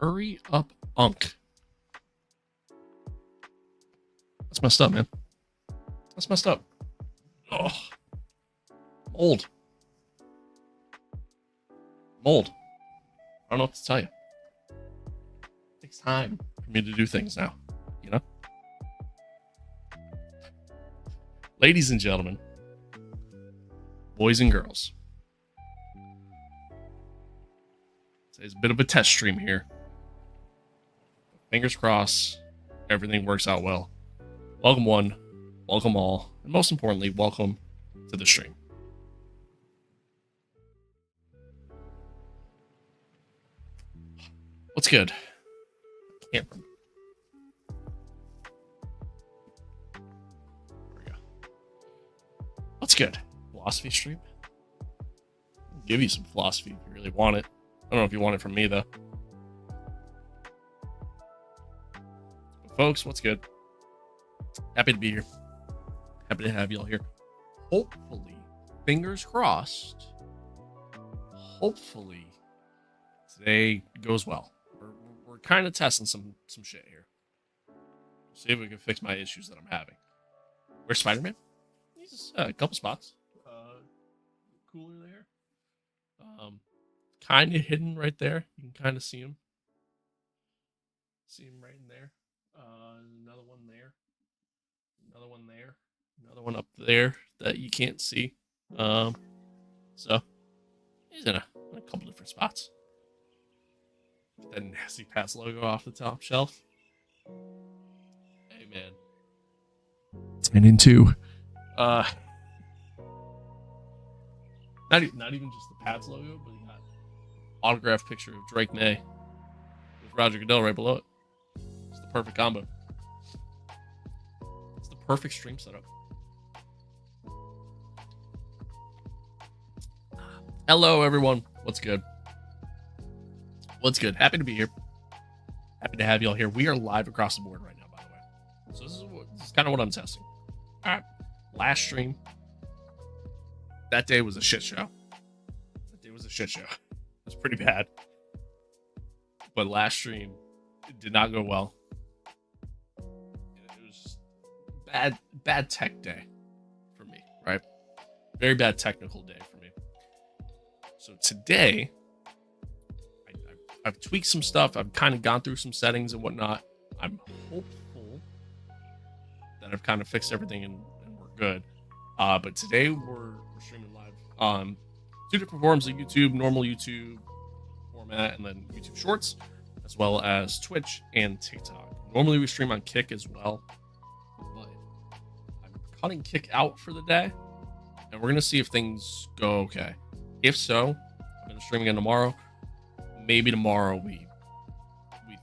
Hurry up, Unk. That's messed up, man. That's messed up. Oh, mold. Mold. I don't know what to tell you. It takes time for me to do things now, you know? Ladies and gentlemen, boys and girls, it's a bit of a test stream here. Fingers crossed, everything works out well. Welcome one, welcome all, and most importantly, welcome to the stream. What's good? Can't remember. There we go. What's good? Philosophy stream? I'll give you some philosophy if you really want it. I don't know if you want it from me, though. But folks, what's good? Happy to be here. Happy to have you all here. Hopefully, fingers crossed, hopefully today goes well. We're kind of testing some shit here. See if we can fix my issues that I'm having. Where's Spider-Man? He's a couple spots. Cooler there. Kind of hidden right there. You can kind of see him. See him right in there. Another one there. Another one there. Another one up there that you can't see. So he's in a couple different spots. That nasty Pats logo off the top shelf. Hey man. 10 and 2. Not even just the Pats logo, but he got autographed picture of Drake May with Roger Goodell right below it. It's the perfect combo. It's the perfect stream setup. Hello everyone. What's good? What's good? Happy to be here. Happy to have you all here. We are live across the board right now, by the way. So this is kind of what I'm testing. All right. Last stream. That day was a shit show. It was pretty bad. But last stream, it did not go well. It was just bad tech day for me, right? Very bad technical day for me. So today, I've tweaked some stuff. I've kind of gone through some settings and whatnot. I'm hopeful that I've kind of fixed everything and we're good. But today we're streaming live on two different forms of YouTube, normal YouTube format, and then YouTube Shorts, as well as Twitch and TikTok. Normally we stream on Kick as well, but I'm cutting Kick out for the day, and we're going to see if things go okay. If so, I'm going to stream again tomorrow. Maybe tomorrow we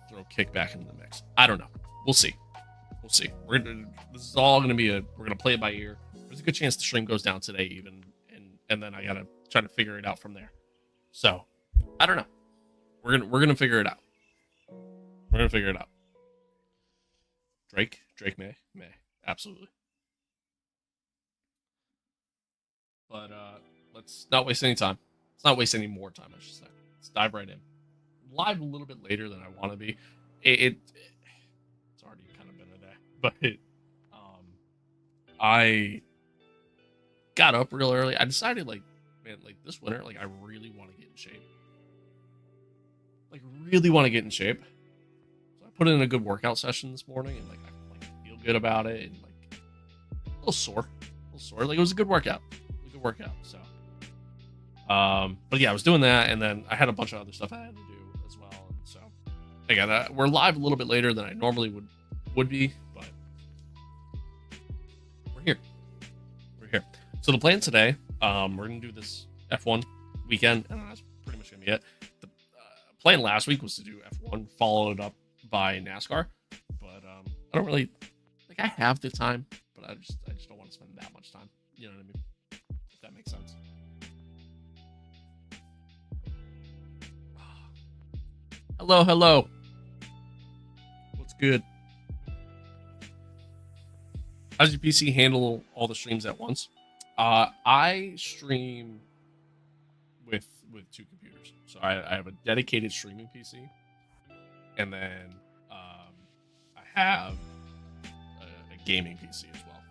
throw Kick back into the mix. I don't know. We'll see. This is all gonna be we're gonna play it by ear. There's a good chance the stream goes down today even, and then I gotta try to figure it out from there. So I don't know. We're gonna figure it out. We're gonna figure it out. Drake may absolutely. But let's not waste any time. Let's not waste any more time, I should say. Let's dive right in. Live a little bit later than I want to be. It's already kind of been a day, but I got up real early. I decided, like, man, like this winter, like I really want to get in shape. So I put in a good workout session this morning, and I feel good about it, and like a little sore. Like it was a good workout. So. But yeah, I was doing that, and then I had a bunch of other stuff I had to do as well. And so, again, we're live a little bit later than I normally would be, but we're here. So the plan today, we're gonna do this F1 weekend, and that's pretty much gonna be it. The plan last week was to do F1, followed up by NASCAR, but I don't really I have the time, but I just don't want to spend that much time. You know what I mean? If that makes sense. Hello. What's good? How's your PC handle all the streams at once? I stream with two computers. So I have a dedicated streaming PC, and then I have a gaming PC as well.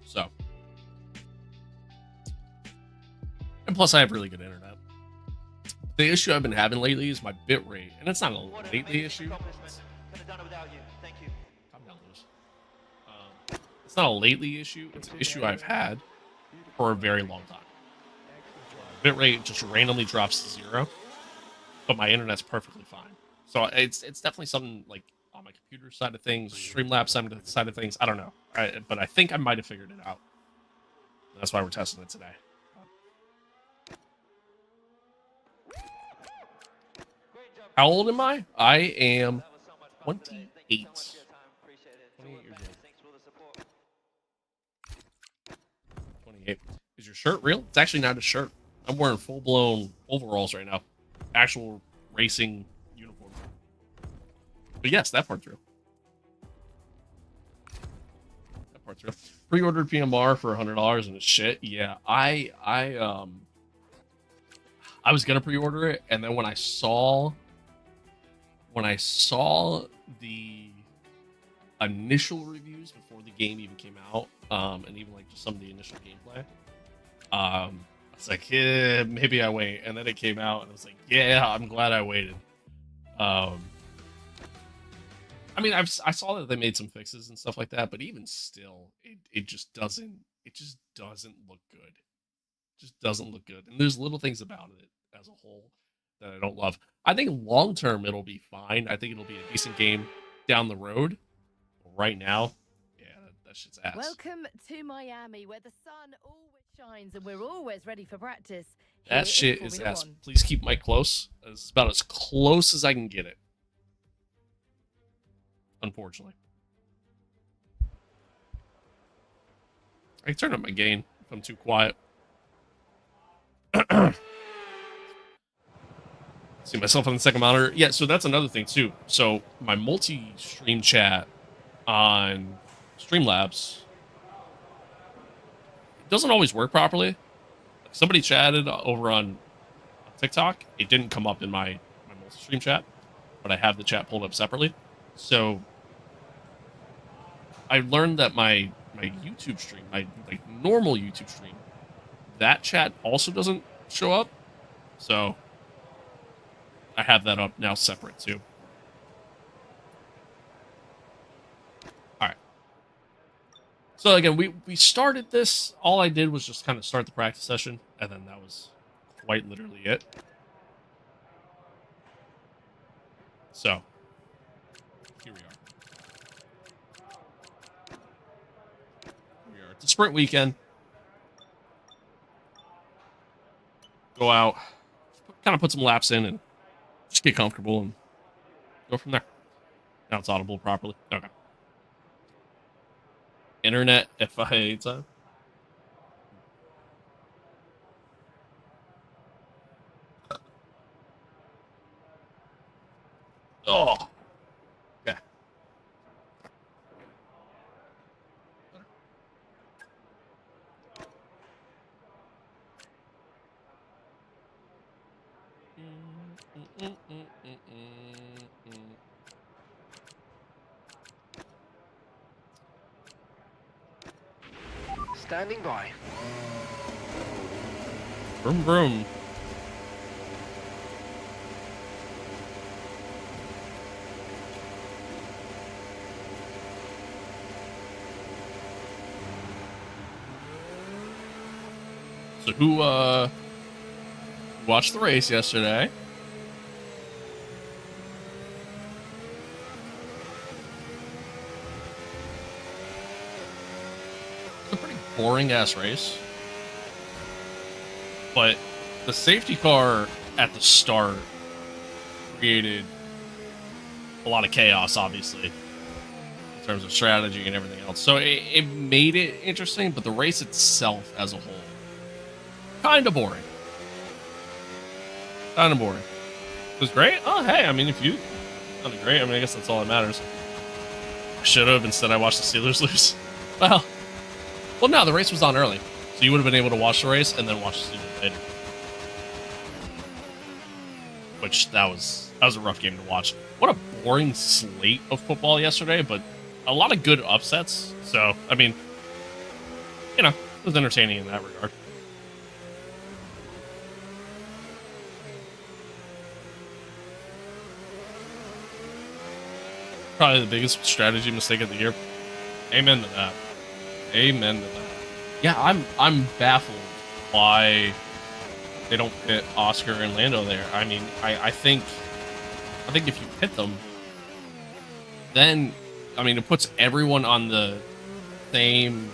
So, and plus I have really good internet. The issue I've been having lately is my bit rate, and it's not a lately issue. Calm down, Lewis. It's not a lately issue. It's an issue I've had for a very long time. Bit rate just randomly drops to 0, but my internet's perfectly fine. So it's definitely something like on my computer side of things, Streamlabs side of things. I don't know, but I think I might have figured it out. That's why we're testing it today. How old am I? I am 28. 28 years old. 28. Is your shirt real? It's actually not a shirt. I'm wearing full-blown overalls right now. Actual racing uniform. But yes, that part's real. That part's real. Pre-ordered PMR for $100 and it's shit. Yeah, I was gonna pre-order it, and then when I saw the initial reviews before the game even came out, and even like just some of the initial gameplay, I was like, yeah, maybe I wait. And then it came out, and I was like, yeah, I'm glad I waited. I mean, I saw that they made some fixes and stuff like that, but even still, it just doesn't look good. It just doesn't look good. And there's little things about it as a whole that I don't love. I think long term it'll be fine. I think it'll be a decent game down the road. Right now, yeah, that shit's ass. Welcome to Miami, where the sun always shines and we're always ready for practice. That shit is ass. Please keep Mike close. It's about as close as I can get it. Unfortunately. I can turn up my gain if I'm too quiet. See myself on the second monitor. Yeah, so that's another thing too. So my multi-stream chat on Streamlabs, it doesn't always work properly. Like somebody chatted over on TikTok. It didn't come up in my multi-stream chat, but I have the chat pulled up separately. So I learned that my YouTube stream, my like normal YouTube stream, that chat also doesn't show up. So I have that up now separate too. Alright. So again, we started this. All I did was just kind of start the practice session, and then that was quite literally it. So, here we are. It's a sprint weekend. Go out, kind of put some laps in, and just get comfortable and go from there. Now it's audible properly. Okay. Internet FIA time. Oh. Okay. Standing by. Vroom vroom. So who watched the race yesterday? It's a pretty boring ass race. But the safety car at the start created a lot of chaos, obviously, in terms of strategy and everything else. So it made it interesting, but the race itself as a whole, kind of boring. Kind of boring. It was great? Oh, hey, I mean, if you... Kind of great. I mean, I guess that's all that matters. I should have. Instead, I watched the Steelers lose. Well, no, the race was on early. So you would have been able to watch the race and then watch the Steelers later. which that was a rough game to watch. What a boring slate of football yesterday, but a lot of good upsets. So, I mean, you know, it was entertaining in that regard. Probably the biggest strategy mistake of the year. Amen to that. Amen to that. Yeah, I'm baffled why they don't pit Oscar and Lando there. I mean, I think if you pit them, then I mean it puts everyone on the same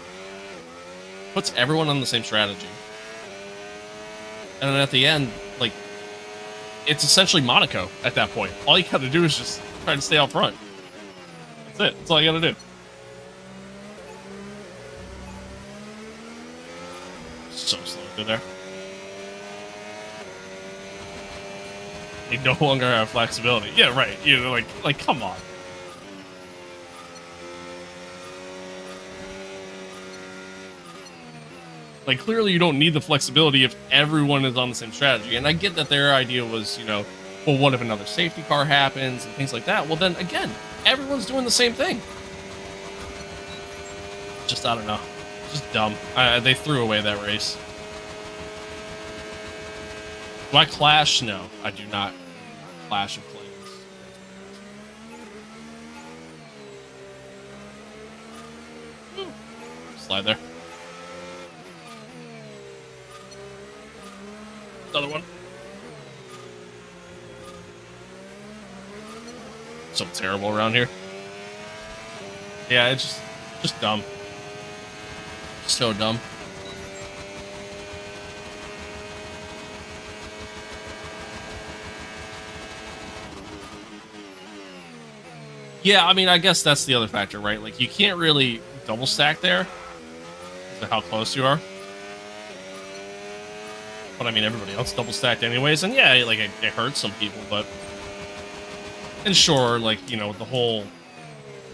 strategy. And then at the end, like, it's essentially Monaco at that point. All you gotta do is just try to stay out front. That's it. That's all you gotta do. So slow through there. They no longer have flexibility. Yeah, right. You know, like, come on. Like, clearly you don't need the flexibility if everyone is on the same strategy. And I get that their idea was, you know, well, what if another safety car happens and things like that? Well, then, again, everyone's doing the same thing. Just, I don't know. Just dumb. They threw away that race. Do I clash? No, I do not. Clash of Clans. Slide there. Another one. So terrible around here. Yeah, it's just dumb. So dumb. Yeah, I mean, I guess that's the other factor, right? Like, you can't really double stack there because of how close you are. But I mean, everybody else double stacked anyways, and yeah, like it hurts some people, but and sure, like, you know, the whole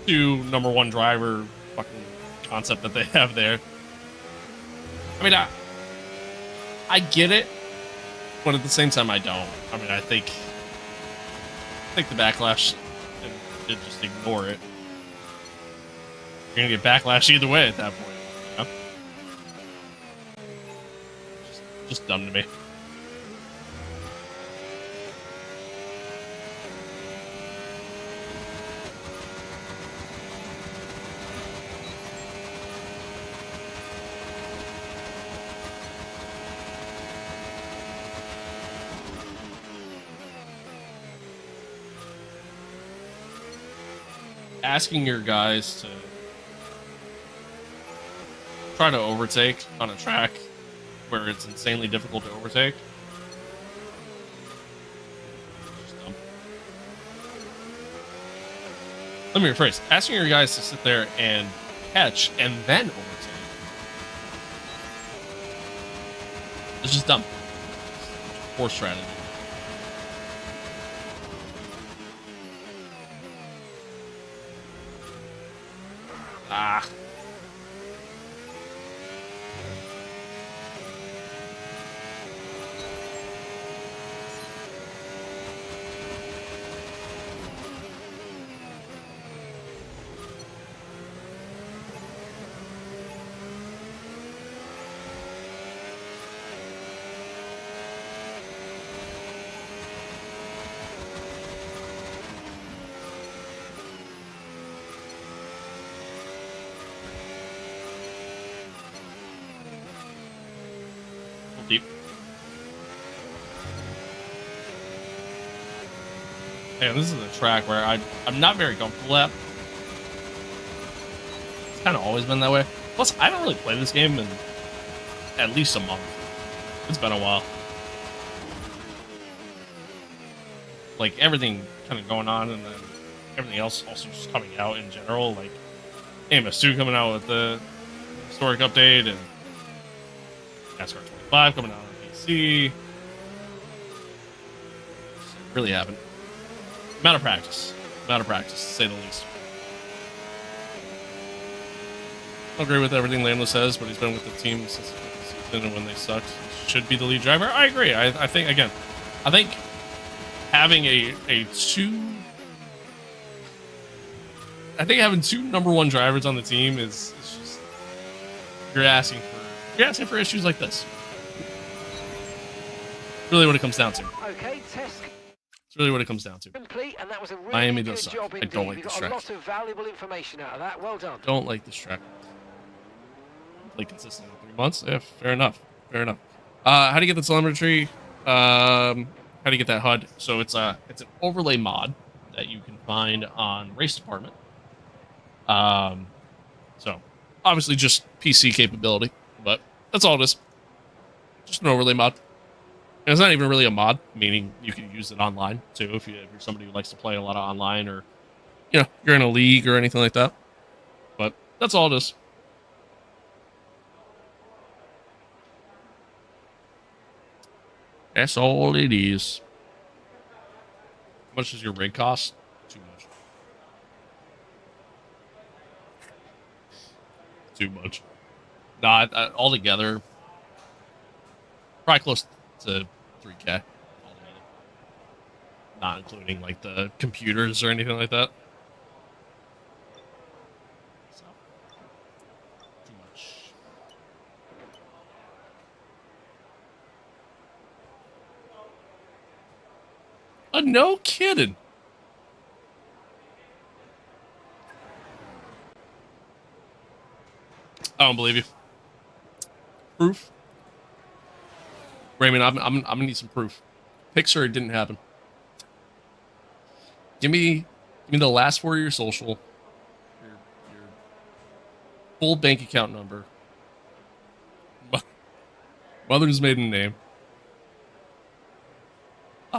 2 number 1 driver fucking concept that they have there. I mean, I get it, but at the same time, I don't. I mean, I think the backlash did just ignore it. You're gonna get backlash either way at that point. You know? Just dumb to me. Asking your guys to try to overtake on a track where it's insanely difficult to overtake. Just dumb. Let me rephrase. Asking your guys to sit there and catch and then overtake. It's just dumb. Poor strategy. Ah. Deep. Man, this is a track where I'm not very comfortable at. It's kind of always been that way. Plus, I haven't really played this game in at least a month. It's been a while. Like, everything kind of going on, and then everything else also just coming out in general. Like, AMS2 coming out with the historic update, and NASCAR 25 coming out on PC. Really haven't. Amount of practice, to say the least. I agree with everything Lando says, but he's been with the team since the season, and when they sucked, he should be the lead driver. I agree. I think having a two. I think having two #1 drivers on the team is just you're asking for issues like this. Really, what it comes down to. Okay, test It's really what it comes down to. complete, and that was a really Miami good does suck. job I indeed. don't like We this got track. a lot of valuable information out of that. Well done. Don't like this track. Play consistent in 3 months. Yeah, fair enough. Fair enough. How do you get the telemetry? How do you get that HUD? So it's an overlay mod that you can find on Race Department. So obviously just PC capability, but that's all it is. Just an overlay mod. And it's not even really a mod, meaning you can use it online too if you're somebody who likes to play a lot of online, or you're in a league or anything like that. But that's all it is. That's all it is. How much does your rig cost? Too much. Too much. Nah, altogether, probably close to 3K altogether. Not including like the computers or anything like that. So, too much. No kidding. I don't believe you. Proof, Raymond. I'm gonna need some proof. Picture it didn't happen. Give me the last 4 of your social, your full bank account number, mother's maiden name.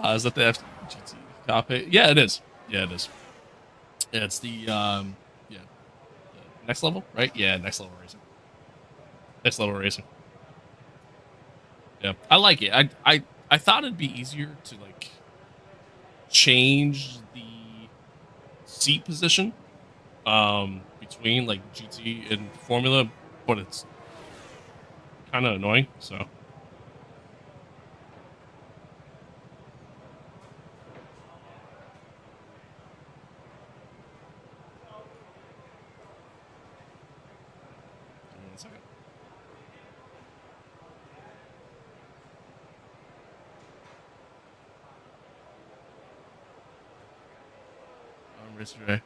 Is that the FGT copy? Yeah, it is. Yeah, it is. Yeah, it's the the next level, right? Yeah, next level racing. Next level racing. Yeah, I like it. I thought it'd be easier to like change the seat position between like GT and Formula, but it's kind of annoying. So. Give me 1 second. Yesterday.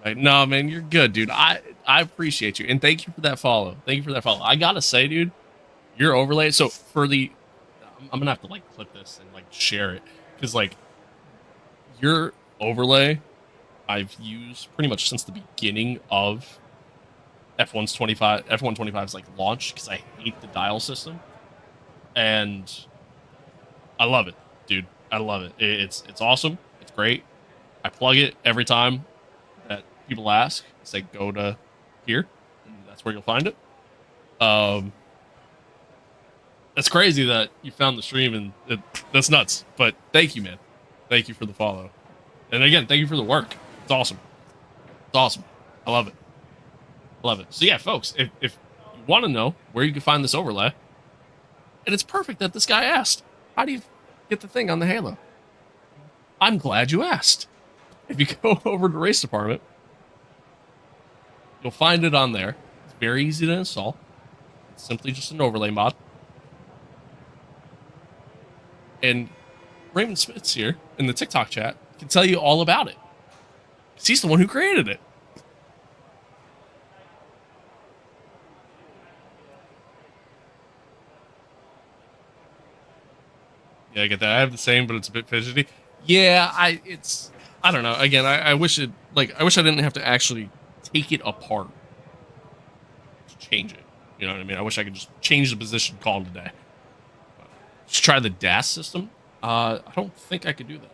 Right. No, man, you're good, dude. I appreciate you, and thank you for that follow. Thank you for that follow. I gotta say, dude, your overlay. So for the, I'm gonna have to like clip this and like share it, because like your overlay, I've used pretty much since the beginning of F125's like launch, because I hate the dial system, and I love it, dude. I love it. It's awesome. It's great. I plug it every time that people ask. I say, go to here, and that's where you'll find it. That's crazy that you found the stream, and that's nuts. But thank you, man. Thank you for the follow. And again, thank you for the work. It's awesome. It's awesome. I love it. I love it. So yeah, folks, if you want to know where you can find this overlay, and it's perfect that this guy asked, how do you get the thing on the Halo? I'm glad you asked. If you go over to Race Department, you'll find it on there. It's very easy to install. It's simply just an overlay mod. And Raymond Smith's here in the TikTok chat can tell you all about it, because he's the one who created it. Yeah, I get that. I have the same, but it's a bit fidgety. Yeah, I don't know. Again, I wish I didn't have to actually take it apart to change it. You know what I mean? I wish I could just change the position, call it a day. Just try the DAS system. I don't think I could do that.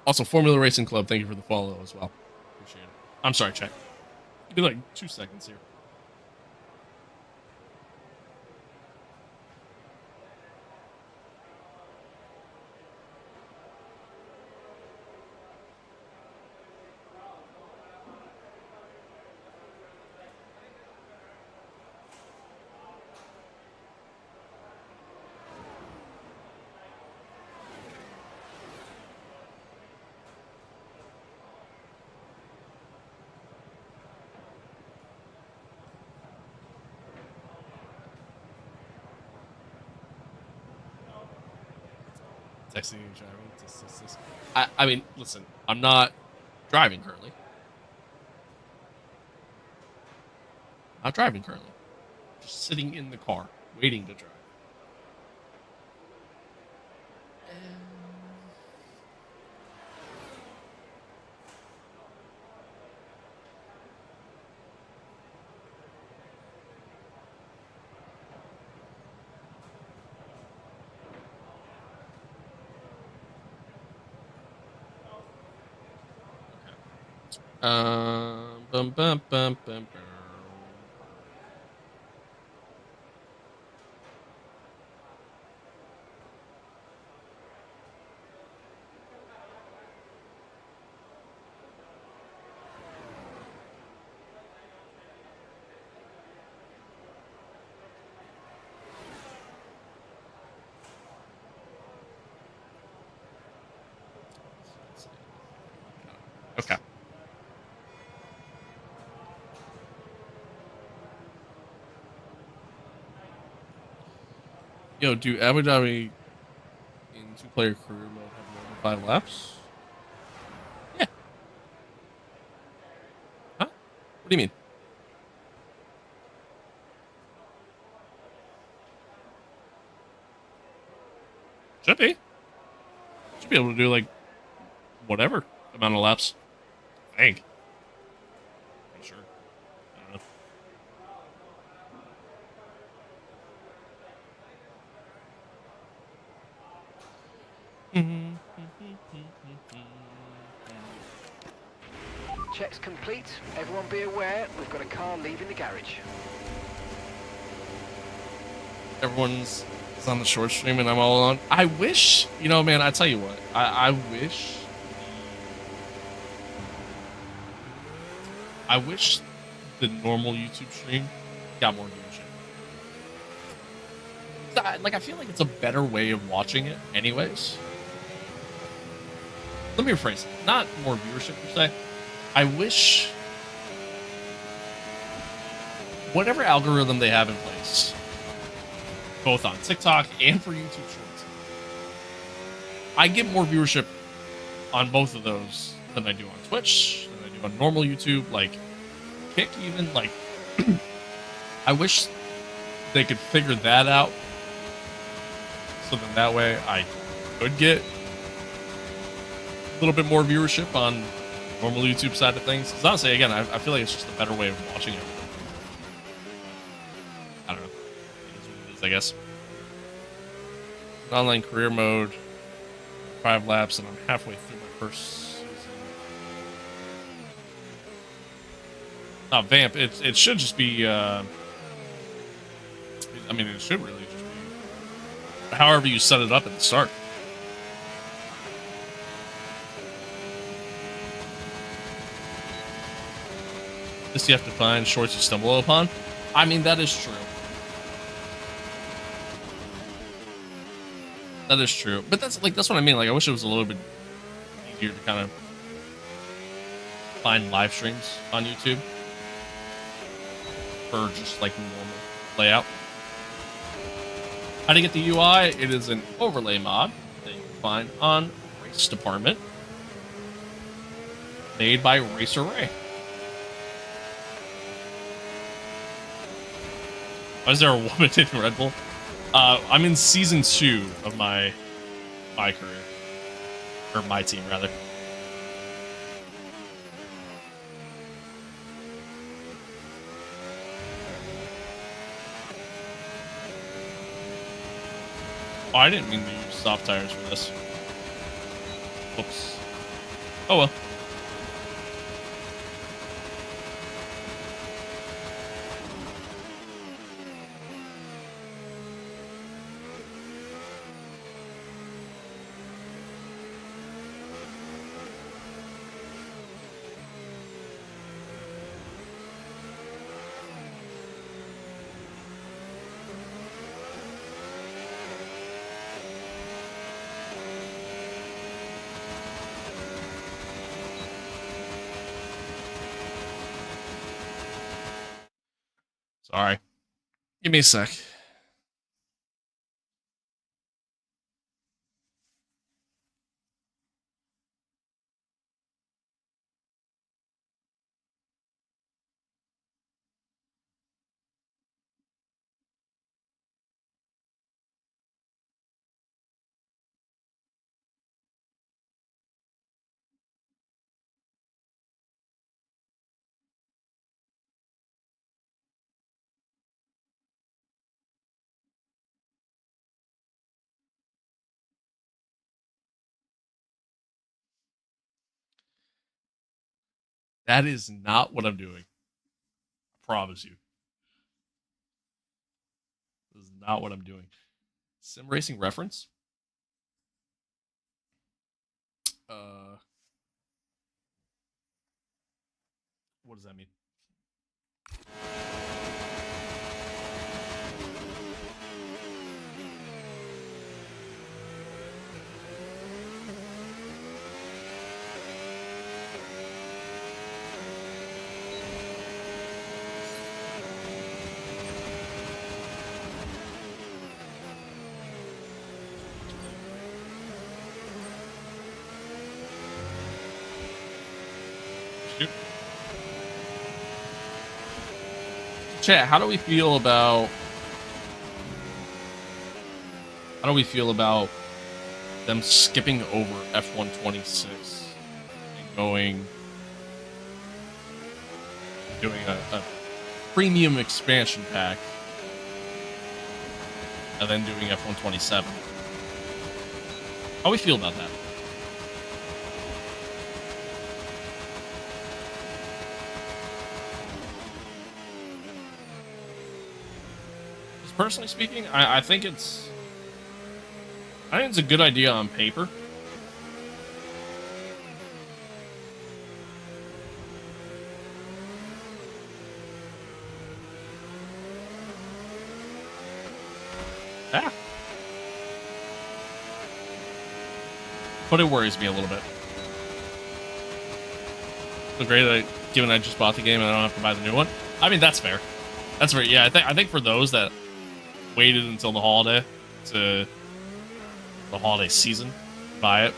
Also, Formula Racing Club, thank you for the follow as well. Appreciate it. I'm sorry, chat. Give me like 2 seconds here. Texting and driving. I mean, listen, I'm not driving currently. Not driving currently. Just sitting in the car, waiting to drive. Bum, bum, bum, bum, bum. Okay. Yo, do Abu Dhabi in two-player career mode have more than 5 laps? Yeah. Huh? What do you mean? Should be. Should be able to do like whatever amount of laps. I think. Pretty sure. I don't know. Checks complete. Everyone be aware, we've got a car leaving the garage. Everyone's is on the short stream and I'm all on. I wish, you know, man, I tell you what, I wish the normal YouTube stream got more viewership. Like, I feel like it's a better way of watching it anyways. Let me rephrase it. Not more viewership per se. I wish whatever algorithm they have in place, both on TikTok and for YouTube Shorts, I get more viewership on both of those than I do on Twitch, than I do on normal YouTube, like Kick even. Like, I wish they could figure that out, so then that way I could get a little bit more viewership on normal YouTube side of things. Because honestly, again, I feel like it's just a better way of watching everything. I don't know. It is what it is, I guess. Online career mode, 5 laps, and I'm halfway through my first season. Oh, Vamp, it should just be, I mean, it should really just be however you set it up at the start. This you have to find, shorts you stumble upon. I mean, that is true. That is true. But that's what I mean. Like, I wish it was a little bit easier to kind of find live streams on YouTube for just like normal layout. How to get the UI? It is an overlay mod that you can find on Race Department, made by Racer Ray. Why is there a woman in Red Bull? I'm in season 2 of my career, or my team rather. Oh, I didn't mean to use soft tires for this. Whoops. Oh well. Sorry. Give me a sec. That is not what I'm doing. I promise you. This is not what I'm doing. Sim racing reference? What does that mean? Shoot. Chat, how do we feel about them skipping over F126 and doing a premium expansion pack and then doing F127? How do we feel about that? Just personally speaking, I think it's a good idea on paper. Yeah. But it worries me a little bit. It's great that given I just bought the game and I don't have to buy the new one. I mean, that's fair. That's fair. Yeah, I think for those that waited until the holiday to the holiday season to buy it,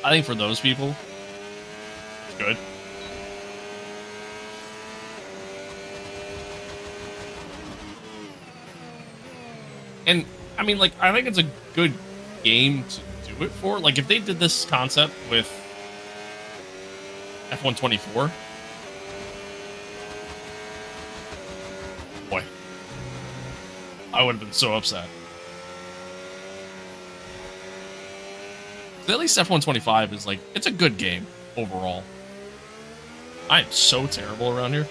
I think for those people, it's good. And I mean, like, I think it's a good game to do it for. Like, if they did this concept with F124, boy, I would have been so upset. At least F125 is like, it's a good game overall. I am so terrible around here.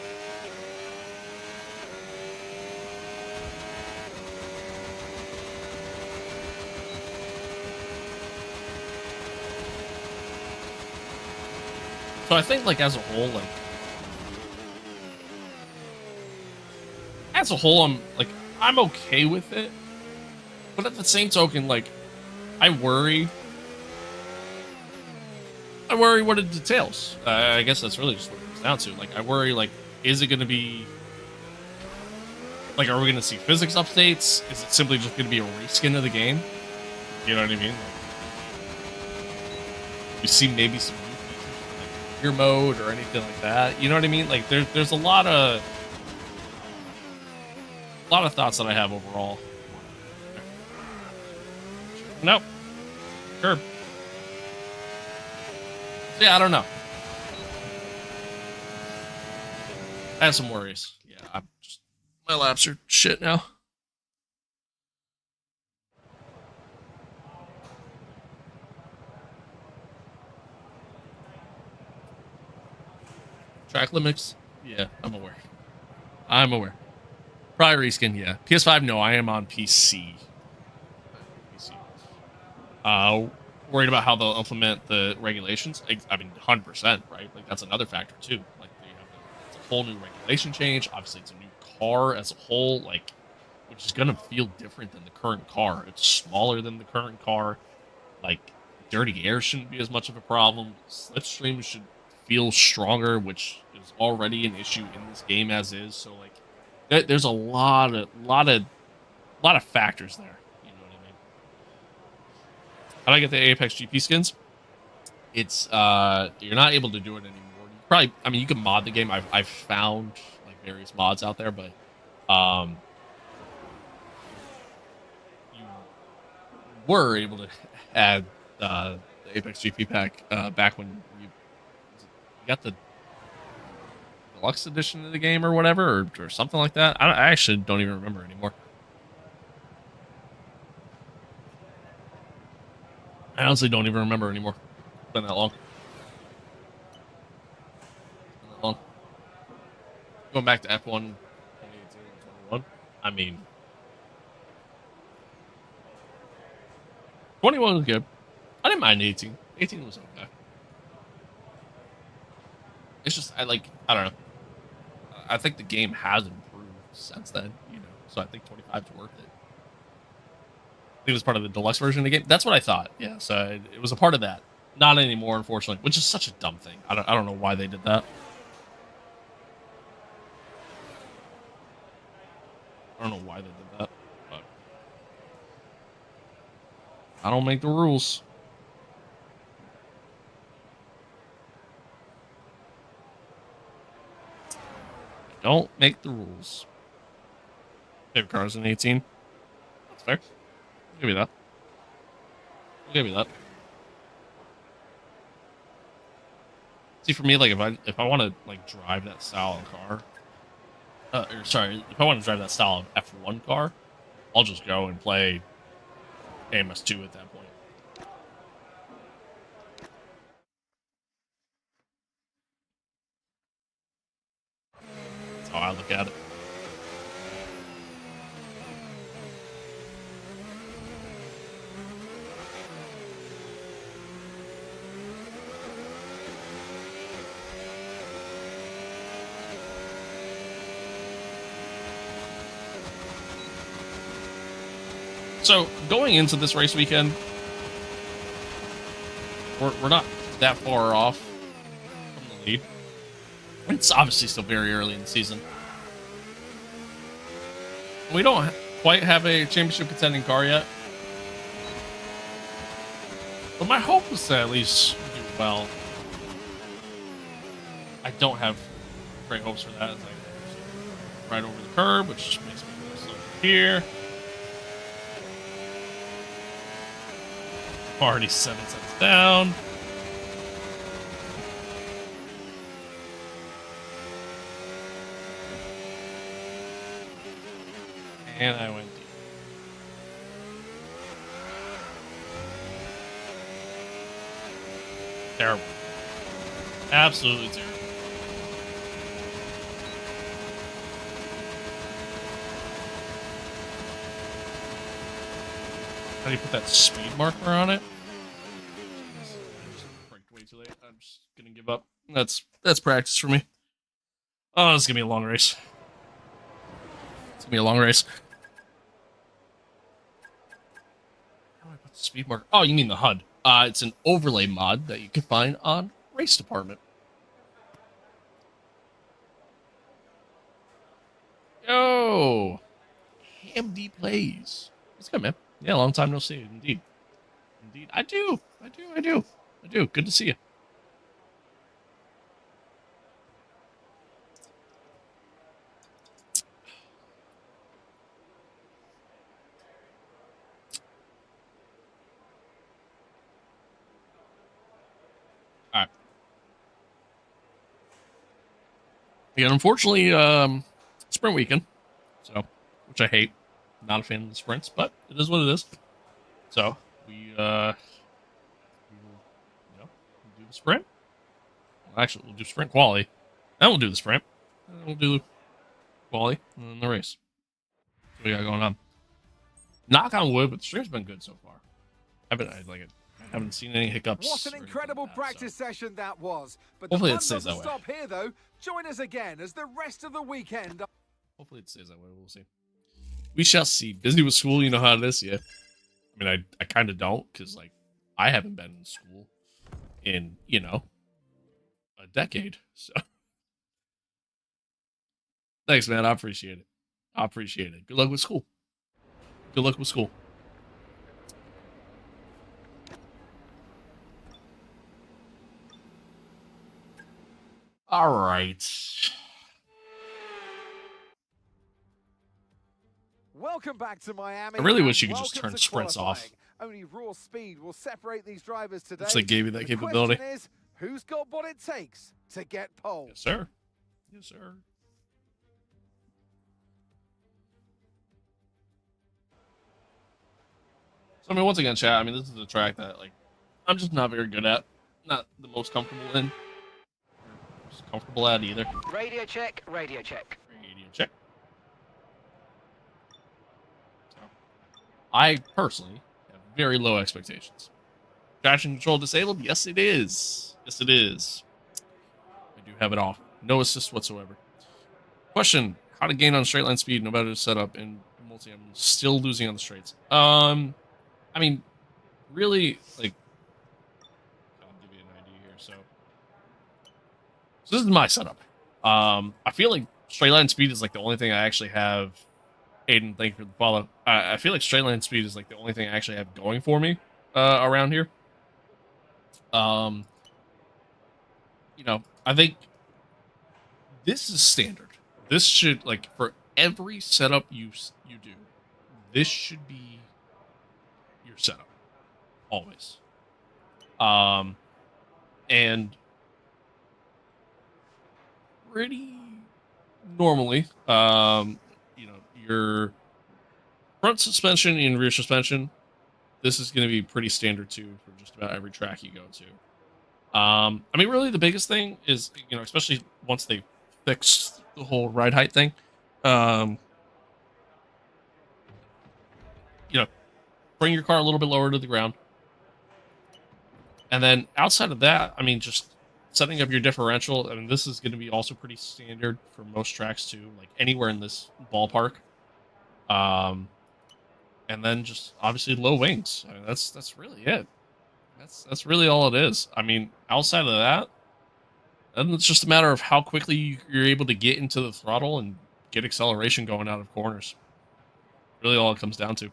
So I think, like, as a whole, I'm okay with it. But at the same token, like, I worry what it details. I guess that's really just what it comes down to. Like, I worry, like, is it going to be, like, are we going to see physics updates? Is it simply just going to be a reskin of the game? You know what I mean? Like, you see maybe some new features, like career mode or anything like that. You know what I mean? Like, there's a lot of thoughts that I have overall. Nope. Curb. Yeah, I don't know. I have some worries. Yeah, my laps are shit now. Track limits? Yeah, I'm aware. Probably reskin, yeah. PS5, no, I am on PC. Worried about how they'll implement the regulations. I mean, 100%, right? Like, that's another factor too. Like, it's a whole new regulation change. Obviously, it's a new car as a whole, like, which is gonna feel different than the current car. It's smaller than the current car. Like, dirty air shouldn't be as much of a problem. Slipstream should feel stronger, which is already an issue in this game as is. So, like, there's a lot of factors there. How do I get the Apex GP skins? It's you're not able to do it anymore. You probably, I mean, you can mod the game. I've found like various mods out there, but you were able to add the Apex GP pack back when you got the deluxe edition of the game or whatever, or something like that. I actually don't even remember anymore. I honestly don't even remember anymore. It's been that long. Going back to F1 2018 and 21. I mean, 21 was good. I didn't mind 18. 18 was okay. It's just I don't know. I think the game has improved since then, So I think 25 is worth it. I think it was part of the deluxe version of the game. That's what I thought. Yeah, so it was a part of that. Not anymore, unfortunately, which is such a dumb thing. I don't know why they did that. I don't know why they did that, but I don't make the rules. Don't make the rules. Favorite cars in 18. That's fair. I'll give you that. I'll give you that. See, for me, like if I want to like drive that style of car, if I want to drive that style of F1 car, I'll just go and play AMS2 at that point. That's how I look at it. So going into this race weekend, we're not that far off from the lead. It's obviously still very early in the season. We don't quite have a championship contending car yet, but my hope is to at least do well. I don't have great hopes for that. As I right over the curb, which makes me slow here. Already 7 cents down. And I went deep. Terrible. Absolutely terrible. How do you put that speed marker on it? I just braked way too late. I'm just gonna give up. That's practice for me. Oh, this is gonna be a long race. It's gonna be a long race. How do I put the speed marker? Oh, you mean the HUD? It's an overlay mod that you can find on Race Department. Yo, Hamd plays. What's good, man? Yeah, long time no see. Indeed. I do. Good to see you. All right. Yeah, unfortunately, sprint weekend. So, which I hate. Not a fan of the sprints, but it is what it is. So we will, do the sprint. Well, actually, we'll do sprint quali. Then we'll do the sprint. And then we'll do quali and then the race. What we got going on? Knock on wood, but the stream's been good so far. I haven't seen any hiccups. What an incredible practice session that was. But hopefully the it fun stays that doesn't way. stop here, though. Join us again as the rest of the weekend. Hopefully it stays that way. We'll see. We shall see. Busy with school, you know how it is, yeah. I mean, I kind of don't, because, like, I haven't been in school in, a decade, so. Thanks, man. I appreciate it. Good luck with school. All right. Welcome back to Miami. I really wish you and could just welcome turn to sprints off. qualifying. Only raw speed will separate these drivers today. Wish they gave you that capability. The question is, who's got what it takes to get pole? Yes, sir. Yes, sir. So, I mean, once again, chat, I mean, this is a track that, like, I'm just not very good at. Not the most comfortable in. as comfortable at either. Radio check, radio check. Radio check. So, I personally have very low expectations. Traction control disabled? Yes, it is. Yes, it is. I do have it off. No assist whatsoever. Question: how to gain on straight line speed no matter the setup in multi? I'm still losing on the straights. I mean, really, like, I'll give you an idea here. So this is my setup. I feel like straight line speed is like the only thing I actually have. Aiden, thank you for the follow. I feel like straight line speed is like the only thing I actually have going for me around here. You know, I think this is standard. This should, like, for every setup you do, this should be your setup always. And pretty normally, you know, your front suspension and rear suspension, this is going to be pretty standard too for just about every track you go to. I mean, really, the biggest thing is, you know, especially once they fix the whole ride height thing, you know, bring your car a little bit lower to the ground. And then outside of that, I mean, just setting up your differential. I mean, this is going to be also pretty standard for most tracks too, like anywhere in this ballpark. And then just obviously low wings. I mean, that's really it. That's really all it is. I mean, outside of that, then it's just a matter of how quickly you're able to get into the throttle and get acceleration going out of corners. Really all it comes down to.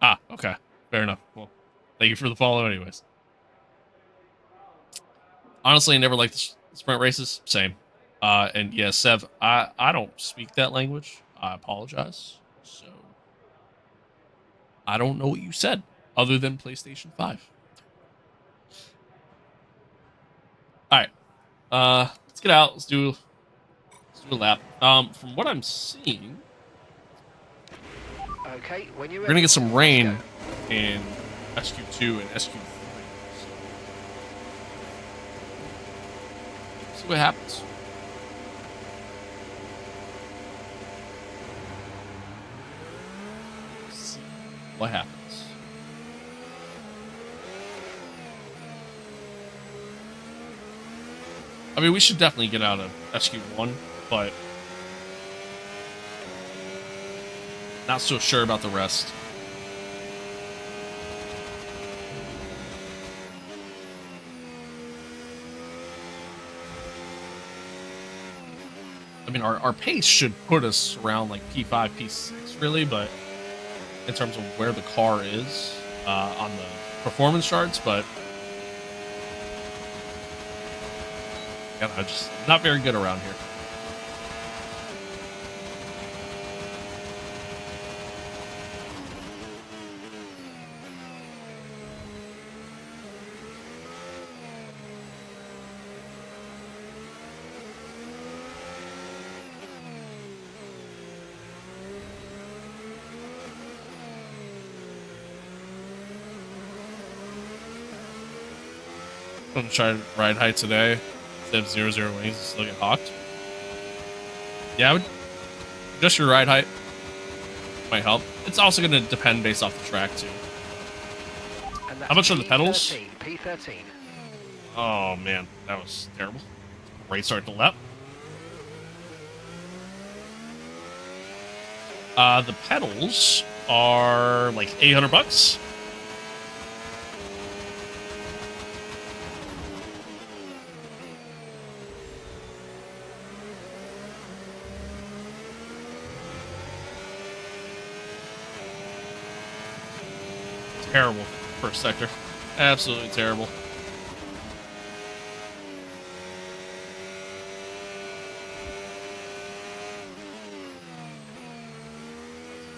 Ah, okay. Fair enough. Well, thank you for the follow anyways. Honestly, I never liked the sprint races. Same. And yeah, Sev, I don't speak that language. I apologize. So, I don't know what you said other than PlayStation 5. All right. Let's get out. Let's do a lap. From what I'm seeing, Okay, when you're we're gonna get some rain in SQ2 and SQ3. So, see what happens. See what happens. I mean, we should definitely get out of SQ1, but not so sure about the rest. I mean, our pace should put us around like P5, P6, really, but in terms of where the car is on the performance charts, but yeah, just not very good around here. I'm gonna try to ride high today. Instead of 0-0 wings, still get hawked. Yeah, I would adjust your ride height. Might help. It's also gonna depend based off the track too. How much are the pedals? P13. Oh man, that was terrible. Great start to lap. The pedals are like $800. Terrible first sector. Absolutely terrible.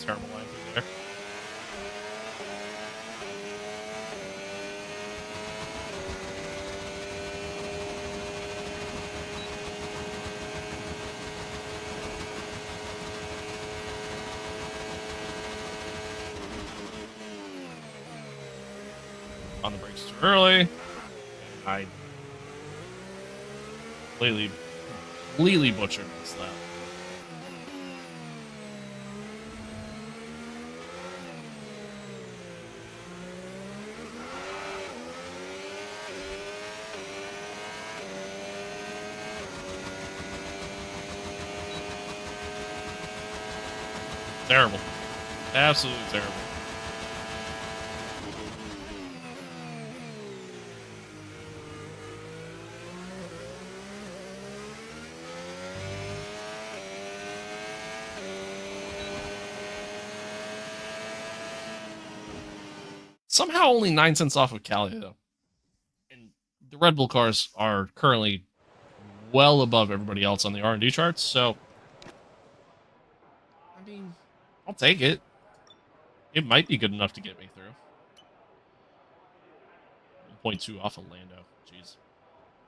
Terrible line through there. On the brakes too early. I completely butchered this lap. Terrible. Absolutely terrible. Somehow only 9 cents off of Cali, though. And the Red Bull cars are currently well above everybody else on the R&D charts, so I mean, I'll take it. It might be good enough to get me through. 1.2 off of Lando. Jeez.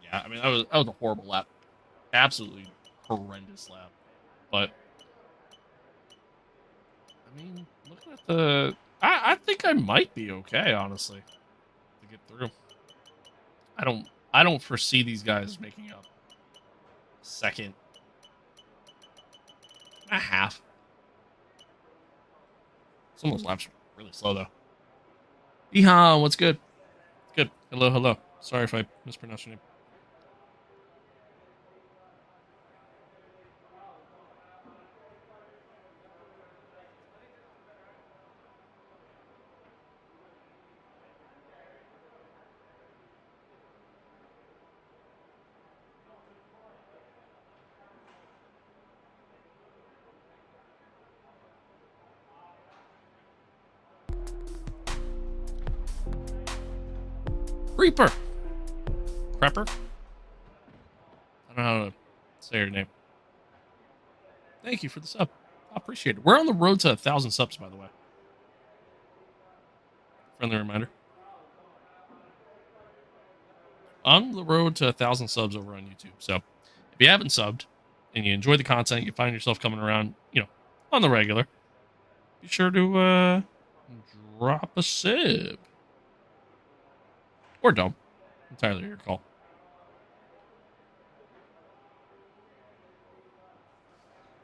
Yeah, I mean, that was a horrible lap. Absolutely horrendous lap. But I mean, looking at the I think I might be okay, honestly, to get through. I don't foresee these guys making up second and a half. Some of those laps are really slow though. Yeehaw, what's good? Good. Hello, hello. Sorry if I mispronounced your name. Reaper. Prepper. I don't know how to say your name. Thank you for the sub. I appreciate it. We're on the road to 1,000 subs, by the way. Friendly reminder. On the road to 1,000 subs over on YouTube. So if you haven't subbed and you enjoy the content, you find yourself coming around, on the regular, be sure to drop a sub. Or don't. Entirely your call.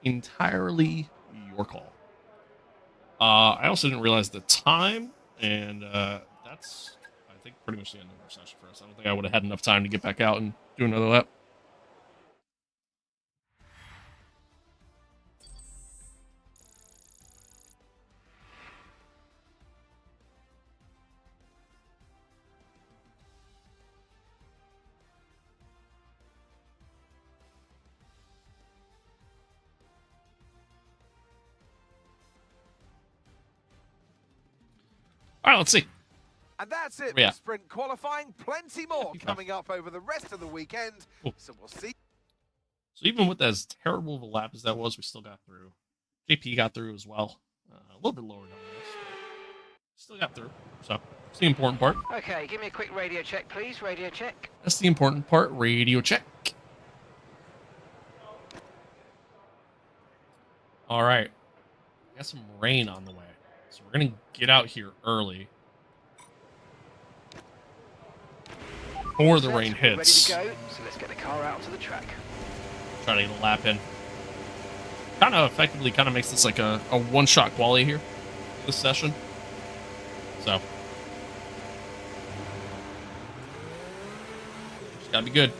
Entirely your call. I also didn't realize the time, and that's, I think, pretty much the end of our session for us. I don't think I would have had enough time to get back out and do another lap. All right, let's see. And that's it Yeah. for sprint qualifying. Plenty more coming up over the rest of the weekend. Cool. So we'll see. So even with as terrible of a lap as that was, we still got through. JP got through as well. A little bit lower than this, but still got through. So that's the important part. Okay, give me a quick radio check, please. Radio check. That's the important part. Radio check. All right. Got some rain on the way. So we're going to get out here early. Before the rain hits. Ready to go, so let's get the car out to the track. Try to get a lap in. Kind of effectively makes this like a one-shot quali here. This session. So. Just gotta be good.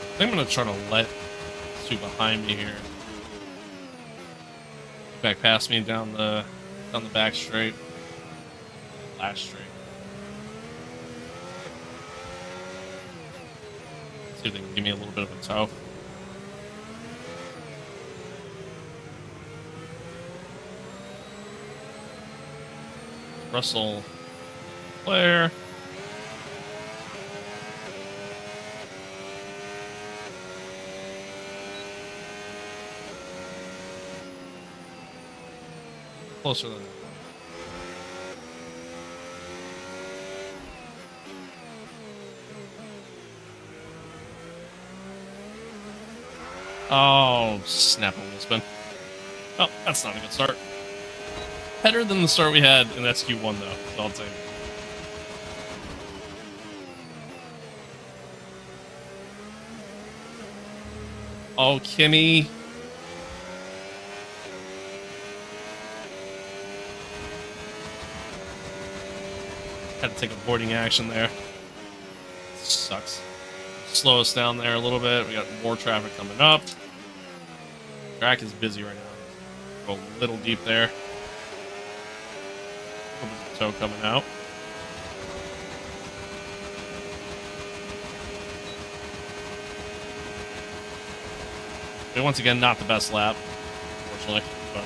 I think I'm gonna try to let two behind me here back past me down the back straight, last straight. See if they can give me a little bit of a tow. Russell, Claire. Closer than that. Oh, snap a wheel spin. Oh, that's not a good start. Better than the start we had in SQ1, though, so I'll take it. Oh, Kimmy. Had to take avoiding action there. Sucks. Slow us down there a little bit. We got more traffic coming up. Track is busy right now. Go a little deep there. A little bit of tow coming out. And once again, not the best lap, unfortunately. But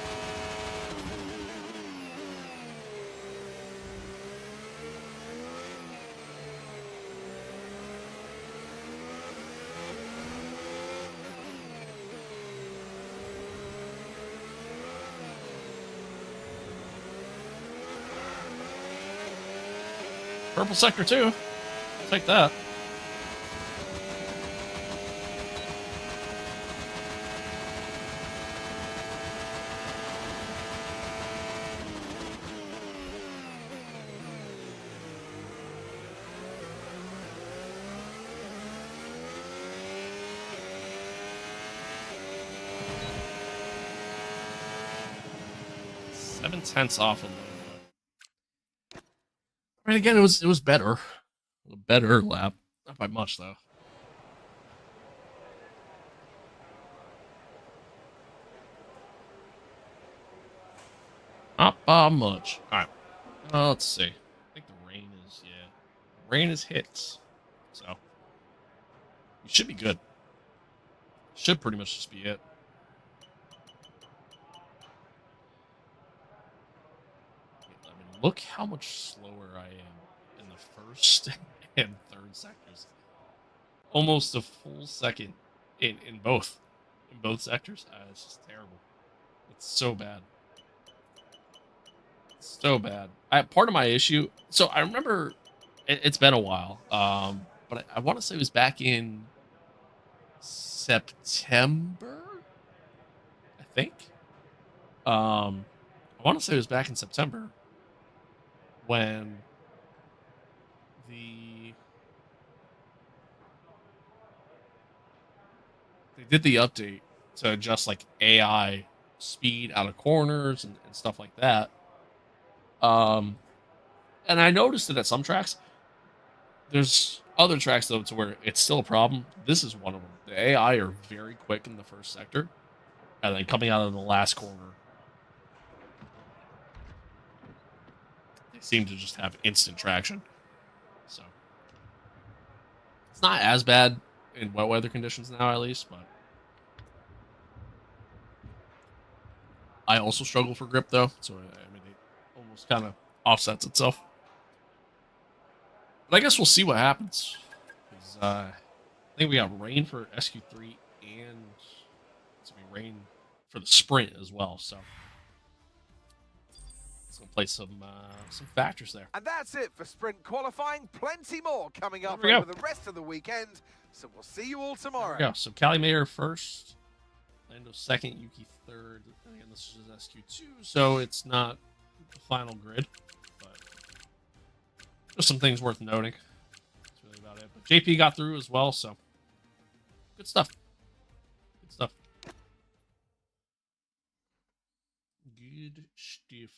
purple sector too. I'll take that. Seven-tenths off a little bit. I mean, again, it was better. A better lap. Not by much, though. Not by much. Alright. Let's see. I think the rain is, yeah. Rain is hits. So. You should be good. Should pretty much just be it. Look how much slower I am in the first and third sectors. Almost a full second in both sectors. It's just terrible. It's so bad. It's so bad. Part of my issue. So I remember it's been a while, but I want to say it was back in September. I think. I want to say it was back in September. When they did the update to adjust like AI speed out of corners and stuff like that. And I noticed it at some tracks. There's other tracks though to where it's still a problem. This is one of them. The AI are very quick in the first sector, and then coming out of the last corner, seem to just have instant traction. So it's not as bad in wet weather conditions now, at least, but I also struggle for grip though, so I mean it almost kind of offsets itself. But I guess we'll see what happens. I think we got rain for SQ3 and it's gonna be rain for the sprint as well, so gonna play some factors there. And that's it for sprint qualifying. Plenty more coming up over the rest of the weekend. So we'll see you all tomorrow. Yeah. So Callie Mayer first, Lando second, Yuki third. Again, this is SQ2, so it's not the final grid, but just some things worth noting. That's really about it. But JP got through as well, so good stuff. Good stuff. Good stuff.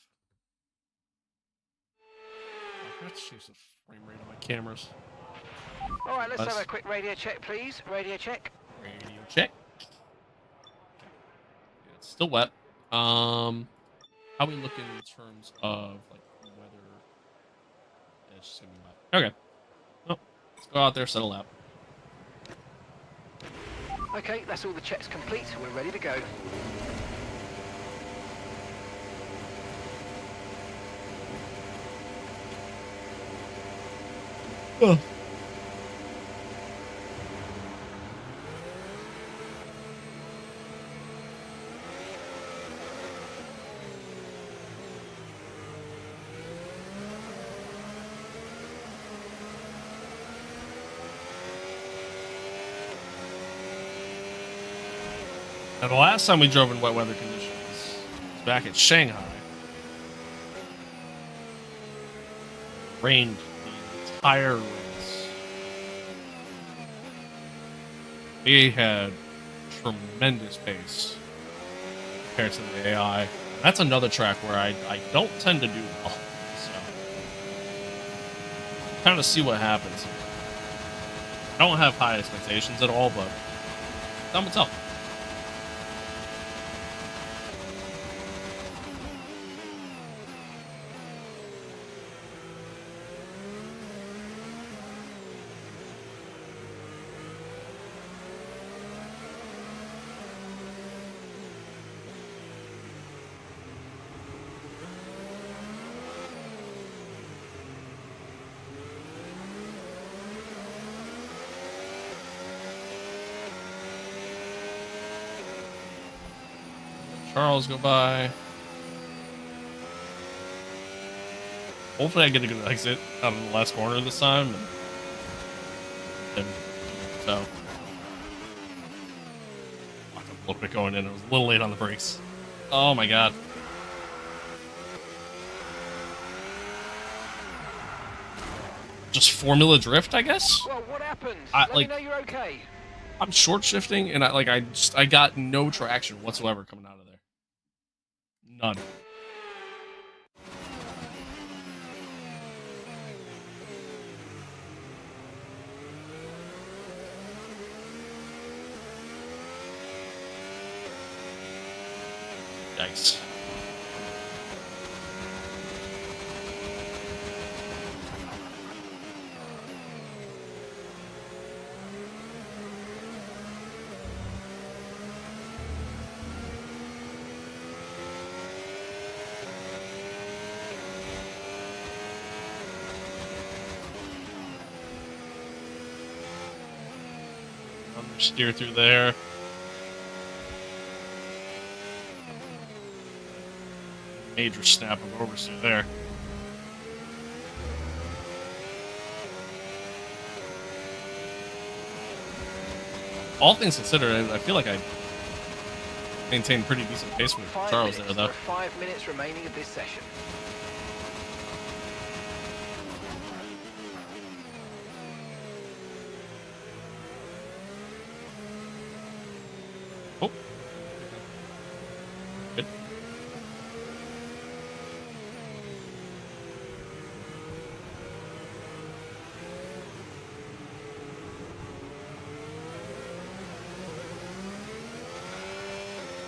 Let's change the frame rate on my cameras. All right, let's have a quick radio check, please. Radio check. Radio check. Yeah, it's still wet. How we looking in terms of like weather? Yeah, it's just gonna be wet. Okay. Well, let's go out there, settle out. Okay, that's all the checks complete. We're ready to go. Oh. Now, the last time we drove in wet weather conditions was back at Shanghai. Rained the entire race. We had tremendous pace compared to the AI. That's another track where I don't tend to do well. So, kind of see what happens. I don't have high expectations at all, but time will tell. Charles go by. Hopefully I get a good exit out of the last corner this time. So, locked up a little bit going in. I was a little late on the brakes. Oh my god. Just formula drift, I guess? Well, what happened? Let me know you're okay. I'm short shifting and I got no traction whatsoever coming out of there. None. Yikes. Steer through there. Major snap of oversteer there. All things considered, I feel like I maintained pretty decent pace with Charles there, though. 5 minutes remaining of this session. Oh. Good.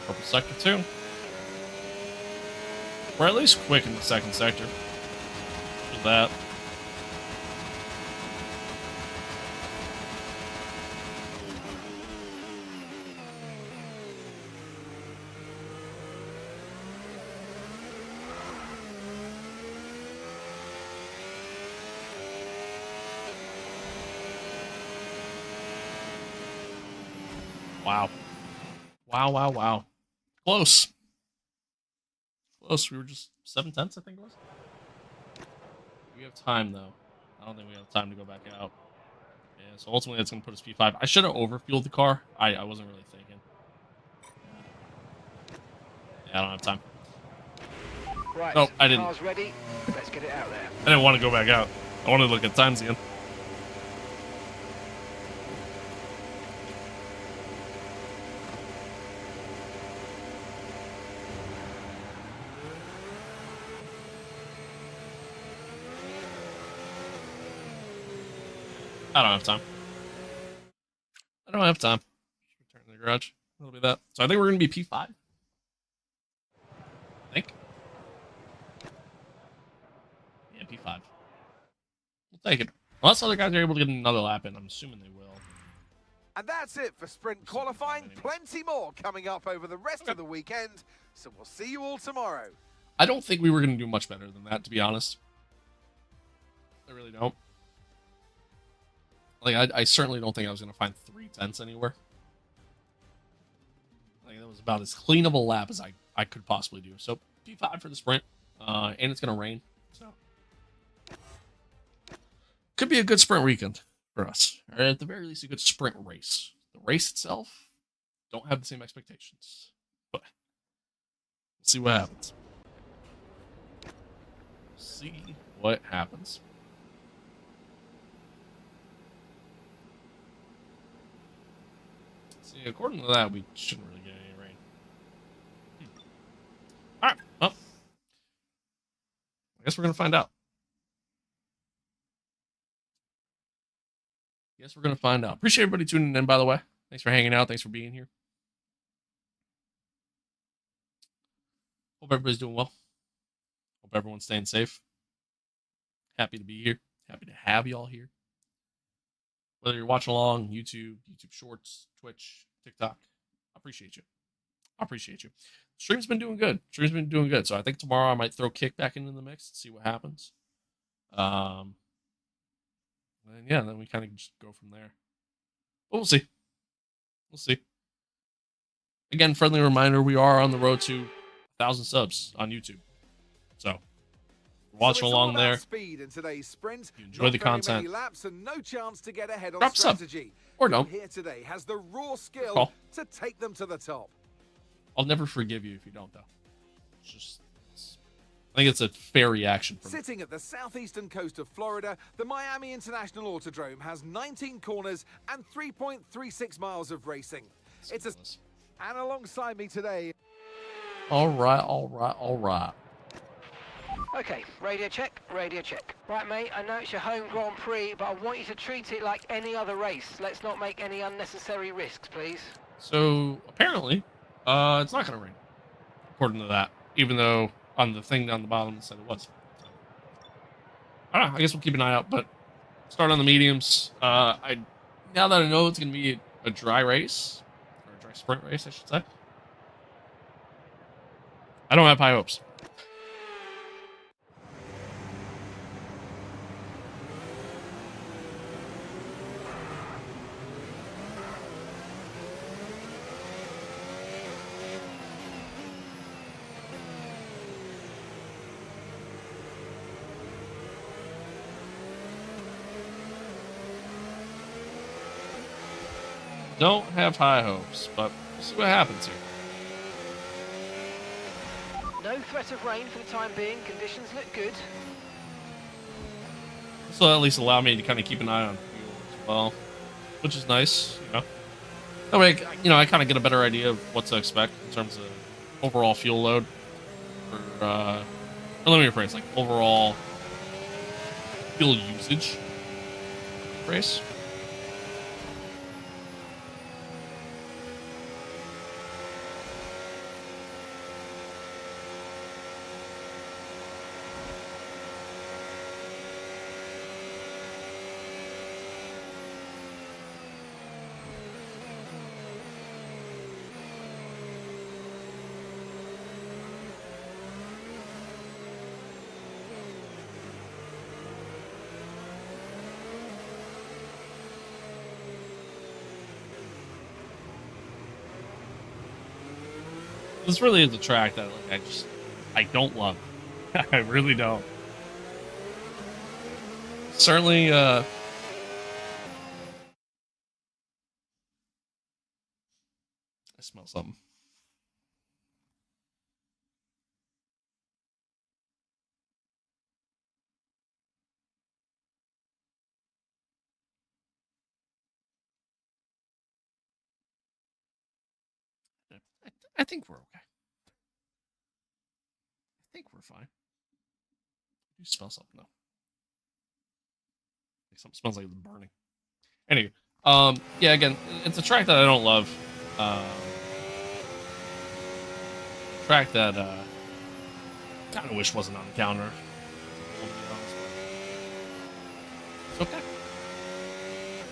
Purple sector 2. We're at least quick in the second sector. Do that. Wow. Wow. Close. Close. We were just 7/10, I think it was. We have time, though. I don't think we have time to go back out. Yeah, so ultimately that's going to put us P5. I should have overfueled the car. I wasn't really thinking. Yeah, I don't have time. Right. Nope, I didn't. Car's ready. Let's get it out there. I didn't want to go back out. I wanted to look at times again. I don't have time. Return to the garage. That'll be that. So I think we're going to be P5. I think. Yeah, P5. We'll take it. Unless other guys are able to get another lap in. I'm assuming they will. And that's it for sprint qualifying. Plenty more coming up over the rest of the weekend. So we'll see you all tomorrow. I don't think we were going to do much better than that, to be honest. I really don't. Like, I certainly don't think I was going to find 3/10 anywhere. Like, that was about as clean of a lap as I could possibly do. So, P5 for the sprint. And it's going to rain. So, could be a good sprint weekend for us. Or at the very least, a good sprint race. The race itself, don't have the same expectations. But, we'll see what happens. See what happens. See, according to that, we shouldn't really get any rain. All right. Well, I guess we're gonna find out. Appreciate everybody tuning in, by the way. Thanks for hanging out. Thanks for being here. Hope everybody's doing well. Hope everyone's staying safe. Happy to be here. Happy to have y'all here. Whether you're watching along, YouTube Shorts, Twitch, TikTok, I appreciate you. Stream's been doing good. So I think tomorrow I might throw Kick back into the mix and see what happens. And yeah, then we kind of just go from there. But we'll see. Again, friendly reminder, we are on the road to 1,000 subs on YouTube. So, watching along there. Speed in today's sprint. You enjoy the content. Laps and no chance to get ahead on Drop strategy. Or don't. Here today has the raw skill to take them to the top. I'll never forgive you if you don't, though. I think it's a fair reaction from Sitting at the southeastern coast of Florida, the Miami International Autodrome has 19 corners and 3.36 miles of racing. And alongside me today. All right. Okay, radio check. Right, mate, I know it's your home Grand Prix, but I want you to treat it like any other race. Let's not make any unnecessary risks, please. So, apparently, it's not going to rain, according to that, even though on the thing down the bottom it said it was. So, I don't know, I guess we'll keep an eye out, but start on the mediums. Now that I know it's going to be a dry race, or a dry sprint race, I should say, I don't have high hopes. Don't have high hopes, but we'll see what happens here. No threat of rain for the time being. Conditions look good. This will at least allow me to kind of keep an eye on fuel as well, which is nice, you know. That way, you know, I kind of get a better idea of what to expect in terms of overall fuel load for, or let me rephrase, like overall fuel usage race. This really is a track that like I don't love. I really don't. Certainly I smell something. I think we're okay. I think we're fine. You smell something though. Like something smells like it's burning. Anyway, yeah, again, it's a track that I don't love. Track that kind of wish wasn't on the calendar. It's okay.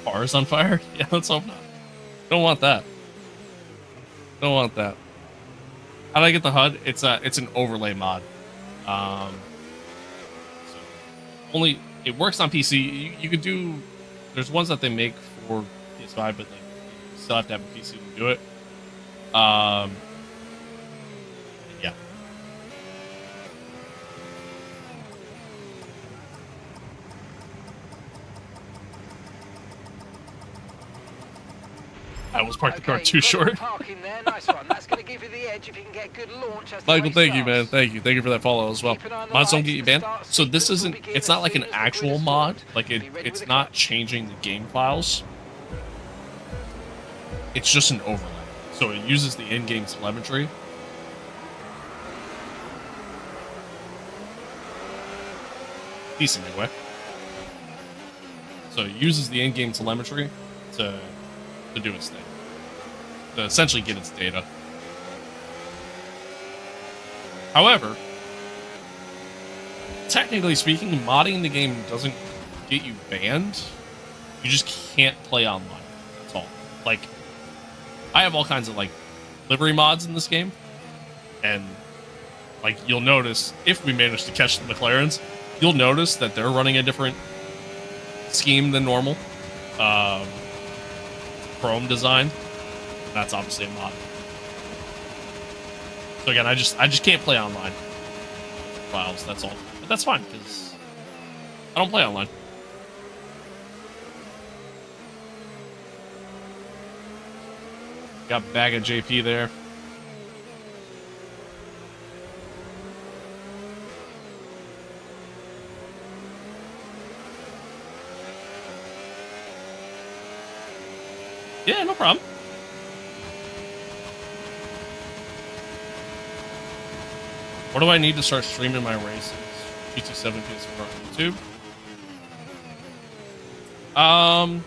Cars on fire? Yeah, let's hope not. Don't want that. Don't want that. How do I get the HUD? It's an overlay mod. So only it works on PC. You could do there's ones that they make for PS5, but like you still have to have a PC to do it. Yeah. I was parked the car too short. Parking there, nice one. That's going to give you the edge if you can get good launch. As Michael, thank you, man. Thank you for that follow as well. Mods don't get you banned. So this isn't. It's not like an actual mod. Like it's not changing the game files. It's just an overlay. So it uses the in-game telemetry. Decent anyway. So it uses the in-game telemetry to do its thing. To essentially get its data. However, technically speaking, modding the game doesn't get you banned. You just can't play online. That's all. Like, I have all kinds of like livery mods in this game, and like you'll notice if we manage to catch the McLarens, you'll notice that they're running a different scheme than normal. Chrome design. That's obviously a mod. So again, I just can't play online files. That's all. But that's fine because I don't play online. Got bag of JP there. Yeah, no problem. What do I need to start streaming my races? GT7 PS4 on YouTube.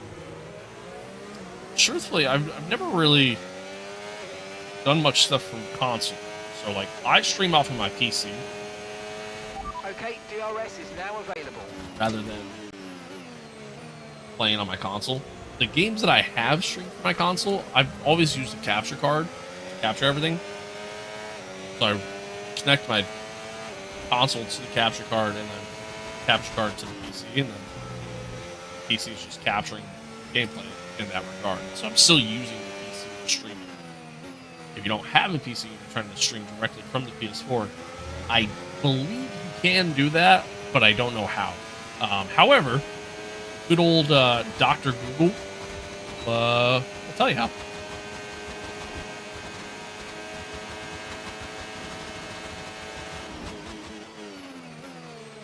Truthfully, I've never really done much stuff from console. So like, I stream off of my PC. Okay, DRS is now available. Rather than playing on my console. The games that I have streamed from my console, I've always used a capture card to capture everything. So I connect my console to the capture card and then capture card to the PC, and then the PC is just capturing gameplay in that regard. So I'm still using the PC to stream. If you don't have a PC and you're trying to stream directly from the PS4, I believe you can do that, but I don't know how. However, good old Dr. Google, I'll tell you how.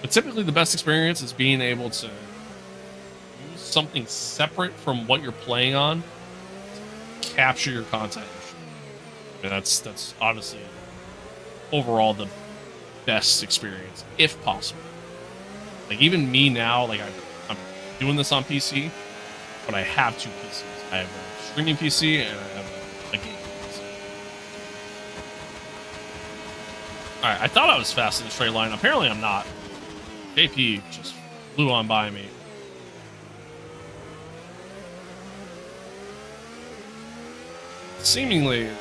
But typically the best experience is being able to use something separate from what you're playing on to capture your content. I mean, that's honestly overall the best experience, if possible. Like even me now, like I'm doing this on PC, but I have two PCs. I have a streaming PC and I have a gaming PC. Alright, I thought I was fast in the straight line. Apparently I'm not. JP just flew on by me. Seemingly, it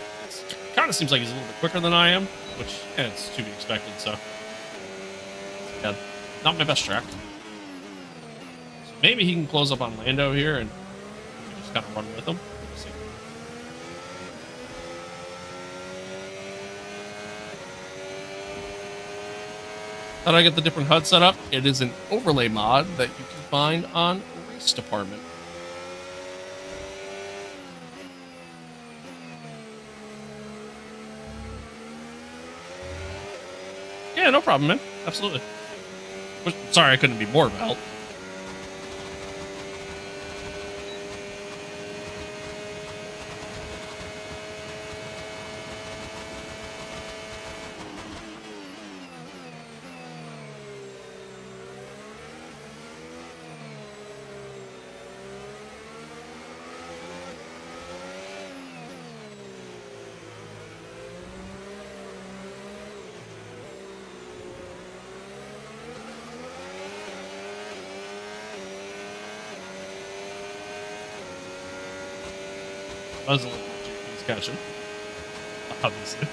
kind of seems like he's a little bit quicker than I am, which it's to be expected, so. Yeah, not my best track. So maybe he can close up on Lando here and we can just kind of run with him. We'll see. How do I get the different HUD set up? It is an overlay mod that you can find on Race Department. Yeah, no problem, man. Absolutely. Sorry I couldn't be more of a help. Puzzle JP's catching. Obviously.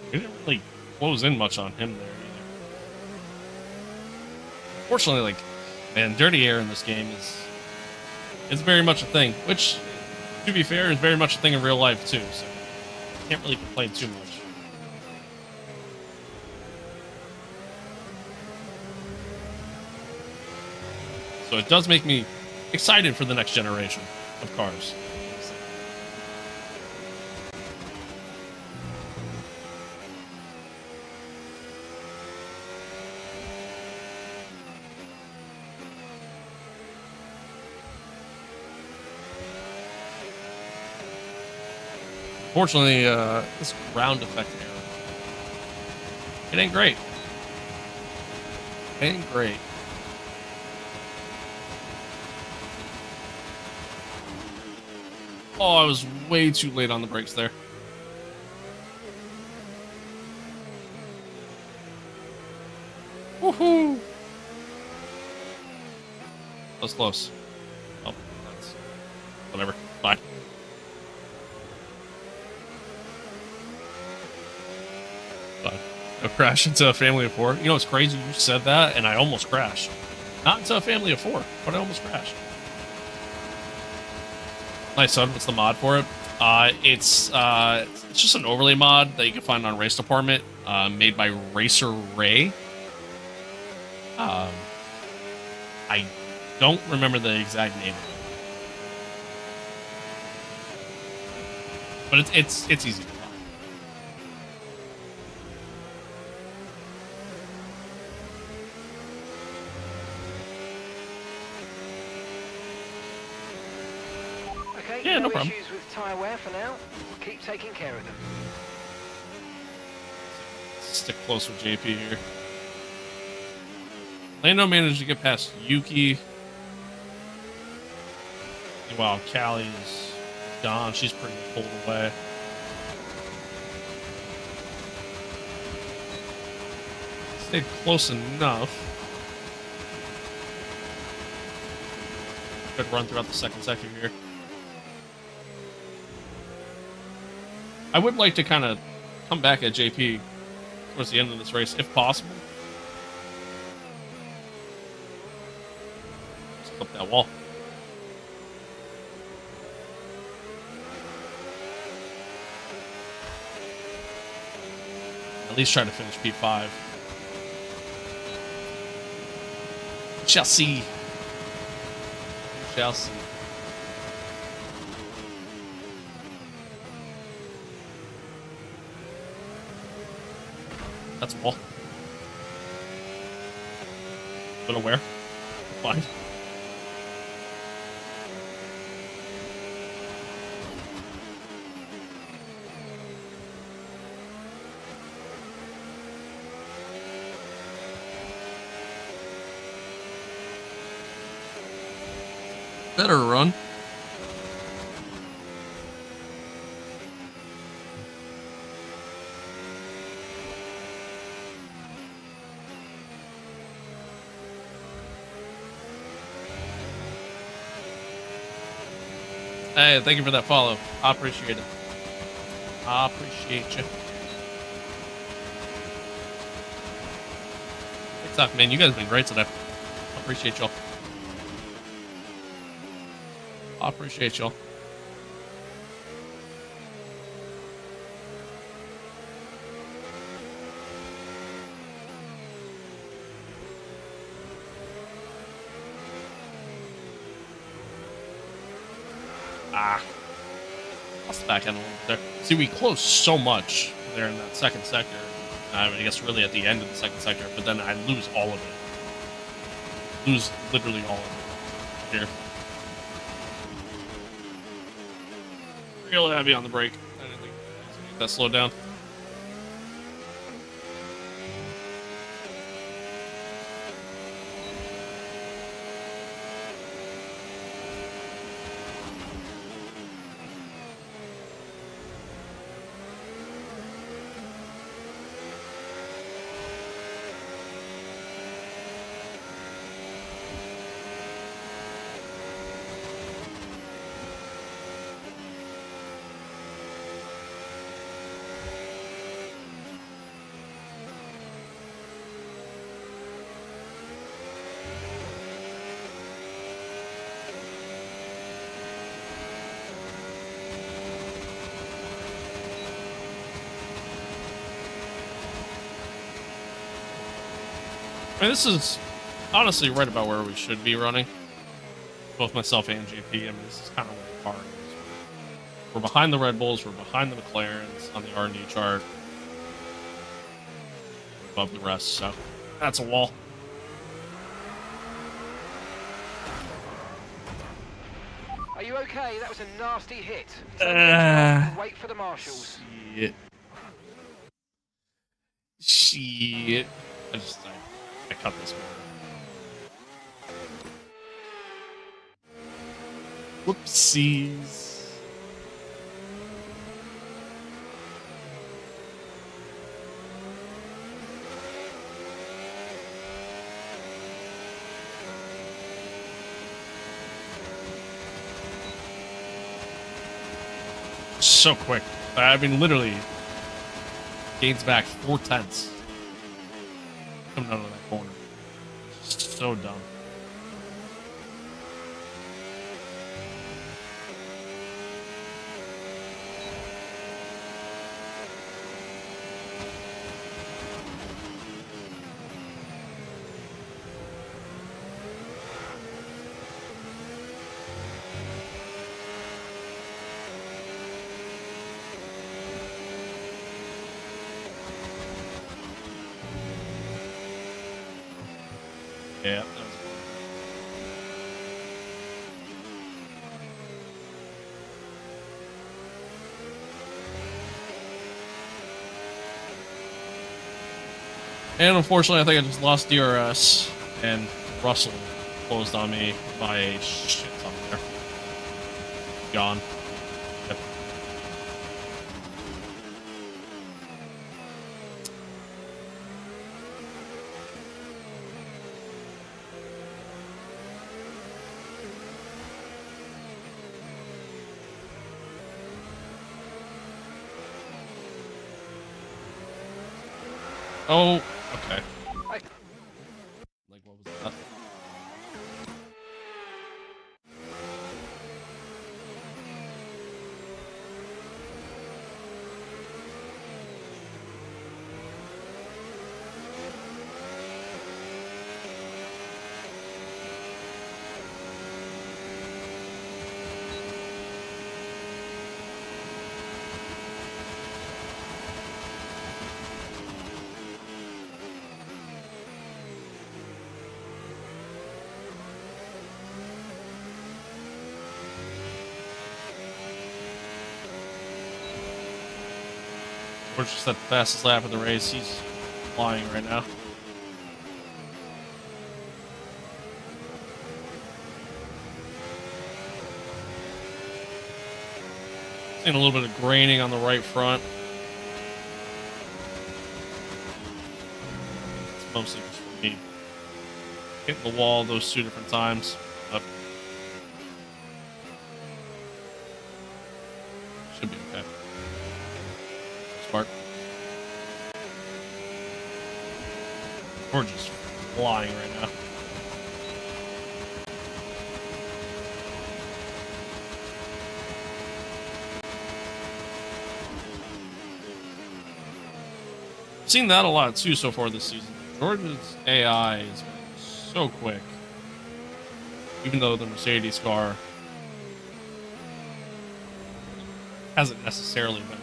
We didn't really close in much on him there either. Fortunately, like, man, dirty air in this game is very much a thing, which, to be fair, is very much a thing in real life too, so can't really complain too much. So it does make me excited for the next generation of cars. Fortunately, this ground effect error, it ain't great. It ain't great. Oh, I was way too late on the brakes there. Woohoo! That was close. Oh, that's whatever. Bye. Bye. I crashed into a family of 4. You know, it's crazy you said that, and I almost crashed. Not into a family of 4, but I almost crashed. Nice, son. What's the mod for it? It's just an overlay mod that you can find on Race Department, made by Racer Ray. I don't remember the exact name of it, but it's easy to find. Okay, Yeah, no no problem. issues with tyre wear for now. We'll keep taking care of them. Stick close with JP here. Lando managed to get past Yuki. Wow, Callie's gone. She's pretty pulled away. Stayed close enough. Good run throughout the second sector here. I would like to kind of come back at JP towards the end of this race, if possible. Just clip that wall. At least try to finish P5. Shall see. Shall see. That's a wall. But aware. Fine. Better run. Hey, thank you for that follow. I appreciate it. I appreciate you. TikTok, man, you guys have been great today. I appreciate y'all. I appreciate y'all. Lost the back end a little bit there. See, we closed so much there in that second sector. I guess really at the end of the second sector, but then I lose all of it. Lose literally all of it here. Real heavy on the brake. I didn't think that slowed down. I mean, this is honestly right about where we should be running. Both myself and GP. I mean, this is kind of where the car is. We're behind the Red Bulls. We're behind the McLarens on the R&D chart. Above the rest, so that's a wall. Are you okay? That was a nasty hit. Wait for the marshals. Shit. I cut this one. Whoopsies. So quick. I mean, literally, gains back 4/10 coming out of that corner. So dumb. Yeah, that was and unfortunately, I think I just lost DRS, and Russell closed on me by a shit ton there. Gone. Yep. Oh, okay. Like, what was that? We're just at the fastest lap of the race. He's flying right now. Seeing a little bit of graining on the right front. It's mostly just for me hitting the wall those 2 different times. But should be okay. Smart. We're just flying right now. I've seen that a lot too so far this season. George's AI has been so quick. Even though the Mercedes car hasn't necessarily been.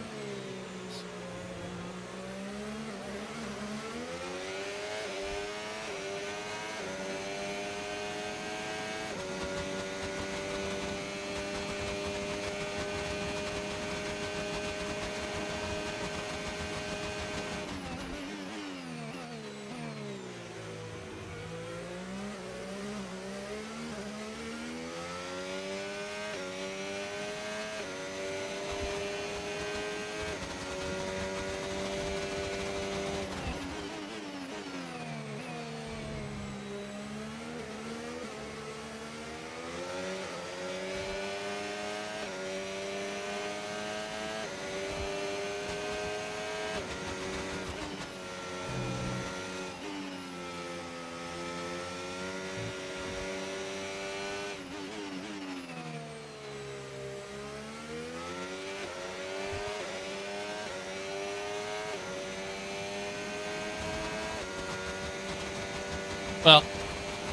Well,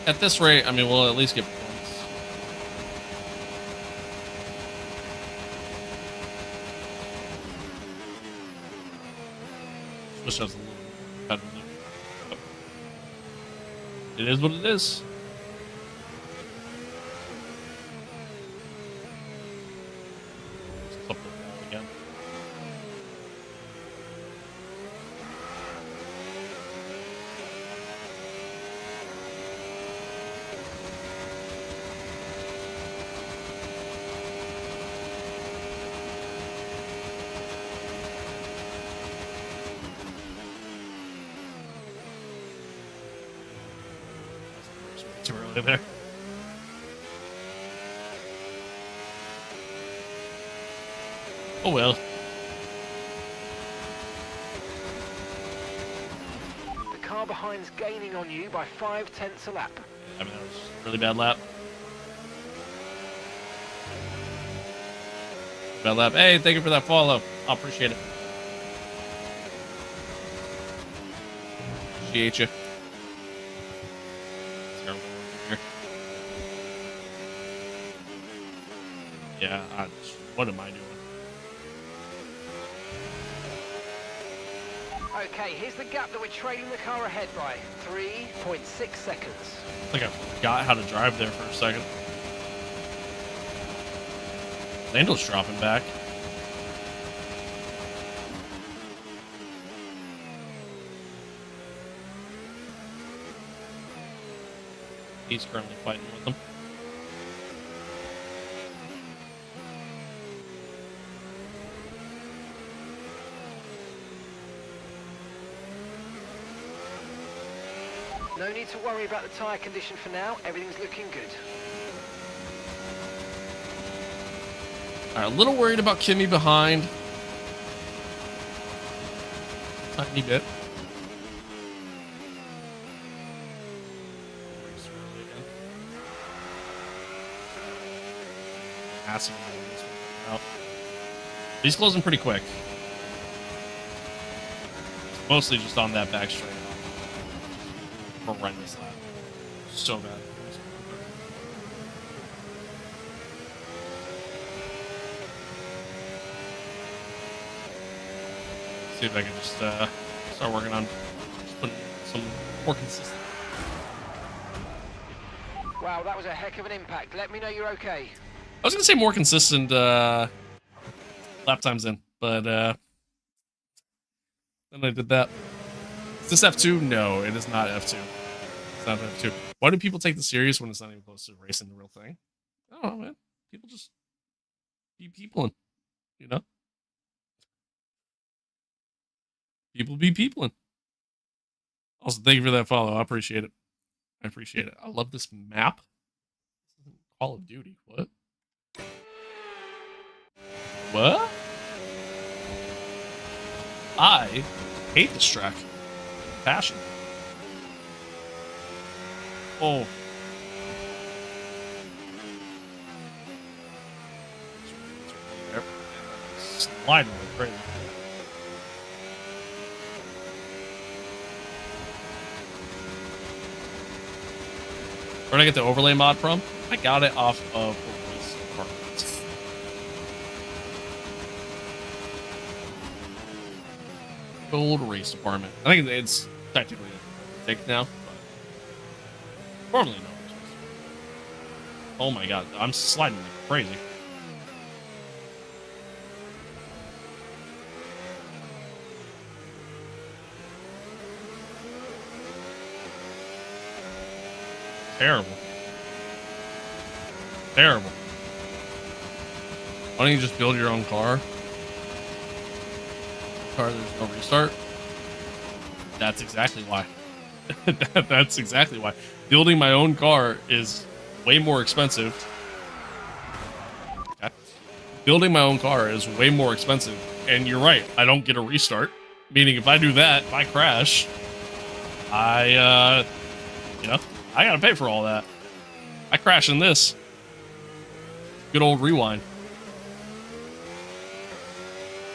at this rate, I mean, we'll at least get points. Wish I was a little more competitive. It is what it is. Just flip the wall again. Too early there. Oh well. The car behind's gaining on you by 0.5 a lap. I mean, that was a really bad lap. Bad lap. Hey, thank you for that follow. I appreciate it. Appreciate you. Terrible here. Yeah, what am I doing? Okay, here's the gap that we're trailing the car ahead by. 3.6 seconds. I think I forgot how to drive there for a second. Lando's dropping back. He's currently fighting with them. No need to worry about the tyre condition for now. Everything's looking good. Alright, a little worried about Kimmy behind. Tiny bit. Massive. He's closing pretty quick. Mostly just on that back straight. Horrendous lap. So bad. See if I can just start working on just putting some more consistent. Wow, that was a heck of an impact. Let me know you're okay. I was gonna say more consistent lap times in, but then I did that. Is this F2? No, it is not F2. It's not F2. Why do people take this serious when it's not even close to racing the real thing? I don't know, man. People just be peopling, you know? People be peopling. Also, thank you for that follow. I appreciate it. I appreciate it. I love this map. Call of Duty. What? What? I hate this track. Passion. Oh. Sliding like crazy. Where did I get the overlay mod from? I got it off of Police Department. Old race department. I think it's technically a take now, but formerly known as race. Oh my god, I'm sliding like crazy. Terrible. Terrible. Why don't you just build your own car? There's no restart. That's exactly why. That's exactly why. Building my own car is way more expensive. Okay. Building my own car is way more expensive. And you're right, I don't get a restart. Meaning if I do that, if I crash, I gotta pay for all that. I crash in this. Good old rewind.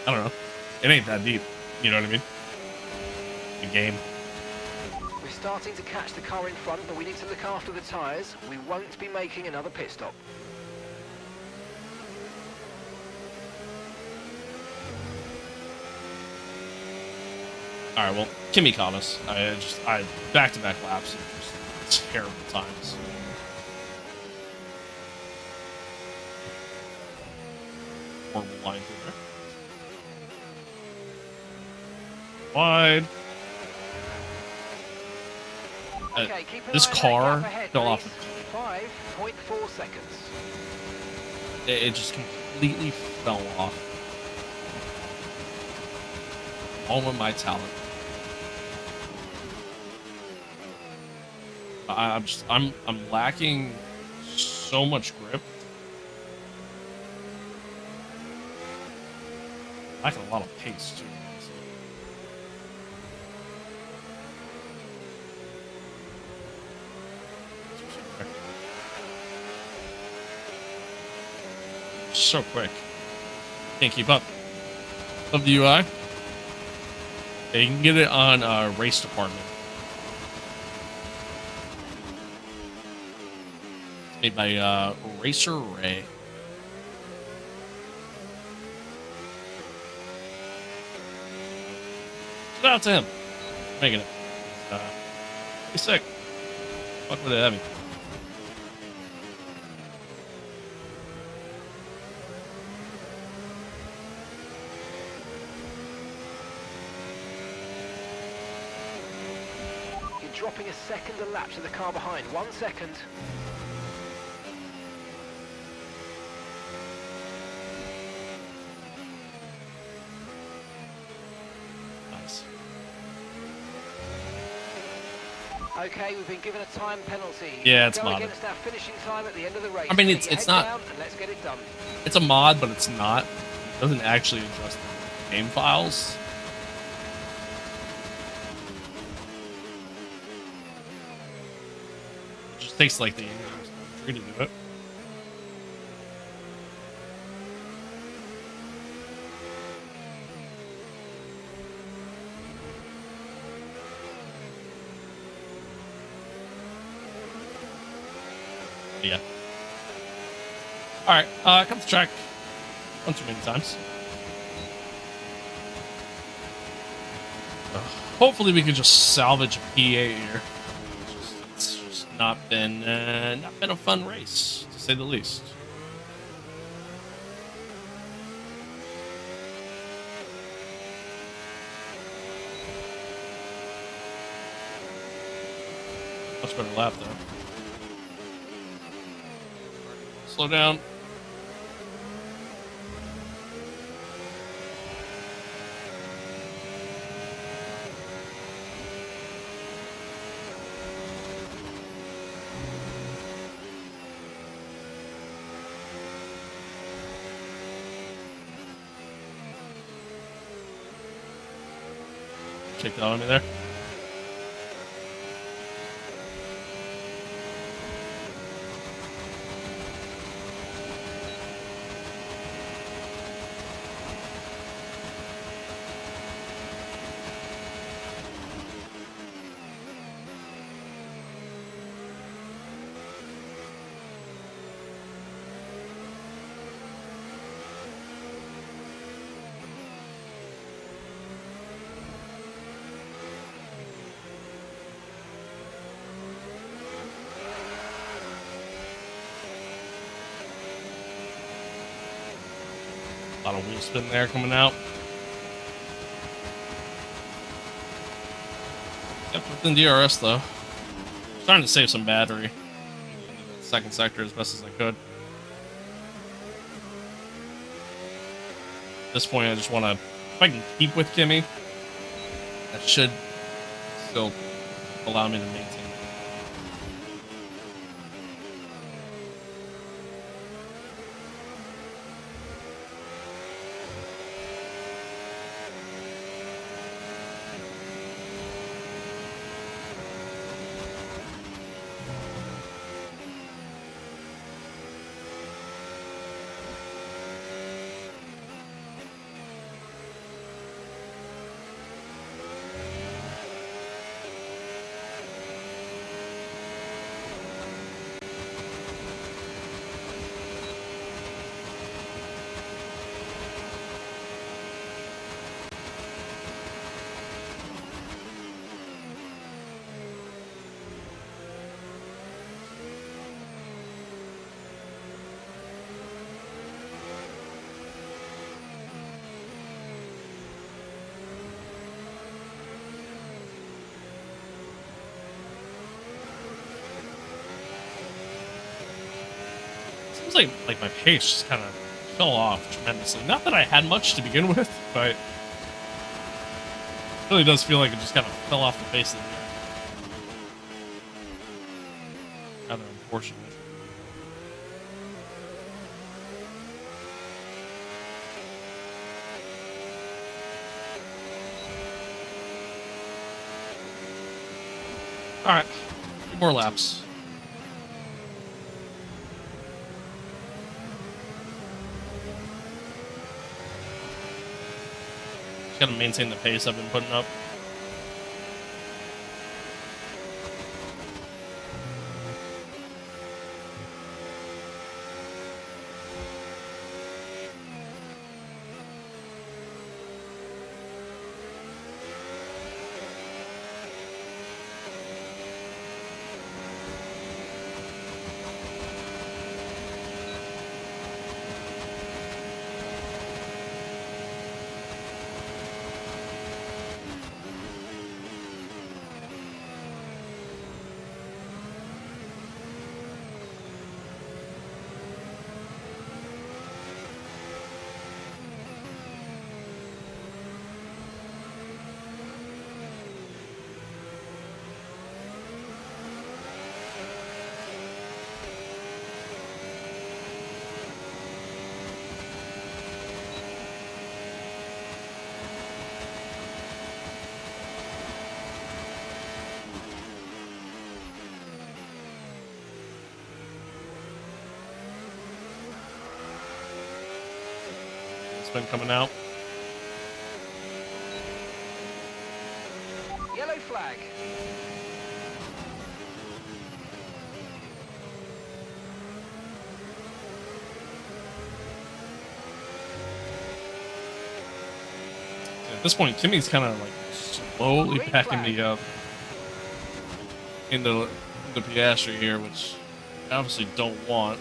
I don't know. It ain't that deep. You know what I mean? The game. We We're starting to catch the car in front, but we need to look after the tyres. We won't be making another pit stop. All right, well, Kimmy caught us. I back-to-back laps and just terrible times. Horrible line through there. Wide. Okay, keep an This eye on that car gap ahead, fell off. please. 5.4 seconds. It just completely fell off. All of my talent. I'm lacking so much grip. Lacking a lot of pace too. So quick. Can't keep up. Love the UI. Yeah, you can get it on race department. It's made by Racer Ray. Shout out to him. Making it. He's sick. Fuck with it heavy. Dropping a second a lap to the car behind. 1 second. Nice. Okay, we've been given a time penalty. Yeah, it's Go modded. against our finishing time at the end of the race. I mean, Get it's your head not- down and let's get it done. It's a mod, but it's not. It doesn't actually adjust the game files. It just takes like the tree to do it. Yeah. All right, come to track one too many times. Hopefully, we can just salvage a P8 here. It's just not been a fun race, to say the least. Much better lap though. Slow down. Kicked out on me there. A lot of wheel spin there coming out. Kept within DRS though. Trying to save some battery. Second sector as best as I could. At this point, I just want to, if I can keep with Kimmy, that should still allow me to maintain. Seems like my pace just kind of fell off tremendously. Not that I had much to begin with, but it really does feel like it just kind of fell off the face of the earth. Kind of unfortunate. All right, 2 more laps. Just gotta maintain the pace I've been putting up. Been coming out. Yellow flag. At this point, Kimmy's kind of like slowly Green packing flag. me up into the Piastri here, which I obviously don't want.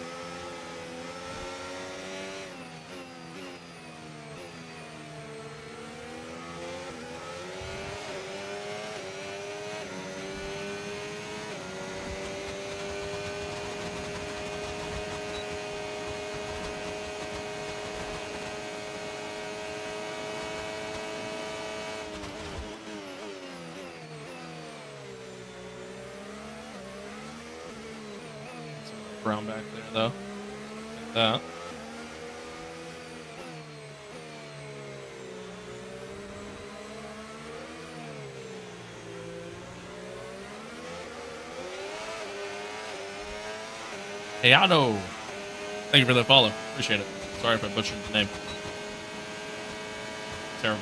Brown back there though. Like that. Hey, Otto. Thank you for the follow. Appreciate it. Sorry if I butchered the name. Terrible.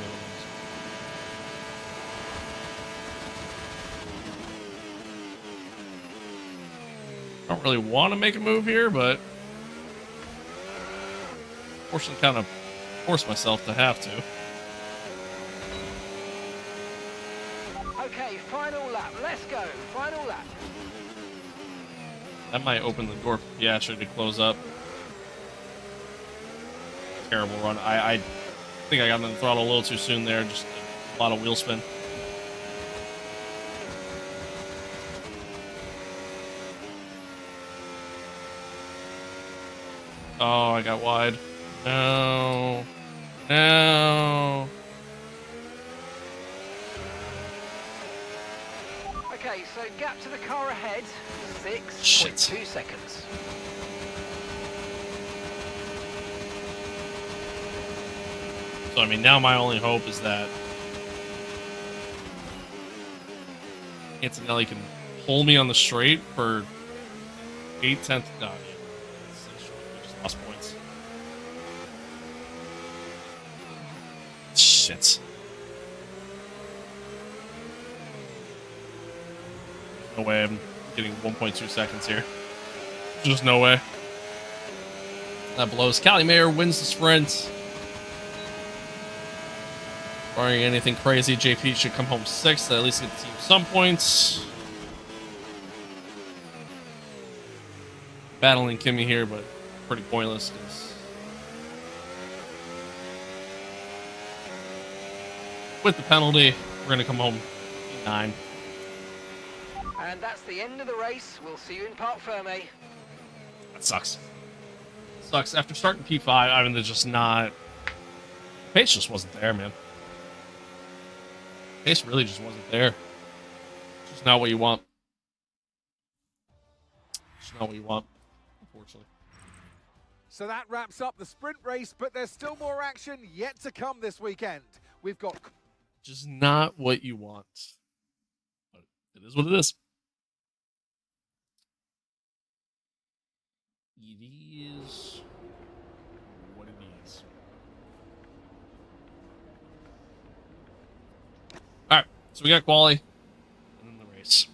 I don't really want to make a move here, but unfortunately kind of force myself to have to. Okay, final lap. Let's go. Final lap. That might open the door for Piastri to close up. Terrible run. I think I got on the throttle a little too soon there. Just a lot of wheel spin. Oh, I got wide. No. No. Okay, so gap to the car ahead, 6.2 Shit. seconds. So, I mean, now my only hope is that Antonelli can pull me on the straight for 8/10. No, yeah. We just lost points. Shit. No way I'm getting 1.2 seconds here. Just no way. That blows. Cali Mayer wins the sprint. Barring anything crazy, JP should come home 6th. At least get the team some points. Battling Kimmy here, but pretty pointless because with the penalty, we're gonna come home 9. And that's the end of the race. We'll see you in Parc Ferme. That sucks. Sucks. After starting P5, I mean, there's just not... Pace just wasn't there, man. Pace really just wasn't there. Just not what you want. Just not what you want, unfortunately. So that wraps up the sprint race, but there's still more action yet to come this weekend. We've got... Just not what you want. But it is what it is. It is what it is. Alright, so we got quali and then the race.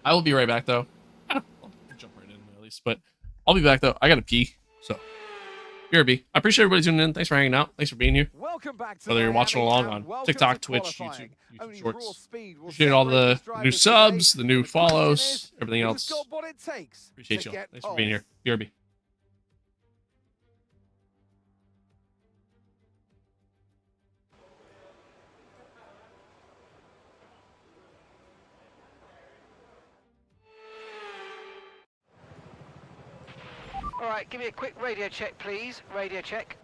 I will be right back though. I'll jump right in at least, but I'll be back though. I gotta pee. So BRB. I appreciate everybody tuning in. Thanks for hanging out. Thanks for being here. Welcome back to Whether you're watching along on TikTok, Twitch, YouTube Shorts. Appreciate all the new subs, the new follows, everything else. Appreciate you all. Thanks for being here. BRB. All right, give me a quick radio check, please. Radio check.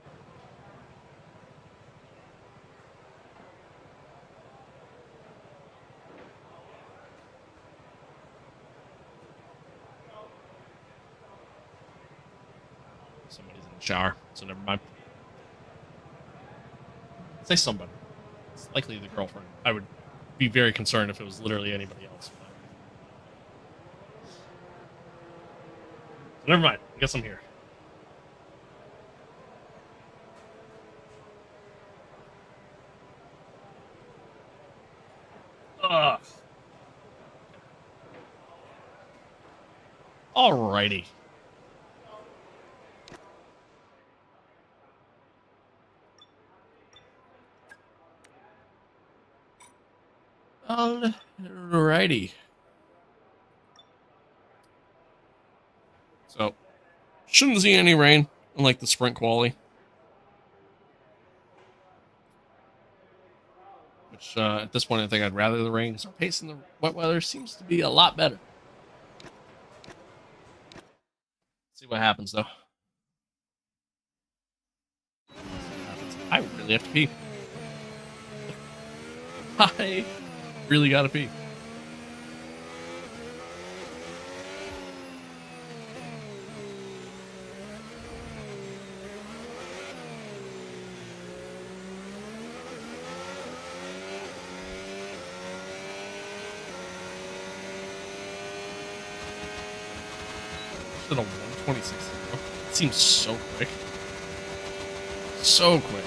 Somebody's in the shower, so never mind. Say somebody. It's likely the girlfriend. I would be very concerned if it was literally anybody else. But never mind. I guess I'm here. Ugh. Alrighty. Alrighty. So, shouldn't see any rain, unlike the sprint quali. Which, at this point, I think I'd rather the rain, because our pace in the wet weather seems to be a lot better. See what happens, though. I really have to pee. I really gotta pee. A 126. It seems so quick. So quick.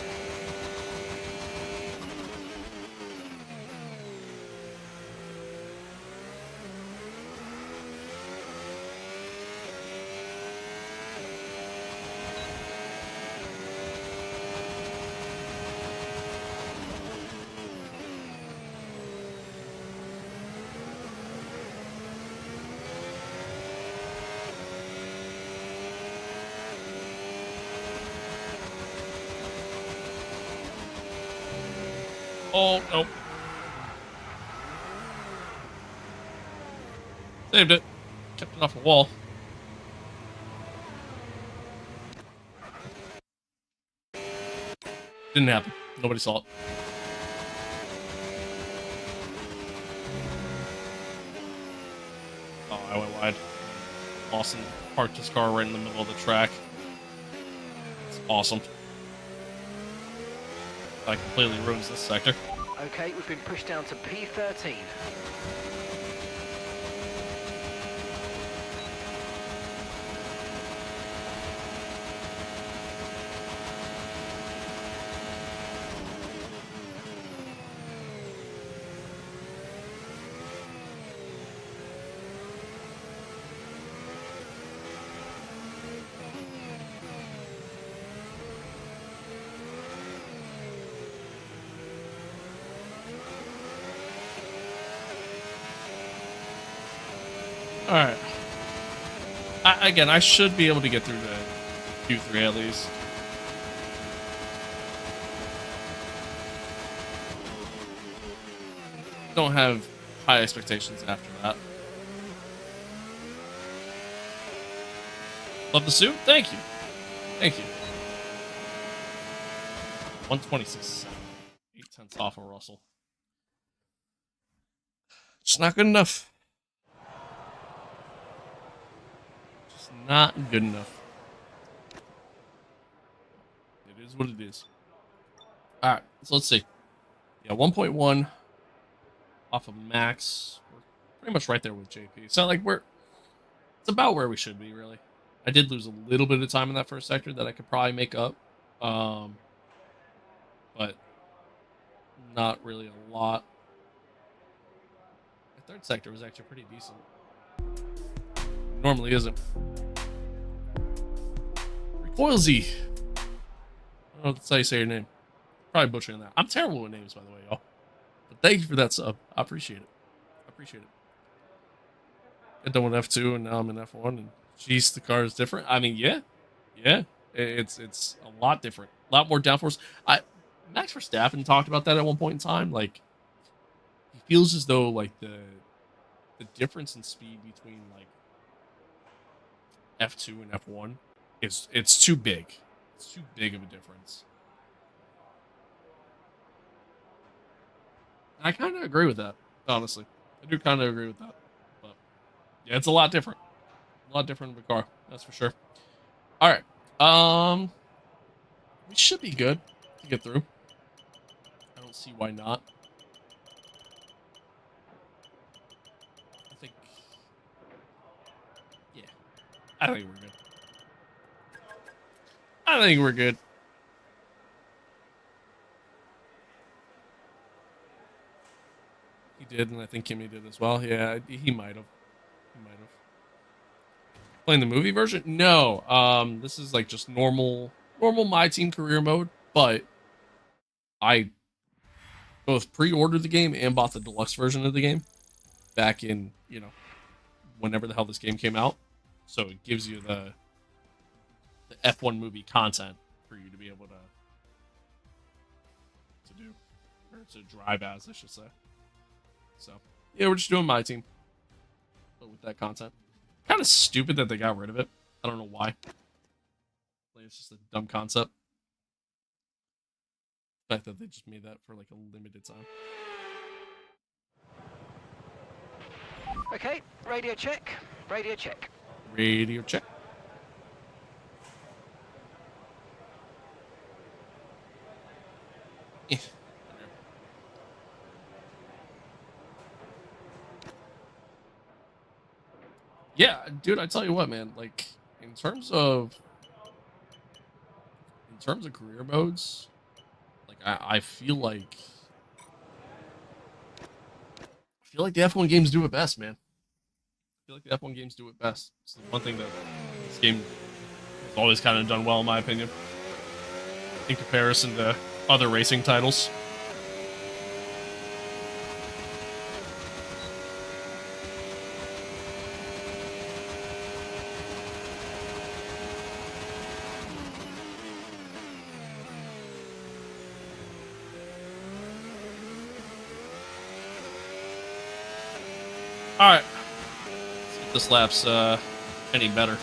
Oh, nope. Saved it. Kept it off the wall. Didn't happen. Nobody saw it. Oh, I went wide. Austin parked his car right in the middle of the track. It's awesome. That completely ruins this sector. Okay, we've been pushed down to P13. Alright. Again, I should be able to get through the Q3 at least. Don't have high expectations after that. Love the suit. Thank you. Thank you. 126. 8/10 off of Russell. Just not good enough. Just not good enough. It is what it is. All right, so let's see. Yeah, 1.1 off of max. We're pretty much right there with JP. So like it's about where we should be, really. I did lose a little bit of time in that first sector that I could probably make up, but not really a lot. The third sector was actually pretty decent. Normally isn't. Recoilsy. I don't know if that's how you say your name. Probably butchering that. I'm terrible with names, by the way, y'all. But thank you for that sub. I appreciate it. I appreciate it. Got done with F2 and now I'm in F1 and jeez, the car is different. I mean, yeah. It's a lot different. A lot more downforce. Max Verstappen talked about that at one point in time. Like, he feels as though like the difference in speed between like F2 and F1 it's too big. It's too big of a difference. I kind of agree with that, honestly. I do kind of agree with that. But yeah, it's a lot different. A lot different of a car, that's for sure. All right. We should be good to get through. I don't see why not. I think, yeah, I think we're good. I think we're good. He did, and I think Kimmy did as well. Yeah, he might have. He might have. Playing the movie version? No. This is like just normal My Team career mode, but I both pre-ordered the game and bought the deluxe version of the game back in, whenever the hell this game came out. So it gives you the F1 movie content for you to be able to do, or to drive as, I should say. So yeah, we're just doing My Team, but with that content. Kind of stupid that they got rid of it. I don't know why. Like, it's just a dumb concept. The fact that they just made that for like a limited time. Okay, radio check. Radio check. Radio check. Eh. Yeah, dude, I tell you what, man. Like, in terms of career modes, like I feel like the F1 games do it best, man. I feel like the F1 games do it best. It's the one thing that this game has always kind of done well, in my opinion, in comparison to other racing titles. All right, see if this lap's any better.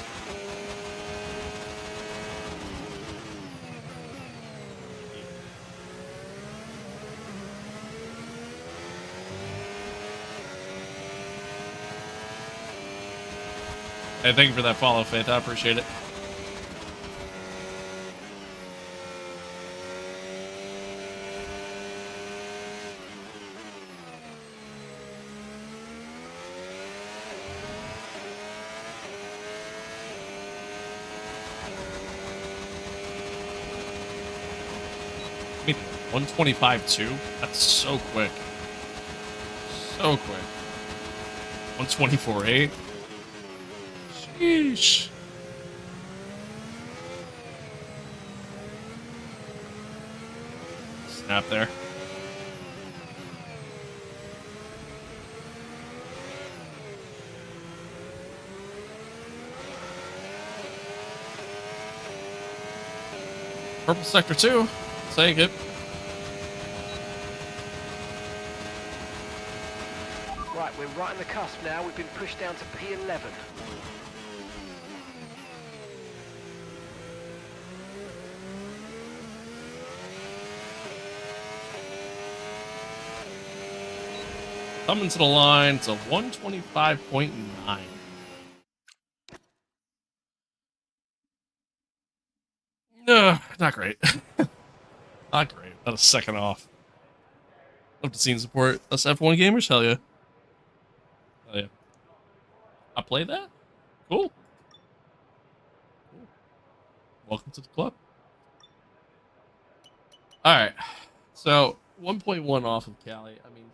Hey, thank you for that follow, Faith. I appreciate it. I mean, 125.2? That's so quick. So quick. 124.8? Sheesh. Snap there. Purple sector 2. Take it. Right, we're right on the cusp now. We've been pushed down to P11. Coming to the line, it's a 125.9. No, not great. Not great. Not a second off. Love to see and support us F1 gamers. Hell yeah. Hell yeah. I play that? Cool. Welcome to the club. Alright. So, 1.1 off of Cali. I mean,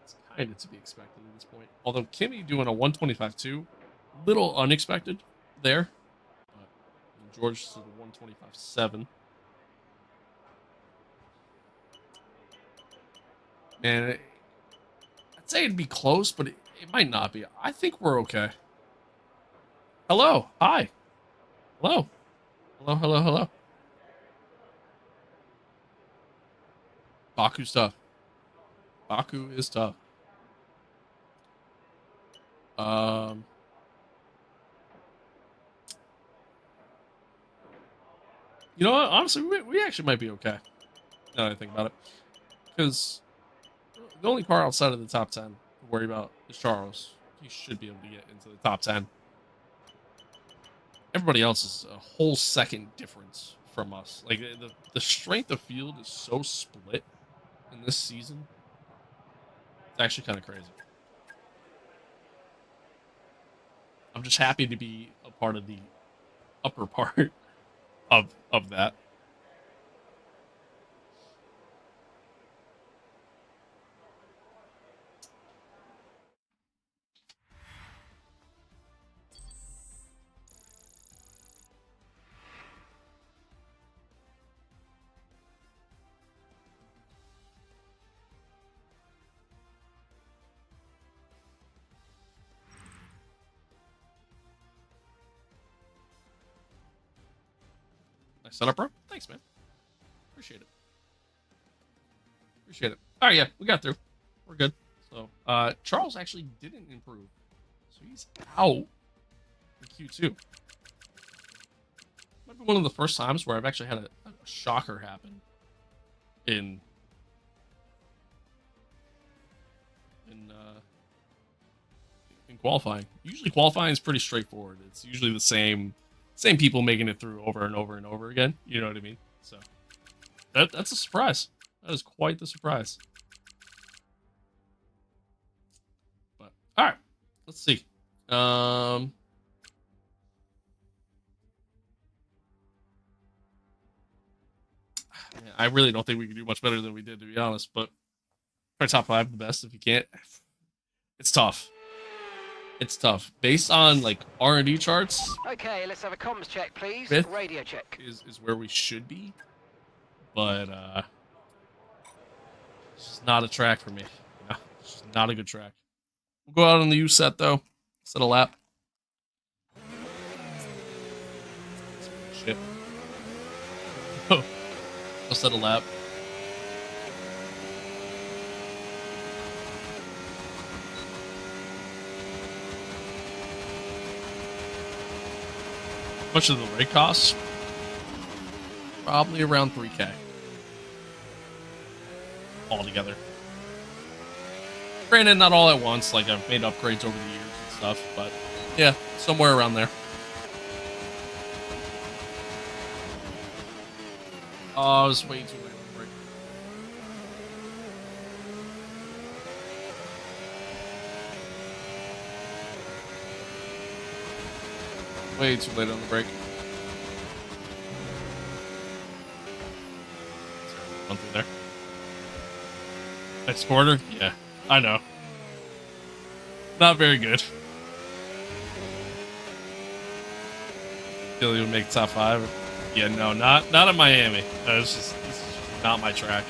it's kind of to be expected at this point. Although Kimmy doing a 125.2, little unexpected there. But George to the 125.7. Man, I'd say it'd be close, but it might not be. I think we're okay. Hello. Hi. Hello. Hello, hello, hello. Baku's tough. Baku is tough. You know what? Honestly, we actually might be okay. Now that I think about it. Because the only car outside of the top 10 to worry about is Charles. He should be able to get into the top 10. Everybody else is a whole second difference from us. Like, the strength of field is so split in this season. It's actually kind of crazy. I'm just happy to be a part of the upper part of that. Nice setup, bro. Thanks, man. Appreciate it. Appreciate it. All right, yeah, we got through. We're good. So, Charles actually didn't improve. So he's out in Q2. Might be one of the first times where I've actually had a shocker happen in qualifying. Usually qualifying is pretty straightforward. It's usually the same people making it through over and over and over again. You know what I mean? So that's a surprise. That is quite the surprise. But all right, let's see. Man, I really don't think we can do much better than we did, to be honest. But try top 5 the best if you can't. It's tough. It's tough. Based on like R&D charts. Okay, let's have a comms check, please. Fifth Radio check. is where we should be. But it's just not a track for me. No, it's just not a good track. We'll go out on the U set though. Set a lap. Shit. Oh. I'll set a lap. How much of the rate costs? Probably around 3K. Altogether. Granted, not all at once, like I've made upgrades over the years and stuff, but yeah, somewhere around there. Oh, I was way too late on the break. Way too late on the break. Run through there. Next quarter? Yeah, I know. Not very good. Feel he would make top 5. Yeah, no, not in Miami. This is just not my track.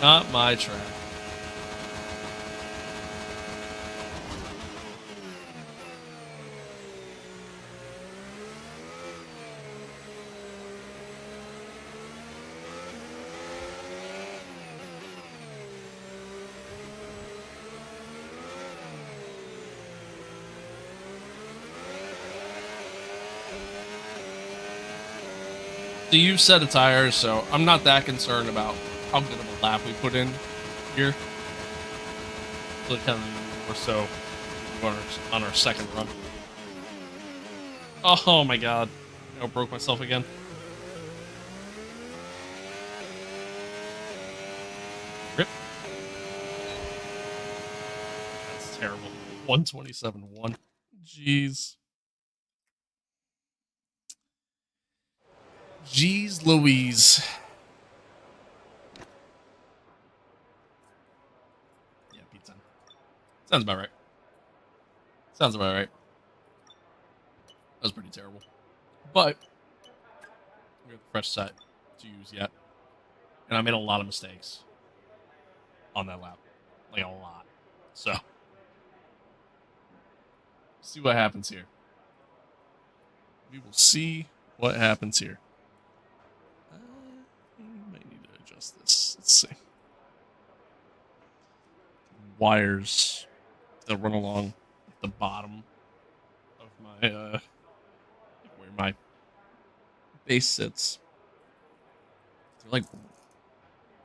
Not my track. So you've set a tire, so I'm not that concerned about how good of a lap we put in. here. So kind of more so on our second run. Oh my god. I broke myself again. Rip. That's terrible. 127.1. Jeez. Jeez Louise. Yeah, P10. Sounds about right. Sounds about right. That was pretty terrible. But we have a fresh set to use yet. And I made a lot of mistakes on that lap. Like a lot. So see what happens here. We will see what happens here. I might need to adjust this. Let's see. Wires that run along the bottom of my where my base sits. They're like kind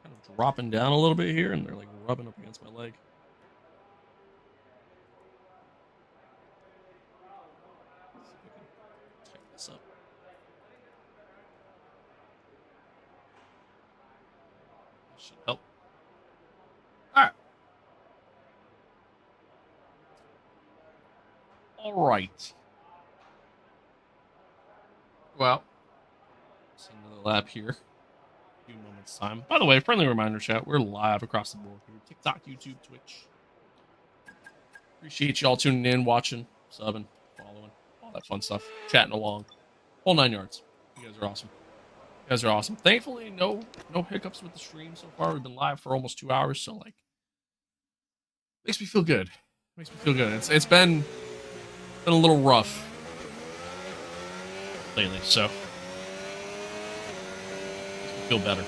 of dropping down a little bit here, and they're like rubbing up against my leg. Let's see if I can tighten this up. That should help. Alright. Alright. Well, it's another lap here. A few moments time. By the way, friendly reminder, chat, we're live across the board. TikTok, YouTube, Twitch. Appreciate y'all tuning in, watching, subbing, following, all that fun stuff. Chatting along. Whole 9 yards. You guys are awesome. You guys are awesome. Thankfully, no hiccups with the stream so far. We've been live for almost 2 hours, so like makes me feel good. Makes me feel good. It's been a little rough lately, so makes me feel better.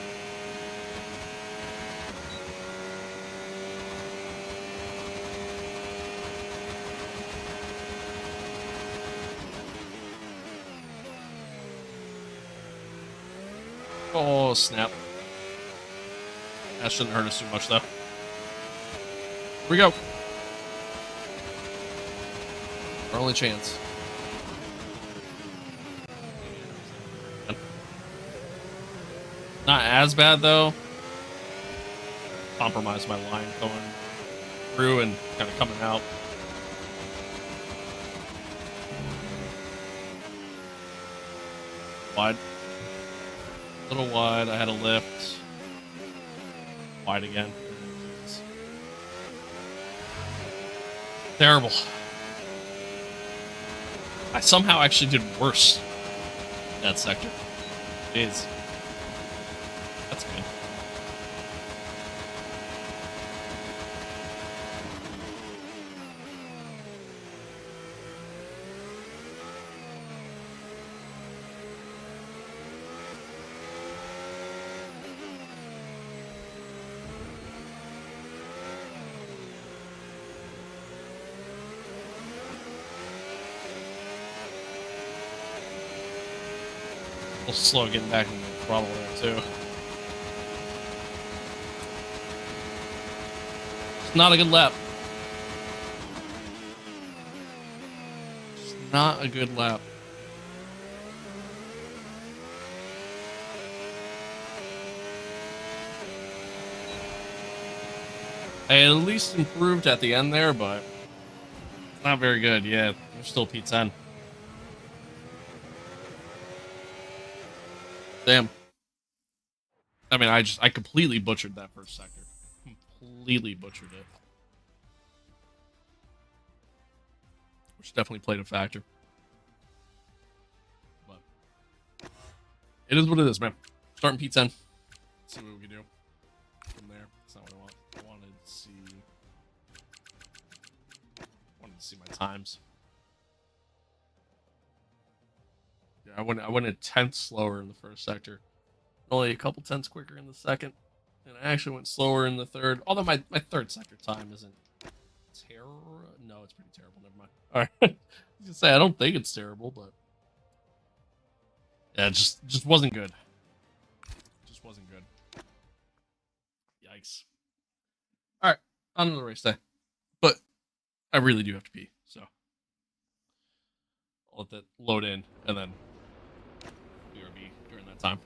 Oh, snap. That shouldn't hurt us too much, though. Here we go. Our only chance. Not as bad, though. Compromise my line going through and kind of coming out. Wide. A little wide. I had a lift. Wide again. Terrible. I somehow actually did worse in that sector. Jeez. That's good. A little slow getting back in the throttle there, too. It's not a good lap. It's not a good lap. I at least improved at the end there, but it's not very good. Yeah, we're still P10. Damn. I mean, I completely butchered that first sector. Completely butchered it. Which definitely played a factor. But it is what it is, man. Starting P10. Let's see what we can do from there. That's not what I want. I wanted to see my times. Yeah, I went a tenth slower in the first sector. Only a couple tenths quicker in the second. And I actually went slower in the third. Although my third sector time isn't terrible. No, it's pretty terrible. Never mind. All right. I was gonna say, I don't think it's terrible, but yeah, it just wasn't good. Just wasn't good. Yikes. on another race day. But I really do have to pee, so I'll let that load in and then BRB during that time.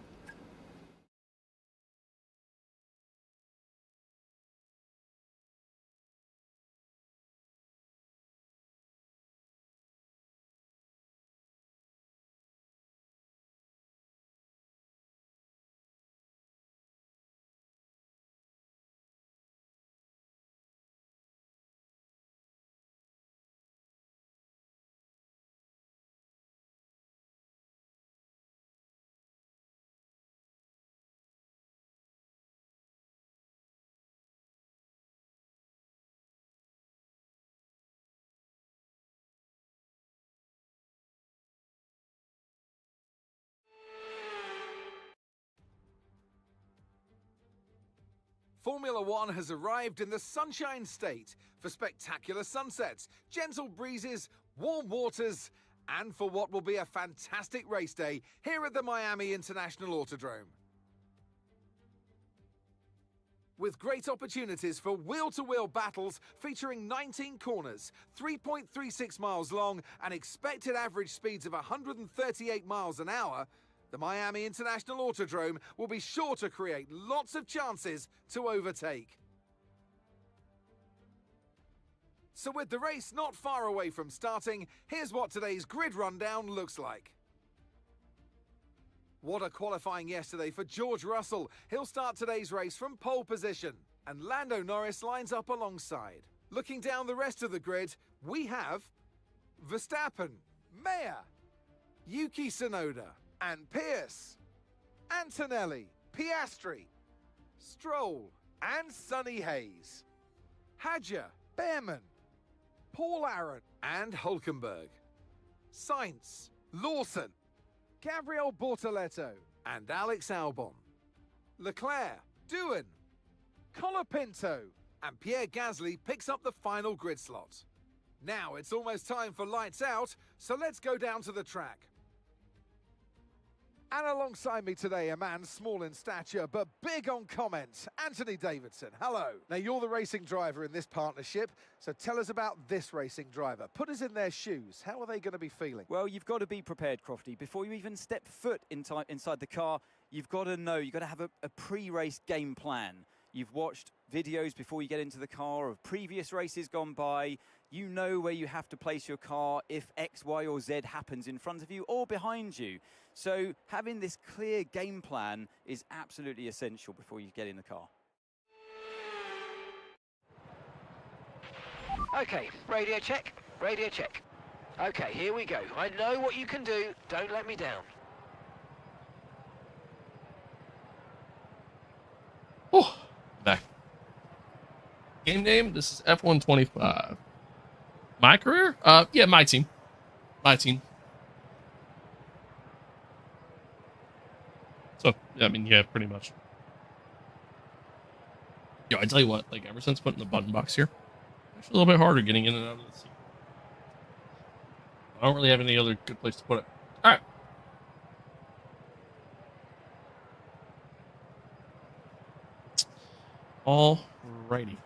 Formula One has arrived in the Sunshine State for spectacular sunsets, gentle breezes, warm waters, and for what will be a fantastic race day here at the Miami International Autodrome. With great opportunities for wheel-to-wheel battles featuring 19 corners, 3.36 miles long, and expected average speeds of 138 miles an hour, the Miami International Autodrome will be sure to create lots of chances to overtake. So with the race not far away from starting, here's what today's grid rundown looks like. What a qualifying yesterday for George Russell. He'll start today's race from pole position, and Lando Norris lines up alongside. Looking down the rest of the grid, we have Verstappen, Mayer, Yuki Tsunoda, and Pierce, Antonelli, Piastri, Stroll, and Sonny Hayes, Hadjar, Behrman, Paul Aron, and Hulkenberg, Sainz, Lawson, Gabriel Bortoleto, and Alex Albon, Leclerc, Doohan, Colapinto, and Pierre Gasly picks up the final grid slot. Now it's almost time for lights out, so let's go down to the track. And alongside me today, a man small in stature, but big on comments, Anthony Davidson. Hello. Now, you're the racing driver in this partnership, so tell us about this racing driver. Put us in their shoes. How are they going to be feeling? Well, you've got to be prepared, Crofty. Before you even step foot inside the car, you've got to know, you've got to have a pre-race game plan. You've watched videos before you get into the car of previous races gone by. You know where you have to place your car if X, Y, or Z happens in front of you or behind you. So having this clear game plan is absolutely essential before you get in the car. Okay, radio check, radio check. Okay, here we go. I know what you can do. Don't let me down. Oh, back. Game name, this is F125. My career? Yeah, my team. My team. So, yeah, I mean, yeah, pretty much. Yo, I tell you what, like, ever since putting the button box here, it's a little bit harder getting in and out of the seat. I don't really have any other good place to put it. All right. Alrighty.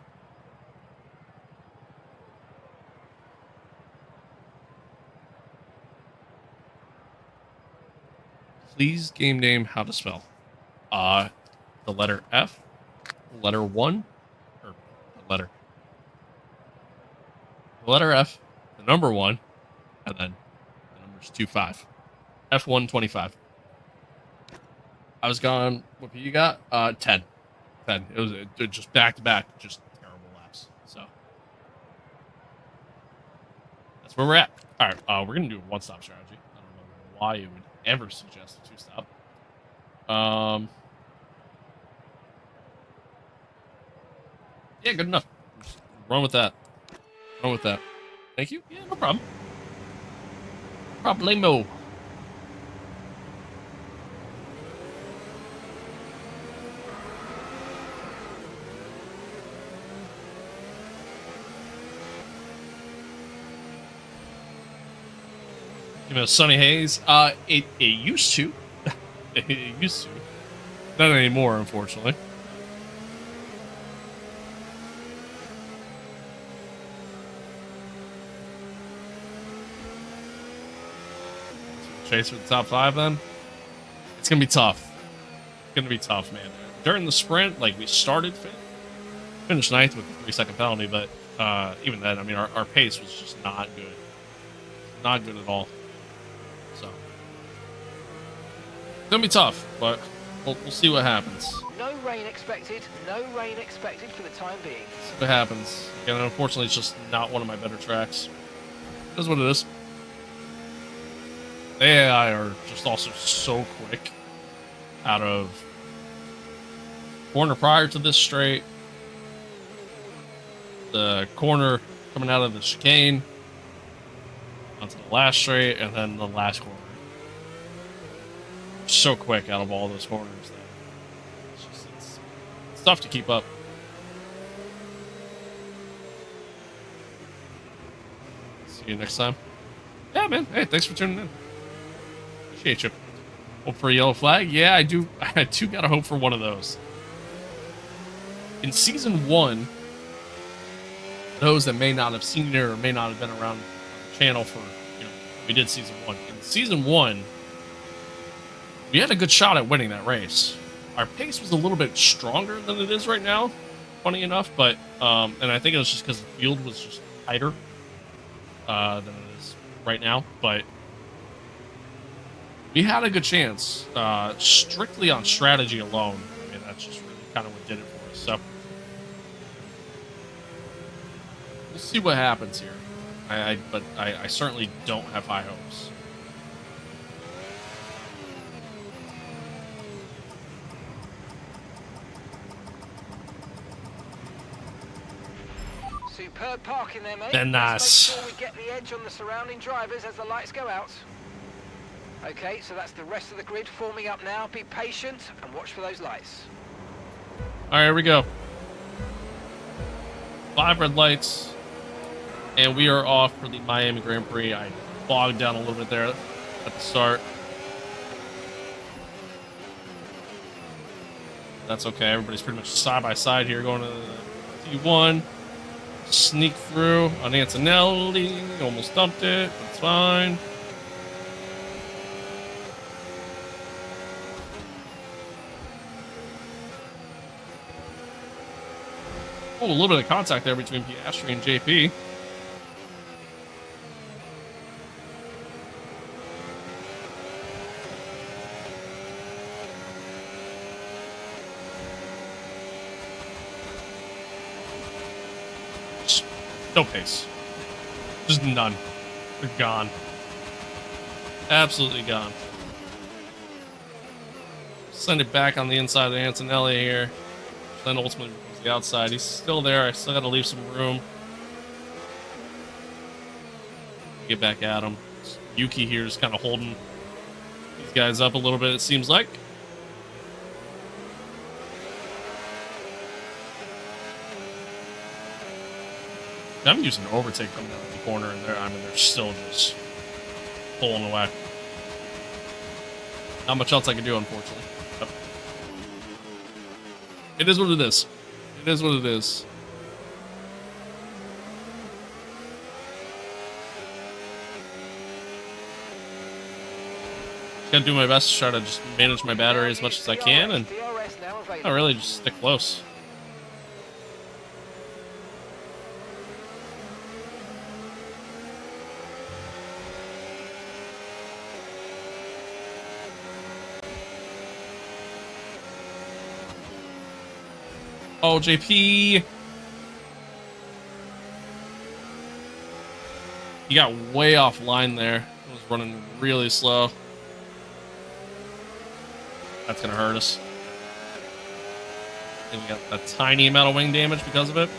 Please game name how to spell. The letter F, letter 1, or the letter F, the number 1, and then the numbers 25. F125. I was gone. What you got? 10. 10. It was just back to back, just terrible laps. So that's where we're at. All right, we're gonna do a one-stop strategy. I don't know why you would ever suggest a two-stop. Yeah, good enough. Just run with that. Run with that. Thank you. Yeah, no problem. Problemo. You know, Sonny Hayes. It used to. It used to. Not anymore, unfortunately. chase for the top 5 then. It's going to be tough. It's going to be tough, man. During the sprint, like, we started 5th, finished 9th with a 3-second penalty, but even then, I mean, our pace was just not good. Not good at all. So, it's going to be tough, but we'll see what happens. No rain expected. No rain expected for the time being. See what happens. And unfortunately, it's just not one of my better tracks. That's what it is. The AI are just also so quick out of corner prior to this straight, the corner coming out of the chicane onto the last straight, and then the last corner. So quick out of all those corners that it's tough to keep up. See you next time. Yeah, man. Hey, thanks for tuning in. Appreciate you. Hope for a yellow flag? Yeah, I do. I do gotta hope for one of those. In season 1, those that may not have seen it or may not have been around the channel for, we did season 1. In season 1, we had a good shot at winning that race. Our pace was a little bit stronger than it is right now, funny enough, but and I think it was just because the field was just tighter than it is right now, but we had a good chance, strictly on strategy alone. I mean, that's just really kind of what did it for us. So we'll see what happens here. But I certainly don't have high hopes. Superb parking there, mate. And nice. Let's make sure we get the edge on the surrounding drivers as the lights go out. Okay, so that's the rest of the grid forming up now. Be patient and watch for those lights. All right, here we go. 5 red lights, and we are off for the Miami Grand Prix. I bogged down a little bit there at the start. That's okay. Everybody's pretty much side by side here going to T1. Sneak through on Antonelli. Almost dumped it. That's fine. Oh, a little bit of contact there between Piastri and JP. Just no pace. Just none. They're gone. Absolutely gone. Send it back on the inside of Antonelli here. Then ultimately the outside. He's still there. I still got to leave some room. Get back at him. Yuki here is kind of holding these guys up a little bit, it seems like. I'm using an overtake coming out of the corner, and they're still just pulling away. Not much else I can do, unfortunately. But it is what it is. It is what it is. Just gotta do my best to try to just manage my battery as much as I can, and not really just stick close. Oh, JP. He got way offline there. He was running really slow. That's going to hurt us. And we got a tiny amount of wing damage because of it.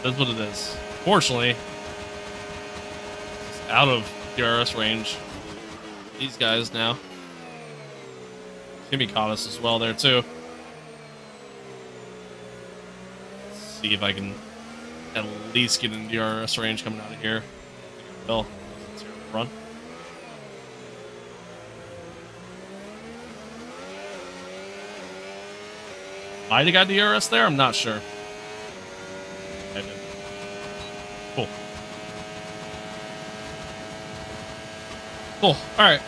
That's what it is. Fortunately, it's out of DRS range. These guys now. Timmy caught us as well there too. Let's see if I can at least get in DRS range coming out of here. I think I will. Let's hear the run. Might have got DRS there. I'm not sure. I did. Cool. Cool. All right.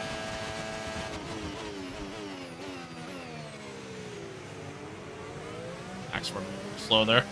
Max, we're slow there.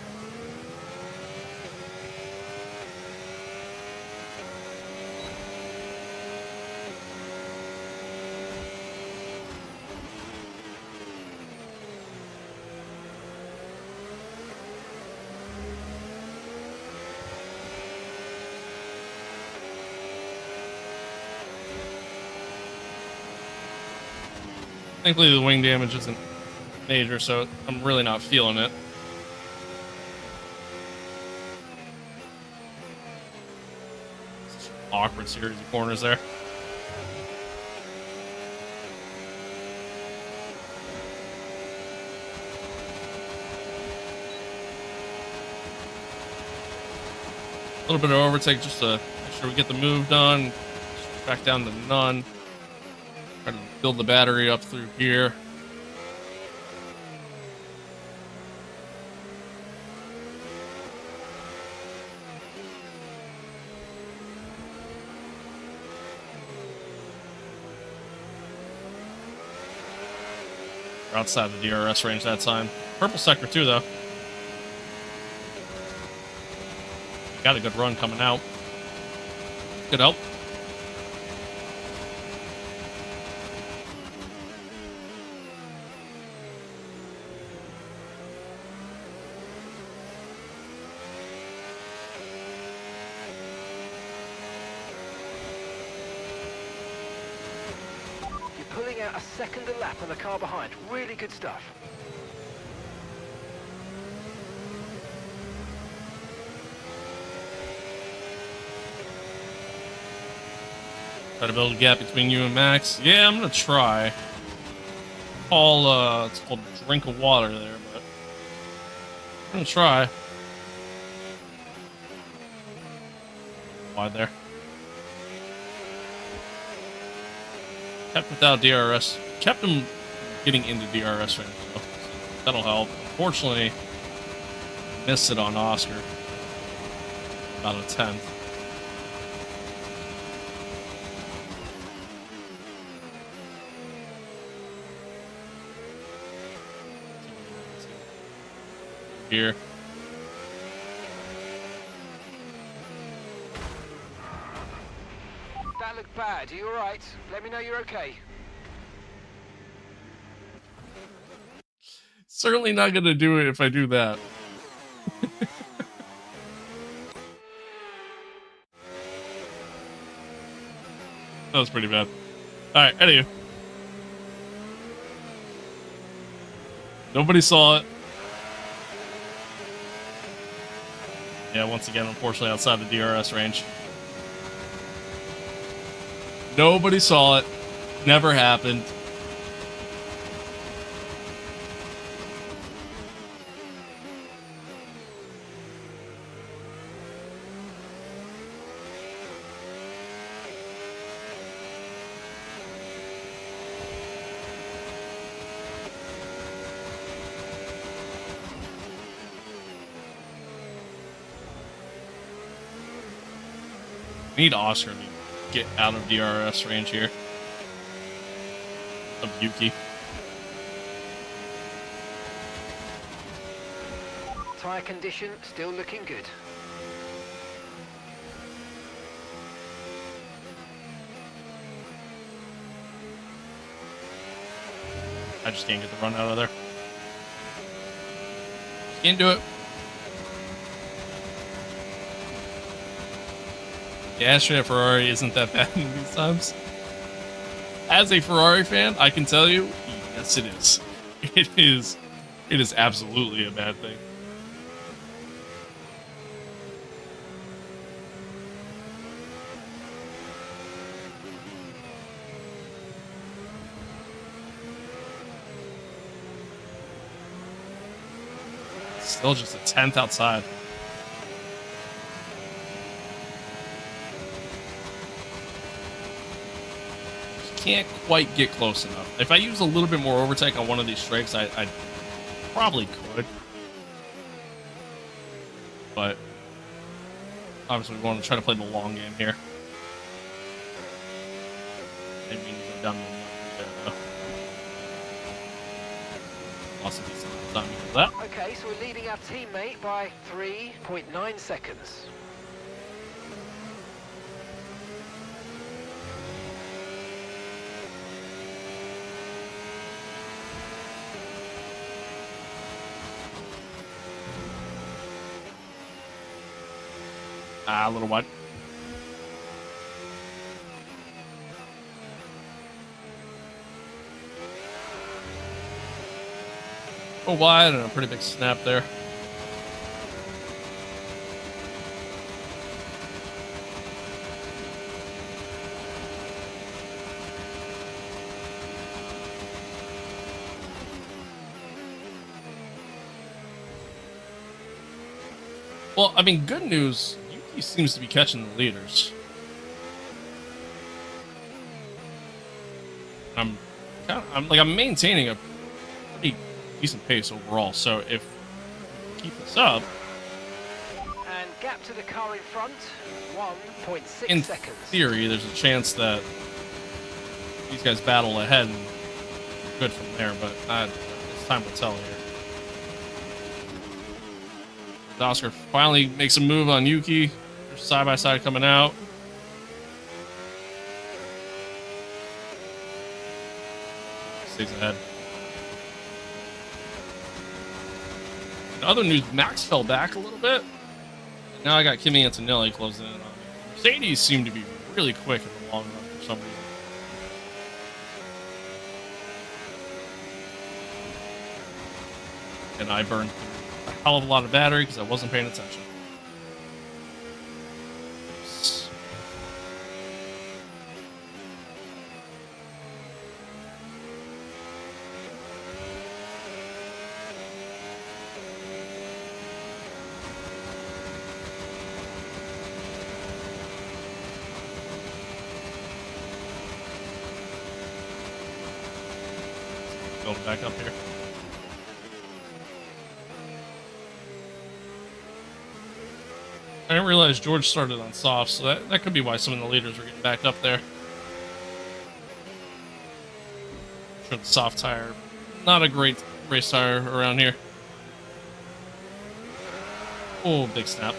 Thankfully, the wing damage isn't major, so I'm really not feeling it. Such an awkward series of corners there. A little bit of overtake just to make sure we get the move done. Back down to none. Try to build the battery up through here. We're outside the DRS range that time. Purple sector too, though. Got a good run coming out. Good help. You're pulling out a second a lap on the car behind. Really good stuff. Try to build a gap between you and Max. Yeah, I'm gonna try. It's called drink of water there, but I'm gonna try. Wide there. Kept without DRS. Kept him getting into DRS range, though. So that'll help. Unfortunately, missed it on Oscar. About a 10th. Here. That looked bad. Are you alright? Let me know you're okay. Certainly not gonna do it if I do that. That was pretty bad. Alright, anyway. Nobody saw it. Yeah, once again, unfortunately, outside the DRS range. Nobody saw it. Never happened. Need Oscar to get out of DRS range here. Of Yuki. Tyre condition still looking good. I just can't get the run out of there. Can't do it. The Astro at Ferrari isn't that bad in these times. As a Ferrari fan, I can tell you, yes, it is. It is. It is absolutely a bad thing. Still just a 10th outside. Can't quite get close enough. If I use a little bit more overtake on one of these strikes, I probably could. But obviously we want to try to play the long game here. down in the mud there, though. Lost a decent amount of time because of that. Okay, so we're leading our teammate by 3.9 seconds. A little wide. Oh, wide and a pretty big snap there. Well, I mean, good news. Yuki seems to be catching the leaders. I'm maintaining a pretty decent pace overall. So if we keep this up, And gap to the car in front, 1.6 in seconds. theory, there's a chance that these guys battle ahead and good from there. But it's time will tell here. Oscar finally makes a move on Yuki. They're side by side coming out. Stays ahead. In other news, Max fell back a little bit. Now I got Kimi Antonelli closing in on me. Mercedes seem to be really quick in the long run for some reason. And I burned through a hell of a lot of battery because I wasn't paying attention. Oops. Building back up here. I didn't realize George started on soft, so that could be why some of the leaders were getting backed up there. Sure, the soft tire, not a great race tire around here. Oh, big snap.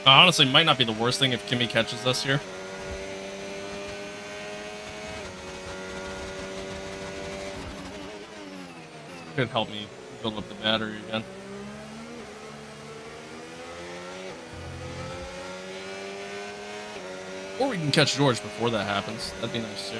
Honestly, might not be the worst thing if Kimi catches us here. Could help me build up the battery again. Or we can catch George before that happens. That'd be nice too.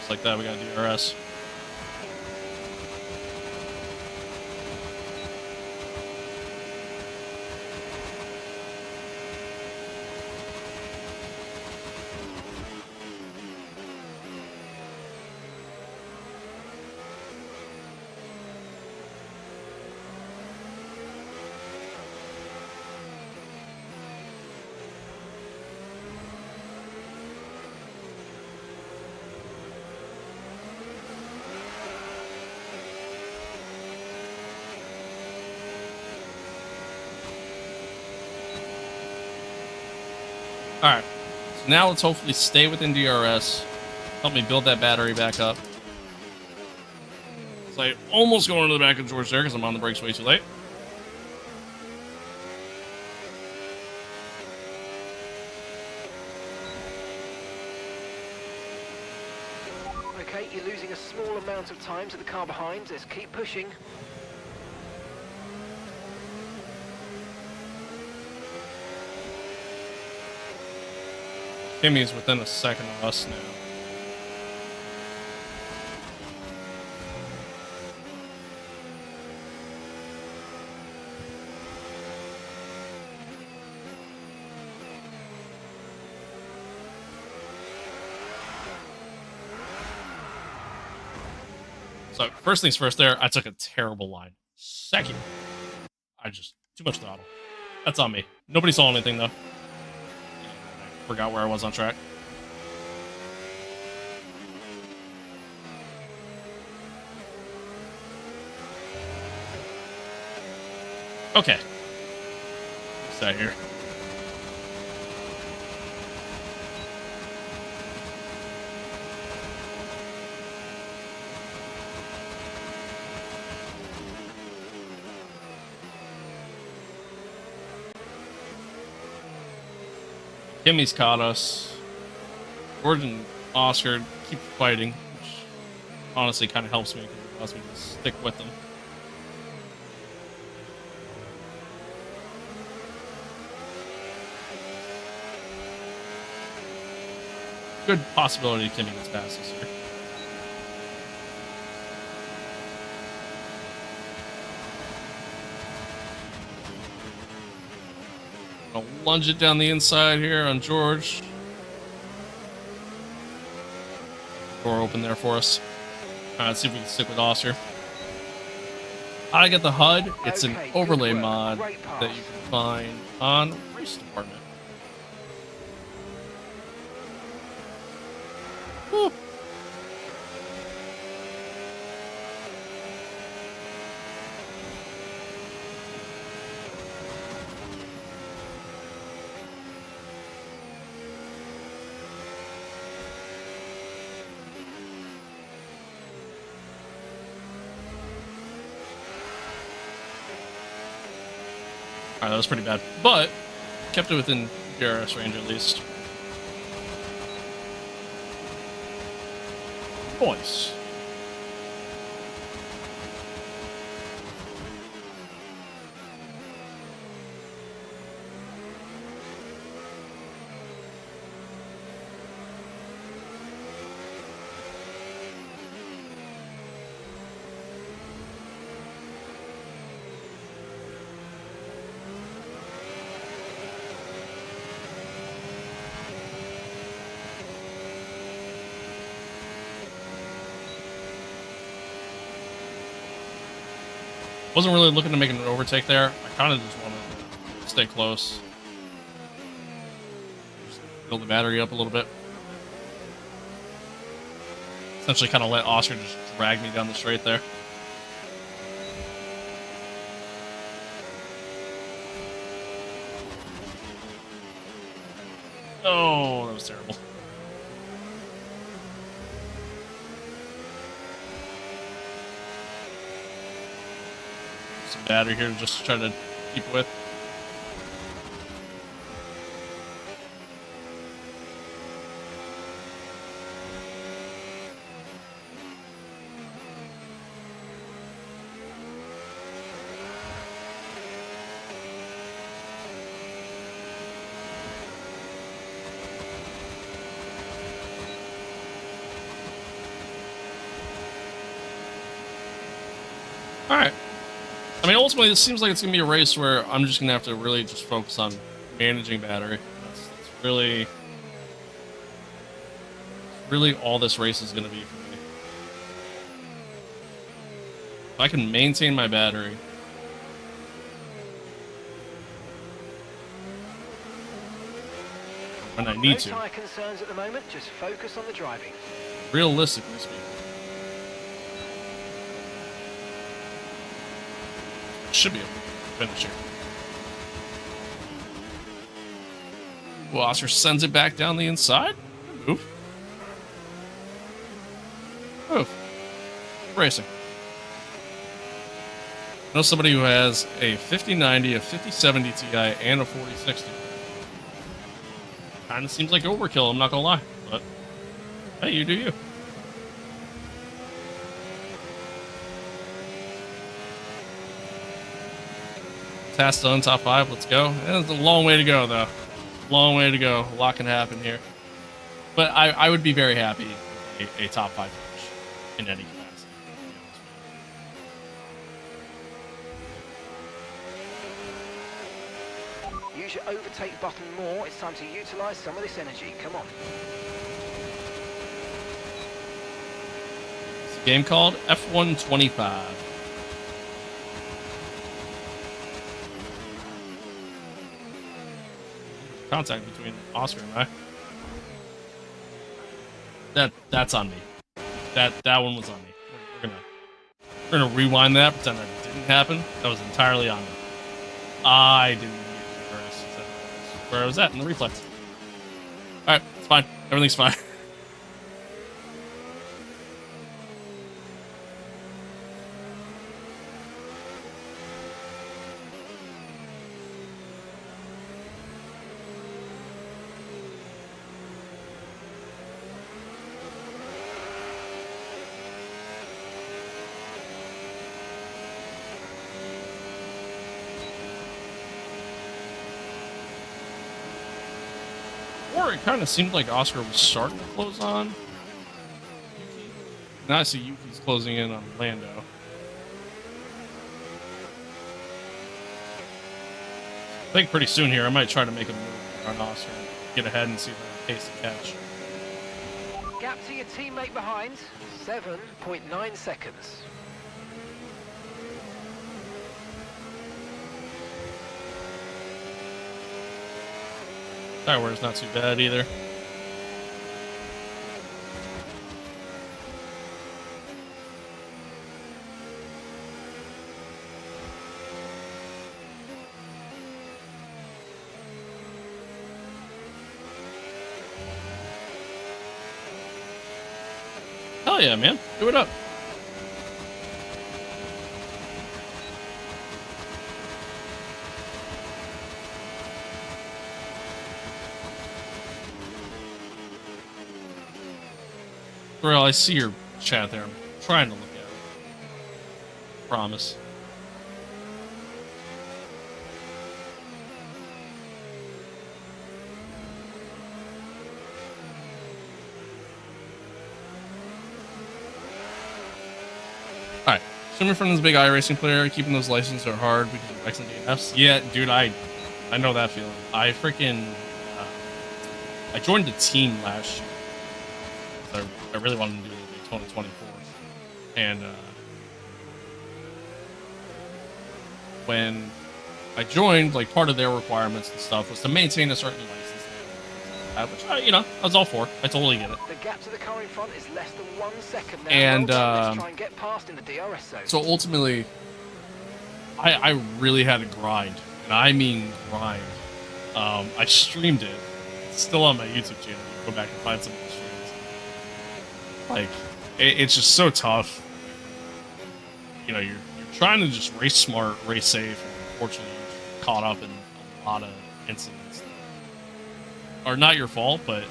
Like that, we got DRS. Alright, so now let's hopefully stay within DRS. Help me build that battery back up. So I almost going into the back of George there because I'm on the brakes way too late. Okay, you're losing a small amount of time to the car behind. Let's keep pushing. Kimi's within a second of us now. So first things first there, I took a terrible line. Second, I just, too much throttle. That's on me. Nobody saw anything though. I forgot where I was on track. Okay. What's that here? Kimmy's caught us. Gordon and Oscar keep fighting, which honestly kind of helps me because it allows me to stick with them. Good possibility Kimmy gets past us here. I'll lunge it down the inside here on George. Door open there for us. Let's see if we can stick with Oscar. I get the HUD. It's an overlay mod that you can find on Race Department. Woo. Alright, that was pretty bad, but kept it within DRS range at least. Boys. Wasn't really looking to make an overtake there. I kind of just wanted to stay close. Just build the battery up a little bit. Essentially kind of let Oscar just drag me down the straight there. Oh, that was terrible. Some battery here to just try to keep with. All right. I mean, ultimately, it seems like it's going to be a race where I'm just going to have to really just focus on managing battery. That's really all this race is going to be for me. If I can maintain my battery, when I need to. No tire concerns at the moment, just focus on the driving. Realistically speaking. Should be able to finish here. Wasser sends it back down the inside. Move. Move. Racing. I know somebody who has a 5090, a 5070 Ti, and a 4060. Kind of seems like overkill, I'm not gonna lie. But, hey, you do you. Task done, top 5, let's go. It's a long way to go, though. Long way to go. A lot can happen here. But I would be very happy with a top 5 finish in any capacity. Use your overtake button more. It's time to utilize some of this energy. Come on. Game called F125. Contact between Oscar and I. That's on me. That one was on me. We're gonna rewind that, pretend that didn't happen. That was entirely on me. I didn't get reverse. Where I was at in the reflex. Alright, it's fine. Everything's fine. Or it kind of seemed like Oscar was starting to close on Yuki. Now I see Yuki's closing in on Lando. I think pretty soon here I might try to make a move on Oscar and get ahead and see if I can pace the catch. Gap to your teammate behind, 7.9 seconds. Tire wear's not too bad either. Hell yeah, man. Do it up. Well, I see your chat there. I'm trying to look at it. Promise. Alright. Assuming from this big iRacing player, keeping those licenses are hard because of X and DNFs. Yeah, dude, I know that feeling. I freaking... I joined the team last year. I really wanted to do the 2024. And when I joined, like, part of their requirements and stuff was to maintain a certain license. Which, I was all for. I totally get it. The gap to the car in front is less than 1 second now. And, let's try and get past in the DRS zone. So ultimately, I really had to grind. And I mean grind. I streamed it. It's still on my YouTube channel. You can go back and find some of the streams. Like, it's just so tough. You know, you're trying to just race smart, race safe. And unfortunately, you're caught up in a lot of incidents that are not your fault, but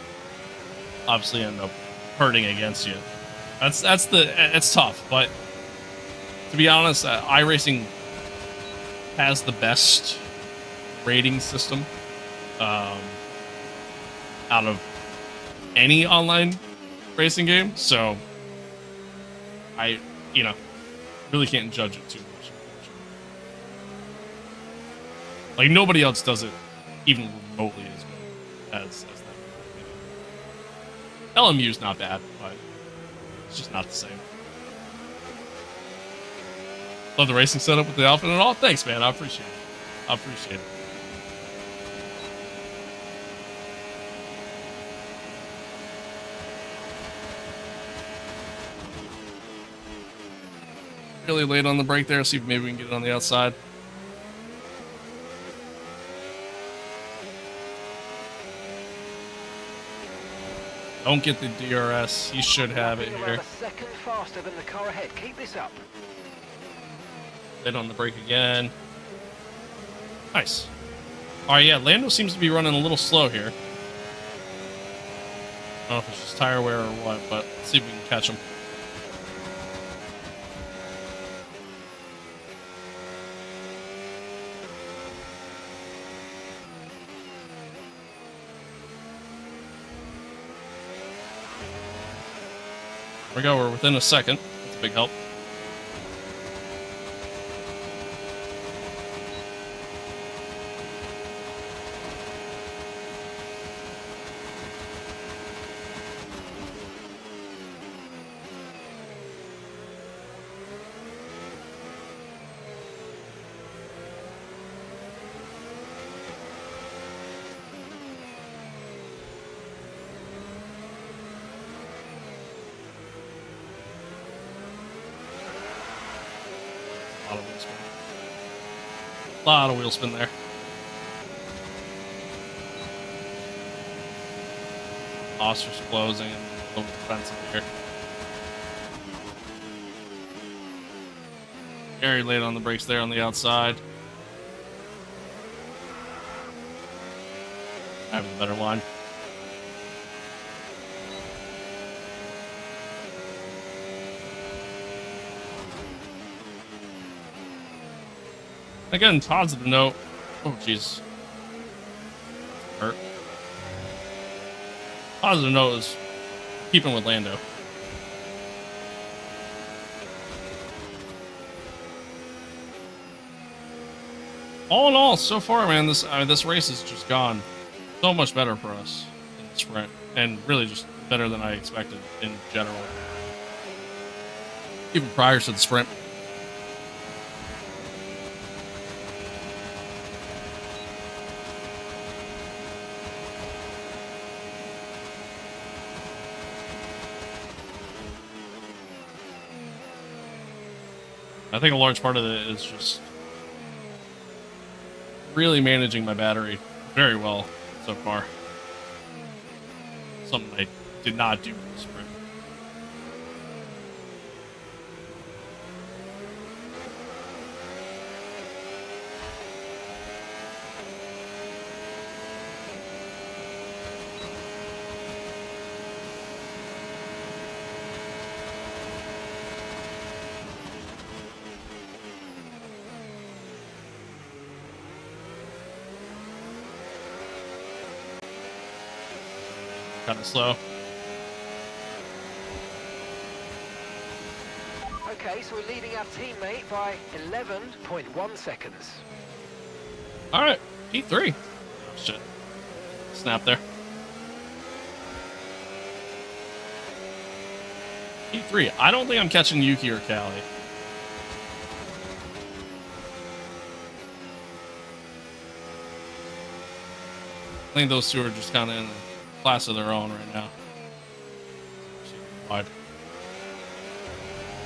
obviously end up hurting against you. It's tough. But to be honest, iRacing has the best rating system out of any online racing game, so I really can't judge it too much, unfortunately. Like, nobody else does it even remotely as good as that. LMU's not bad, but it's just not the same. Love the racing setup with the outfit and all. Thanks, man. I appreciate it. Really late on the brake there. See if maybe we can get it on the outside. Don't get the DRS. He should have it here. A second faster than the car ahead. Keep this up. Late on the brake again. Nice. All right, yeah. Lando seems to be running a little slow here. I don't know if it's just tire wear or what, but let's see if we can catch him. There we go, we're within a second. That's a big help. A lot of wheel spin. A lot of wheel spin there. Oster's closing and a little defensive here. Very late on the brakes there on the outside. Having a better line. Again, positive note. Oh, jeez. Hurt. Positive note is keeping with Lando. All in all, so far, man, this race has just gone so much better for us in the sprint, and really just better than I expected in general. Even prior to the sprint. I think a large part of it is just really managing my battery very well so far. Something I did not do in the sprint. Kind of slow. Okay, so we're leading our teammate by 11.1 seconds. All right, P3. Oh, shit. Snap there. P3. I don't think I'm catching Yuki or Callie. I think those two are just kind of in a class of their own right now. Wide.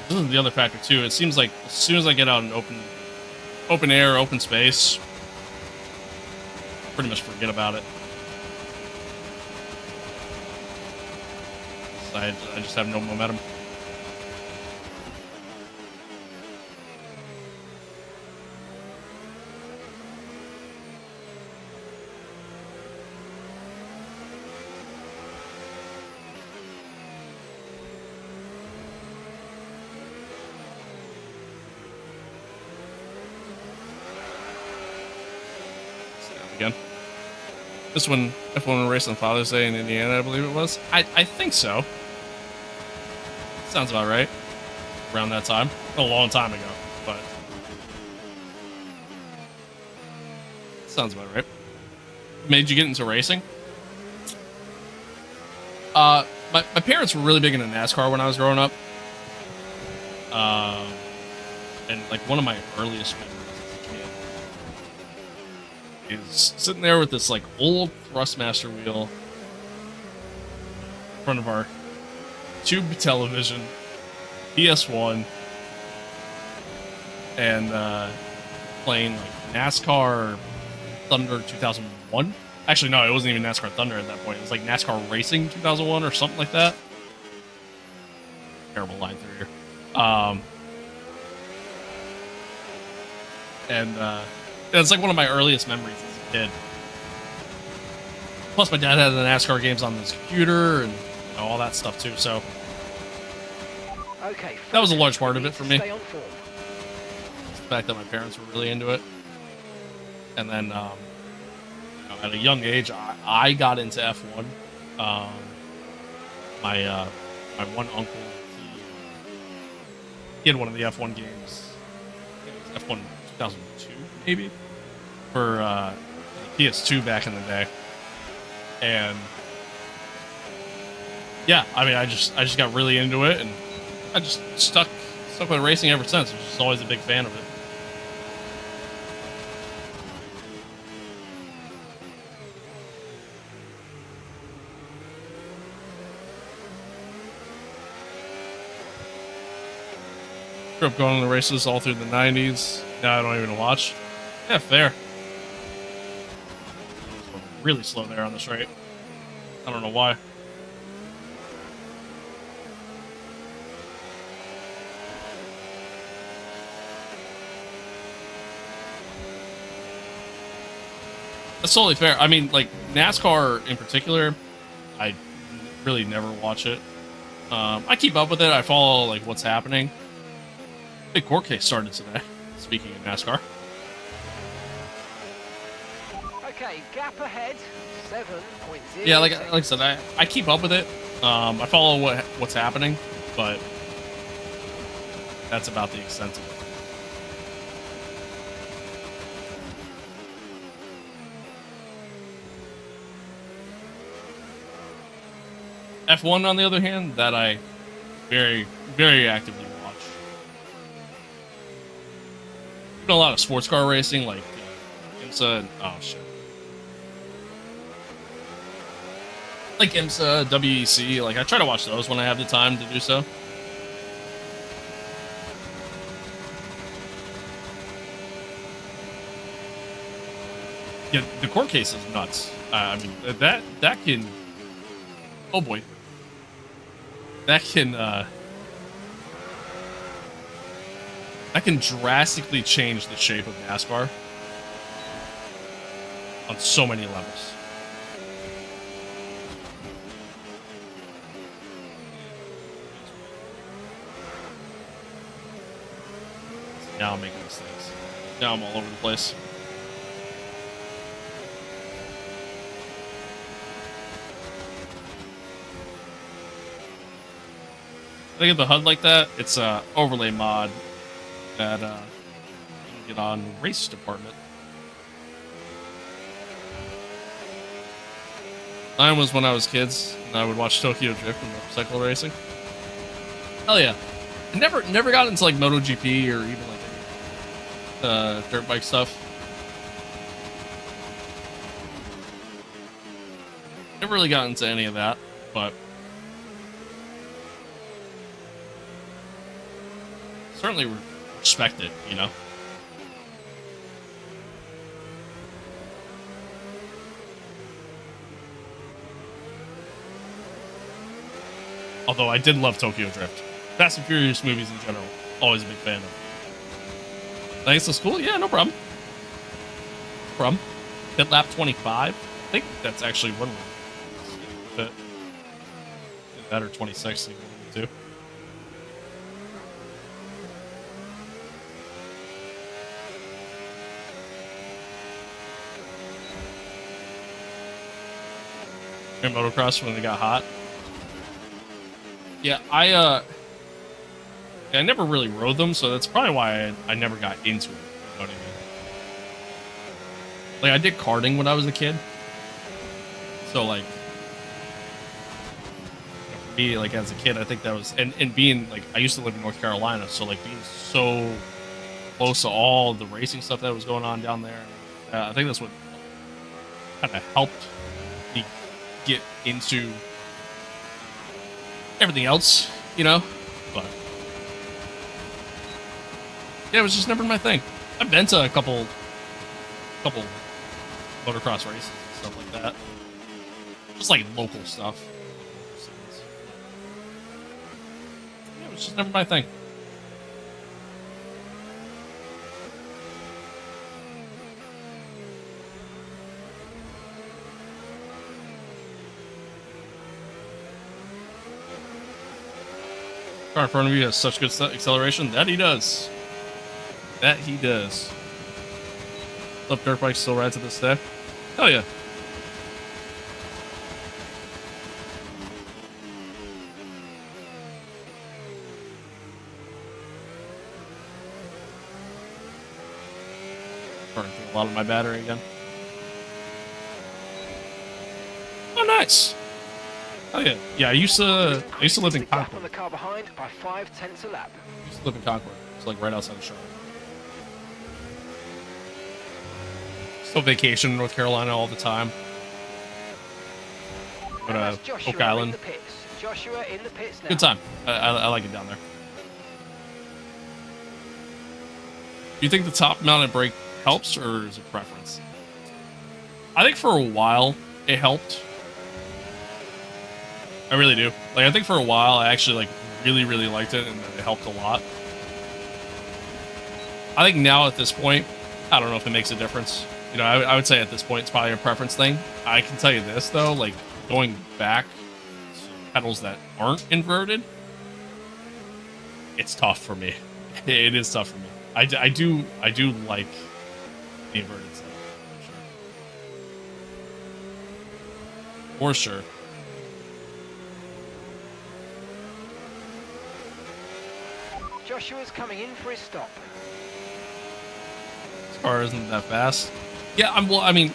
This is the other factor too. It seems like as soon as I get out in open air, open space, pretty much forget about it. I just have no momentum. Again. This one, F1 race on Father's Day in Indiana, I believe it was. I think so. Sounds about right. Around that time. A long time ago, but sounds about right. Made you get into racing? My parents were really big into NASCAR when I was growing up. And like one of my earliest memories is sitting there with this like old Thrustmaster wheel in front of our tube television, PS1, and playing like NASCAR Thunder 2001. Actually, no, it wasn't even NASCAR Thunder at that point. It was like NASCAR Racing 2001 or something like that. Terrible line through here. And it's like one of my earliest memories as a kid. Plus, my dad had the NASCAR games on his computer and all that stuff too. So Okay, that was a large part of it for me. stay on form. The fact that my parents were really into it, and then at a young age, I got into F1. My one uncle, he had one of the F1 games. I think it was F1 2002, maybe, for PS2 back in the day. And yeah, I mean, I just got really into it, and I just stuck with racing ever since. I'm just always a big fan of it. Grew up going to the races all through the 90s. Now I don't even watch. Yeah, fair. Really slow there on the straight. I don't know why. That's totally fair. I mean, like, NASCAR in particular, I really never watch it. I keep up with it. I follow, like, what's happening. Big court case started today, speaking of NASCAR. Okay, gap ahead, 7.0. Yeah, like I said, I keep up with it. I follow what's happening, but that's about the extent of it. F1, on the other hand, that I very, very actively watch. Even a lot of sports car racing, like IMSA and, oh shit. Like IMSA, WEC, like I try to watch those when I have the time to do so. Yeah, the court case is nuts. I mean, that can, oh boy. That can drastically change the shape of NASCAR on so many levels. Now I'm making mistakes. Now I'm all over the place. I think of the HUD like that, it's a overlay mod that you can get on race department. Mine was when I was kids and I would watch Tokyo Drift and motorcycle racing. Hell yeah. I never got into like MotoGP or even like dirt bike stuff. Never really got into any of that, but certainly respect it, you know? Although I did love Tokyo Drift. Fast and Furious movies in general. Always a big fan of. Thanks to school? Yeah, no problem. No problem. Pit lap 25? I think that's actually one pit. That or 26, like one of the two. In motocross when they got hot. Yeah, I never really rode them, so that's probably why I never got into it. You know what I mean? Like, I did karting when I was a kid. So, like, for me, like, as a kid, I think that was... And being, like, I used to live in North Carolina, so, like, being so close to all the racing stuff that was going on down there, I think that's what kind of helped me get into everything else, you know? But yeah, it was just never my thing. I've been to a couple motocross races and stuff like that. Just like local stuff. Yeah, it was just never my thing. Car in front of you has such good acceleration. That he does. That he does. Love dirt bikes, still ride to this day. Hell yeah. Burning through a lot of my battery again. Oh, nice. Oh yeah, yeah. I used to live in Concord. On the car behind by 0.5 a lap. I used to live in Concord. It's like right outside of Charlotte. Still vacation in North Carolina all the time. Go to Oak Island. Joshua in the pits now. Good time. I like it down there. you think the top mounted brake helps, or is it preference? I think for a while it helped. I really do. Like, I think for a while I actually like really liked it, and it helped a lot. I think now at this point, I don't know if it makes a difference. You know, I would say at this point it's probably a preference thing. I can tell you this though, like going back to pedals that aren't inverted, it's tough for me. It is tough for me. I do like the inverted setup, for sure. Joshua's coming in for his stop. This car isn't that fast. Yeah, well, I mean,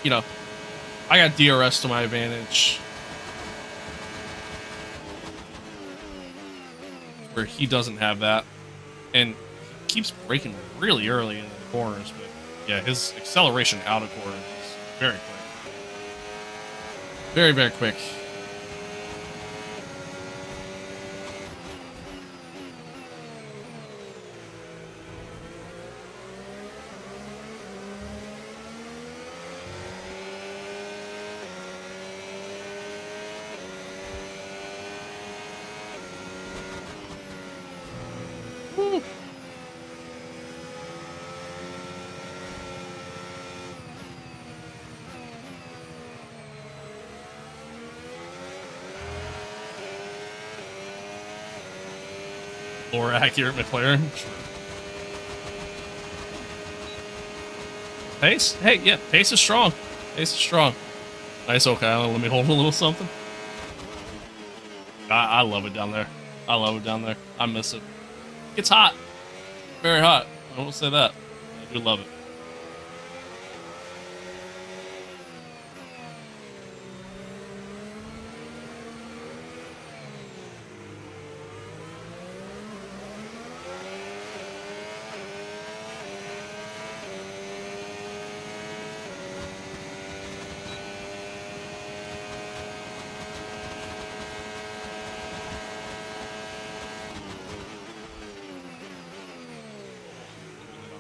you know, I got DRS to my advantage, where he doesn't have that, and he keeps braking really early into the corners. But yeah, his acceleration out of corners is very quick, very quick. More accurate McLaren. Sure. Pace? Hey, yeah, pace is strong. Pace is strong. Nice, okay. Let me hold a little something. I love it down there. I love it down there. I miss it. It's hot. Very hot. I won't say that. I do love it.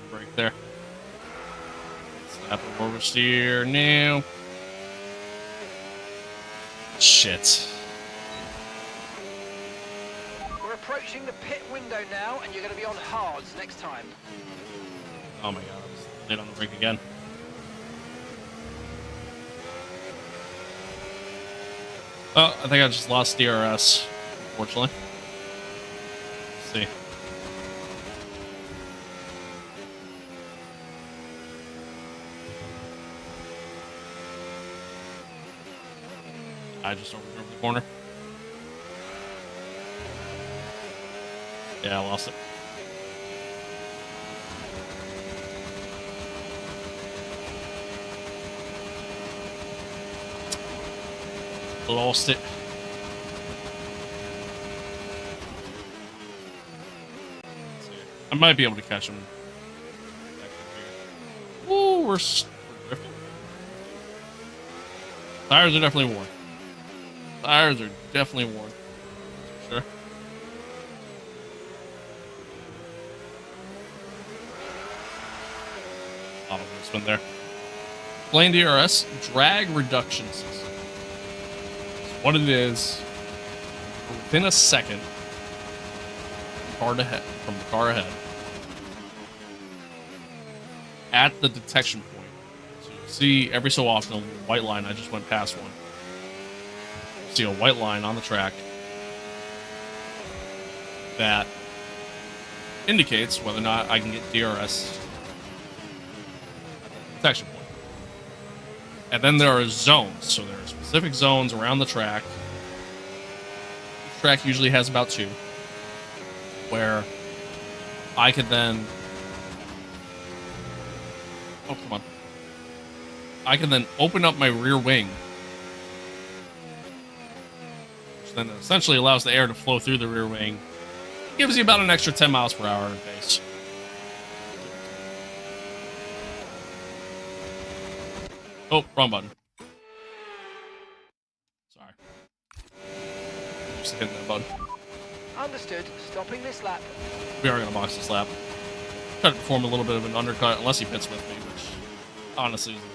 Break there. Snap him oversteer now. Shit. We're approaching the pit window now, and you're going to be on hards next time. Oh my god, I was late on the brake again. Oh, I think I just lost DRS, unfortunately. Let's see. I just overdrove the corner. Yeah, I lost it. Lost it. I might be able to catch him. Ooh, we're drifting. Tires are definitely worn. Tires are definitely worn. For sure. Oh, this one there. Plain DRS drag reduction system. So what it is, within a second, from the car ahead, at the detection point. So you see every so often a white line. I just went past one. See a white line on the track that indicates whether or not I can get DRS detection point. And then there are zones. So there are specific zones around the track. Each track usually has about 2, where I could then... Oh, come on. I can then open up my rear wing, which then essentially allows the air to flow through the rear wing. Gives you about an extra 10 miles per hour in pace. Oh, wrong button. Sorry. Just hitting that button. Understood. Stopping this lap. We are going to box this lap. try to perform a little bit of an undercut, unless he pits with me, which honestly is the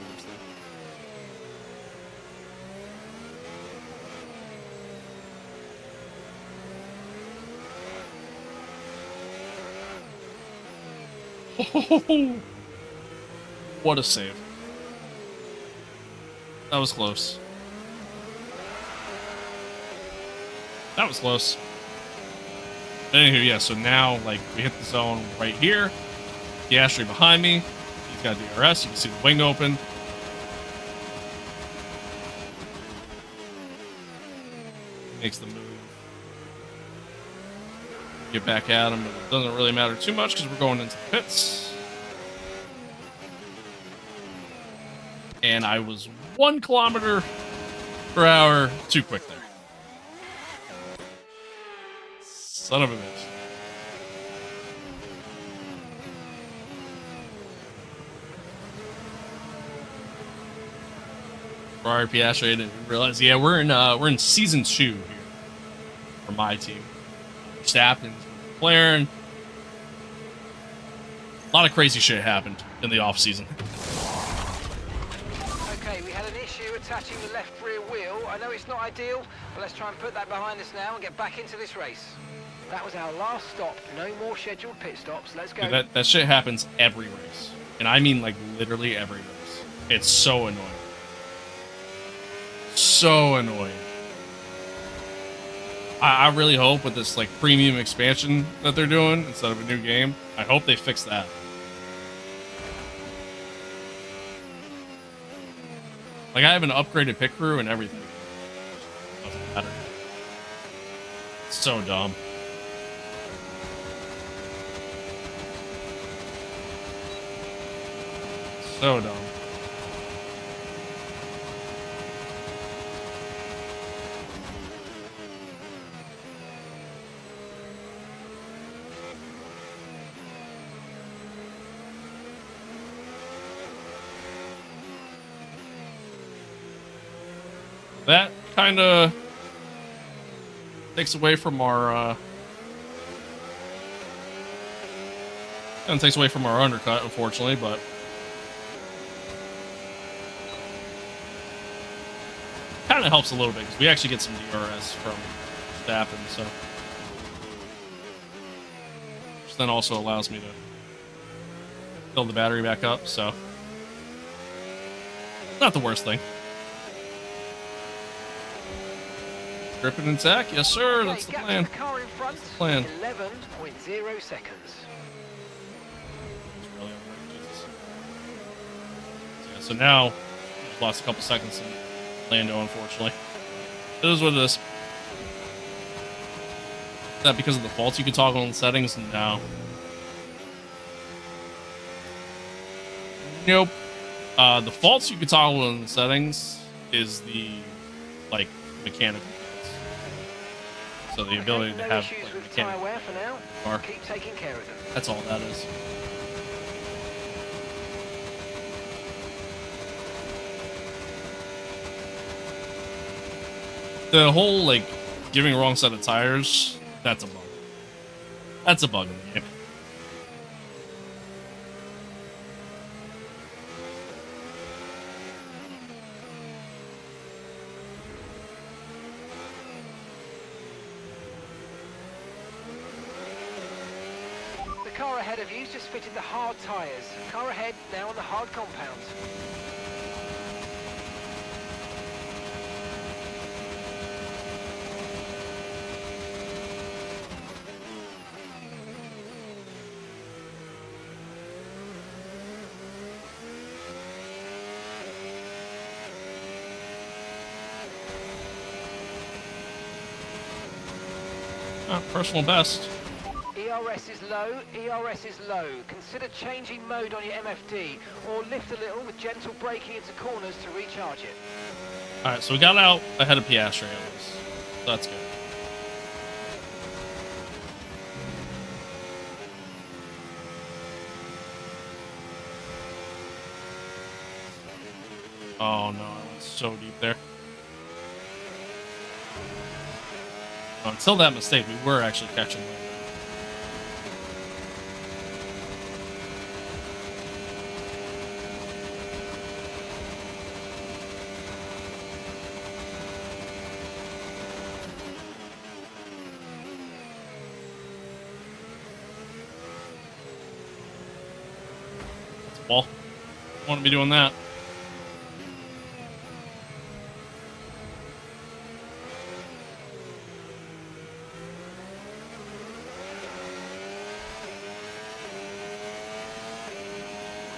worst thing. What a save. That was close. That was close. Anywho, yeah, so now, like, we hit the zone right here. The Astray behind me. He's got DRS. You can see the wing open. Makes the move. Get back at him, but it doesn't really matter too much because we're going into the pits. And I was 1 km/h too quick there. Son of a bitch. Ferrari Piastri, I didn't realize. Yeah, we're in season 2 here for my team. Verstappen's McLaren. A lot of crazy shit happened in the off season. Okay, we had an issue attaching the left rear wheel. I know it's not ideal, but let's try and put that behind us now and get back into this race. That was our last stop. No more scheduled pit stops. Let's go. Dude, that shit happens every race. And I mean, like, literally every race. It's so annoying. So annoying. I really hope with this, like, premium expansion that they're doing instead of a new game, I hope they fix that. Like, I have an upgraded pit crew and everything. Doesn't matter. It's so dumb. So dumb. That kind of takes away from our undercut, unfortunately, but kind of helps a little bit because we actually get some DRS from Verstappen, so which then also allows me to fill the battery back up, so not the worst thing. Gripping and tack, yes sir, Okay, that's the gap to plan. the car in front, That's the plan. 11.0 seconds. Yeah, so now we've lost a couple seconds in Lando, unfortunately. It is what it is. Is that because of the faults you can toggle on the settings? No. Nope. The faults you can toggle in the settings is the, like, mechanical faults. So the ability to no have, issues like, with mechanical tyre wear for now. car. Keep taking care of them. That's all that is. The whole, like, giving wrong set of tires, that's a bug. That's a bug in the game. The car ahead of you's just fitted the hard tyres. Car ahead now on the hard compound. Personal best. ERS is low, ERS is low. Consider changing mode on your MFD or lift a little with gentle braking into corners to recharge it. Alright, so we got out ahead of Piastri at least. So that's good. Oh no, I went so deep there. Until that mistake, we were actually catching Lando. Well, want to be doing that.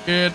Good.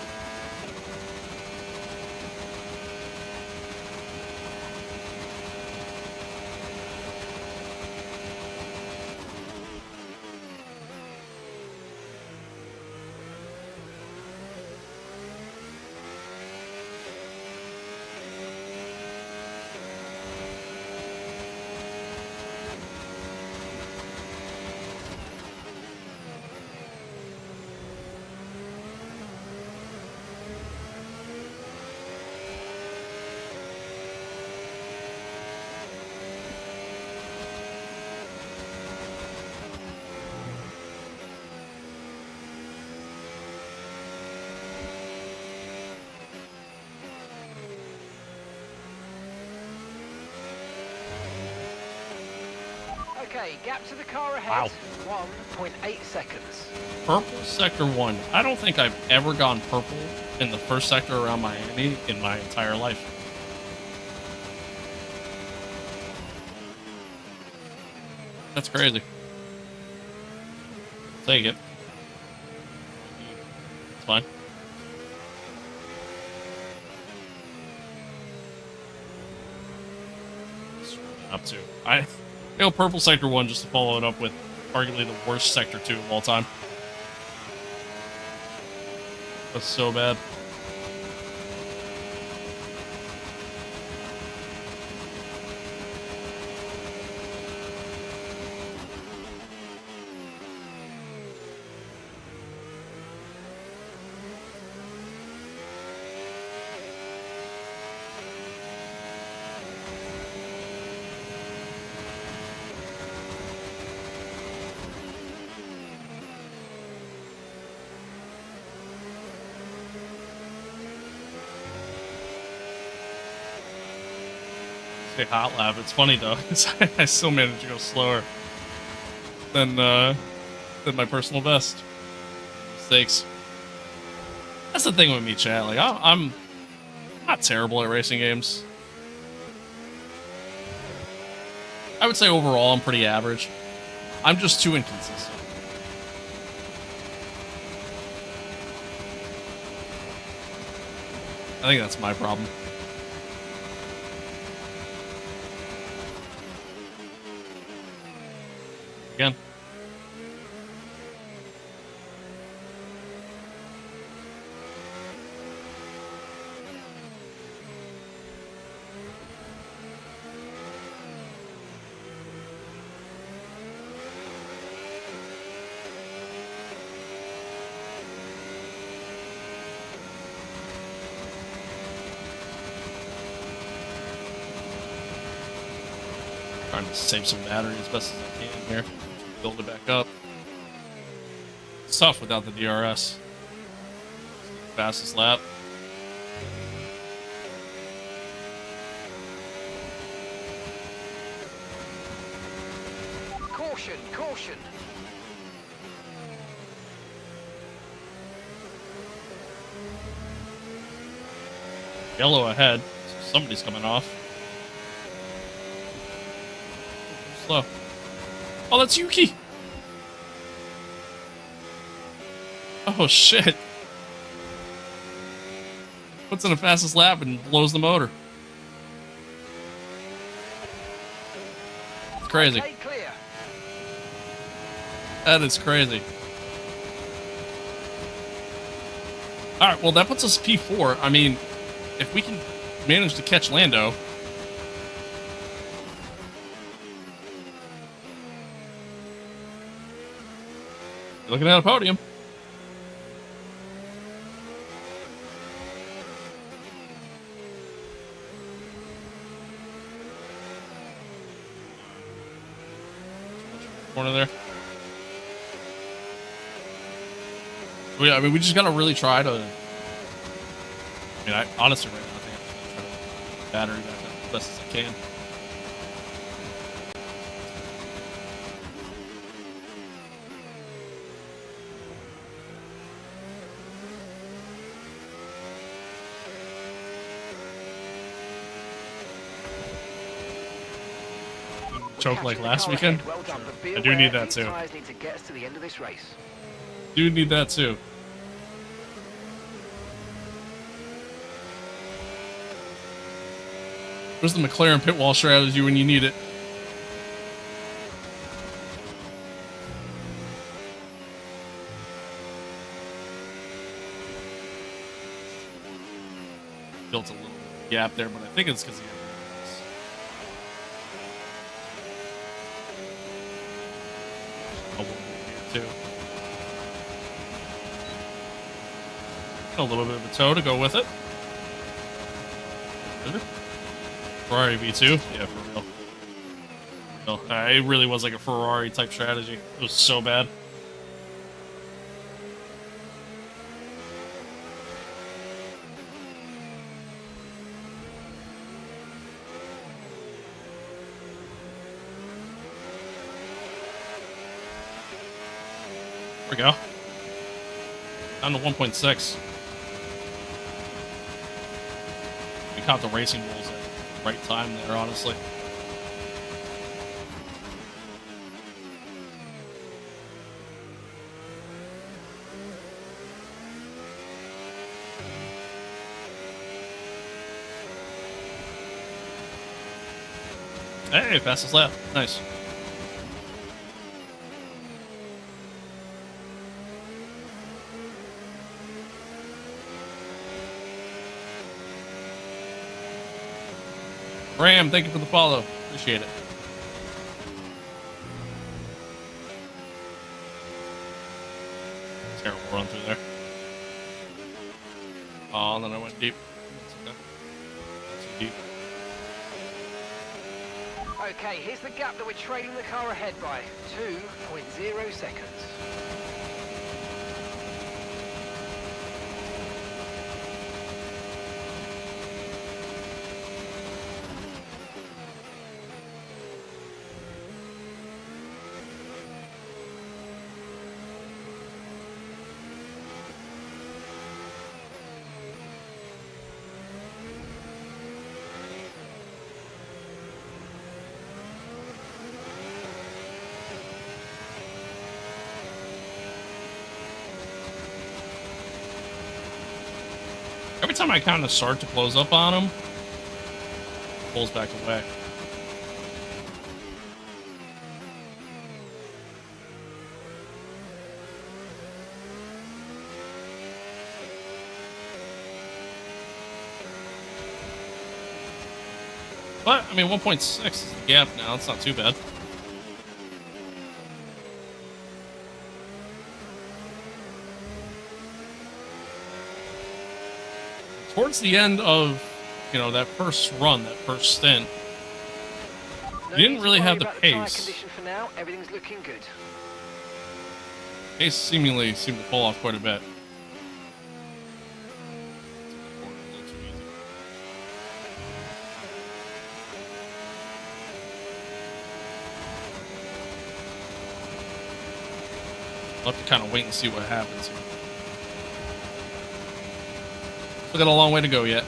Okay, gap to the car ahead. Wow. 1.8 seconds. Purple sector 1. I don't think I've ever gone purple in the first sector around Miami in my entire life. That's crazy. Take it. It's fine. Up to. I go purple sector 1 just to follow it up with arguably the worst sector 2 of all time. That's so bad. Hot lap. It's funny though, because I still managed to go slower than my personal best. Mistakes. That's the thing with me, chat. Like I'm not terrible at racing games. I would say overall I'm pretty average. I'm just too inconsistent. I think that's my problem. Again. Trying to save some battery as best as I can here. Build it back up. It's tough without the DRS. Fastest lap. Caution, caution. Yellow ahead. So somebody's coming off. Slow. Oh, that's Yuki. Oh, shit. Puts in the fastest lap and blows the motor. It's crazy. Okay, clear. That is crazy. Alright, well, that puts us P4. I mean, if we can manage to catch Lando... Looking at a podium. Corner there. I mean, we just gotta really try to. I mean, I honestly right now I think I'm just gonna try to get the battery back up as best as I can. choke like Catching the last car weekend. ahead. Well done, but be I do aware, need that these too. tyres need to get us to the end of this race. Do need that too. Where's the McLaren pit wall strategy when you need it? Built a little gap there, but I think it's because he had a little bit here too. A little bit of a toe to go with it. Ferrari V2? Yeah, for real. It really was like a Ferrari type strategy. It was so bad. There we go. Down to 1.6. We caught the racing rules at the right time there, honestly. Hey, fastest lap. Nice. Ram, thank you for the follow. Appreciate it. Terrible run through there. Oh, and then I went deep. That's okay. Too deep. Okay, here's the gap that we're trailing the car ahead by. 2.0 seconds. Every time I kind of start to close up on him, pulls back away. But, I mean, 1.6 is the gap now. It's not too bad. Towards the end of, that first run, that first stint, No you didn't need to really worry have the about tyre pace. condition for now. Everything's looking good. Pace seemingly seemed to fall off quite a bit. I'll have to kind of wait and see what happens here. Still got a long way to go yet.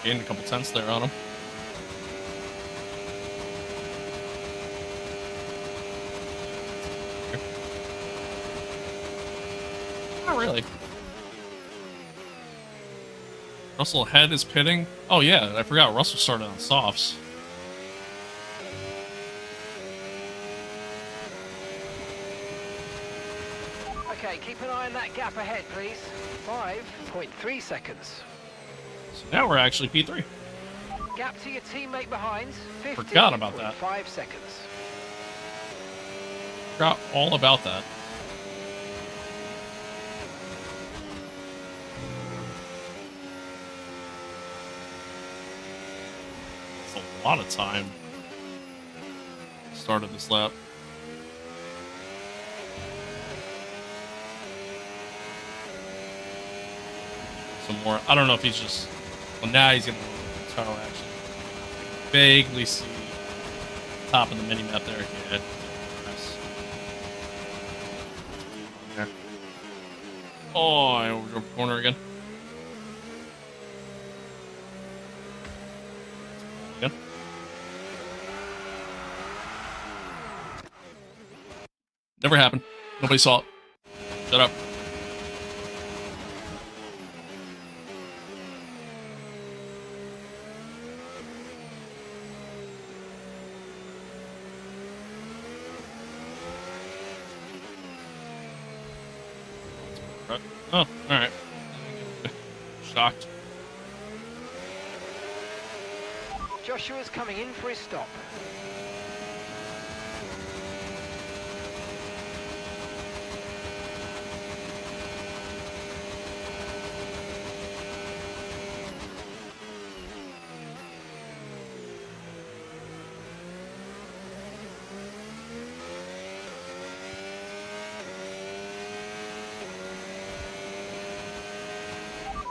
Gained a couple tenths there on him. Not really. Russell ahead is pitting. Oh yeah, I forgot Russell started on softs. Okay, keep an eye on that gap ahead, please. 5.3 seconds. So now we're actually P3. Gap to your teammate behind. Forgot about that. 5 seconds. Forgot all about that. It's a lot of time. Start of this lap. bit more. I don't know if he's just. Well, now he's getting a little bit of tunnel action. Vaguely see top of the mini map there. Yeah. There. Oh, I overdrove the corner again. Again. Never happened. Nobody saw it. Shut up. Oh, alright. Shocked. Joshua's coming in for his stop.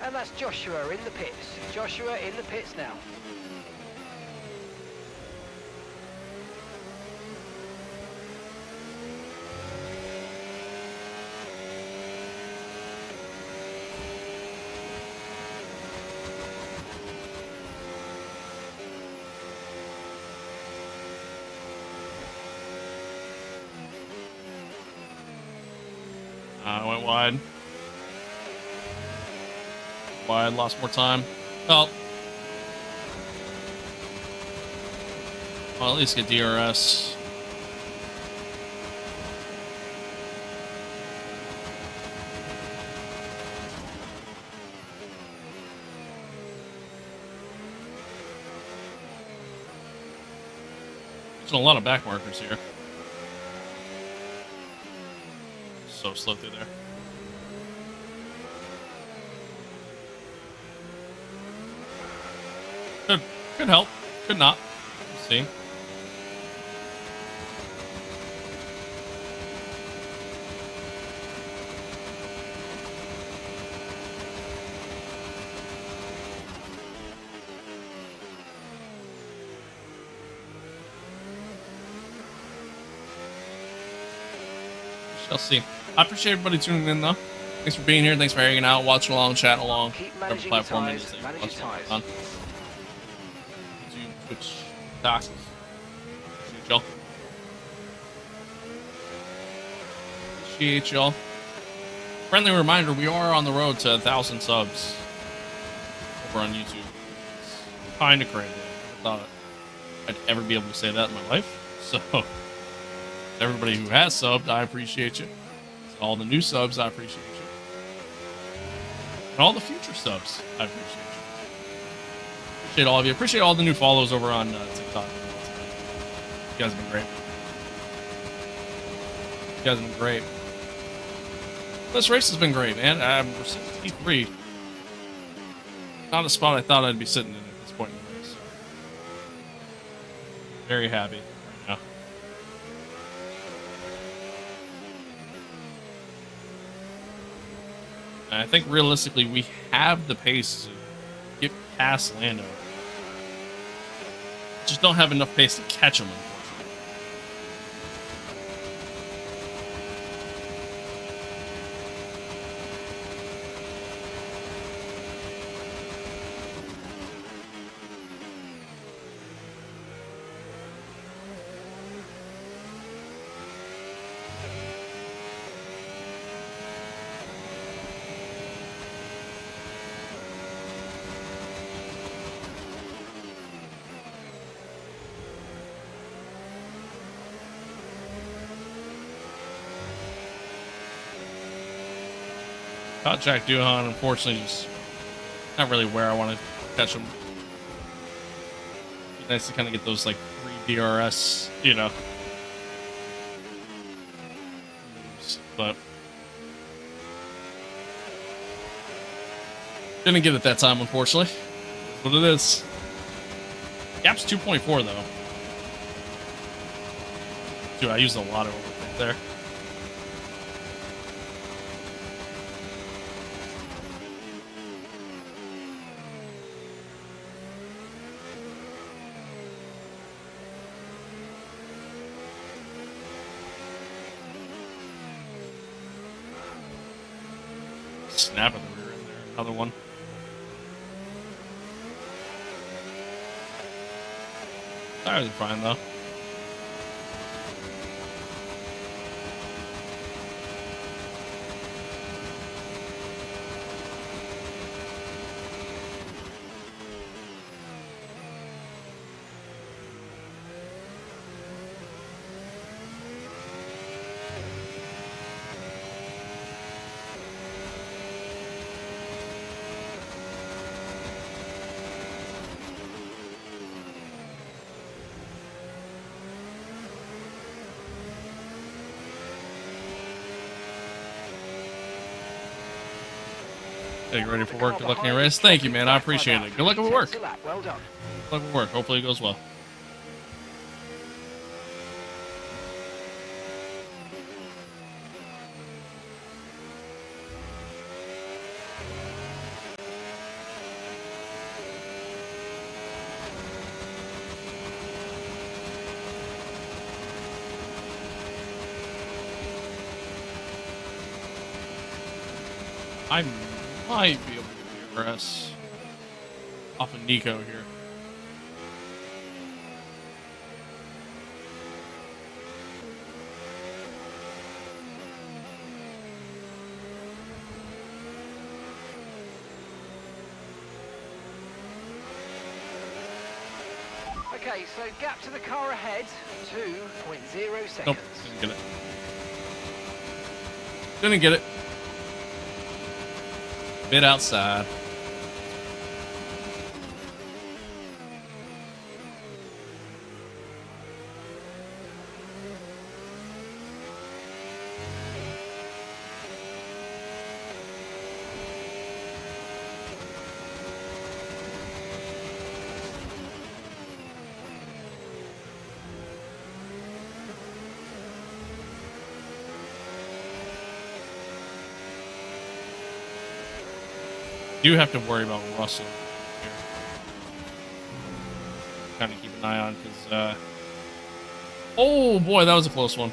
And that's Joshua in the pits. Joshua in the pits now. I went wide. Wide, lost more time. Well, I'll at least get DRS. There's a lot of back markers here. So slow through there. Could help. Could not. We'll see. Shall see. I appreciate everybody tuning in, though. Thanks for being here. Thanks for hanging out, watching along, chatting along. Keep Whatever managing your platform it tyres, is that you're manage your watching tyres. on. YouTube, Twitch, Docs. Appreciate y'all. Appreciate y'all. Friendly reminder, we are on the road to 1,000 subs over on YouTube. It's kind of crazy. I thought I'd ever be able to say that in my life. So, everybody who has subbed, I appreciate you. All the new subs, I appreciate you. And all the future subs, I appreciate you. Appreciate all of you. Appreciate all the new follows over on TikTok. You guys have been great. You guys have been great. This race has been great, man. We're sitting at T3. Not a spot I thought I'd be sitting in at this point in the race. Very happy right now. And I think realistically we have the pace to get past Lando. Just don't have enough pace to catch him, unfortunately. Caught Jack Doohan, unfortunately, just not really where I want to catch him. Be nice to kind of get those like 3 DRS, you know, moves, but didn't get it that time, unfortunately. That's what it is. Gap's 2.4 though. Dude, I used a lot of overthink there. snap of the rear in there. Another one. Tires are fine though. Hey, you ready for work? Good luck in your race. Thank you, man. I appreciate it. Good luck with work. Well done. Good luck with work. Hopefully it goes well. I might be able to progress off of Nico here. Okay, so gap to the car ahead, 2.0 seconds. Nope, didn't get it. Didn't get it. Bit outside. Do have to worry about Russell here. Kind of keep an eye on because, oh boy, that was a close one.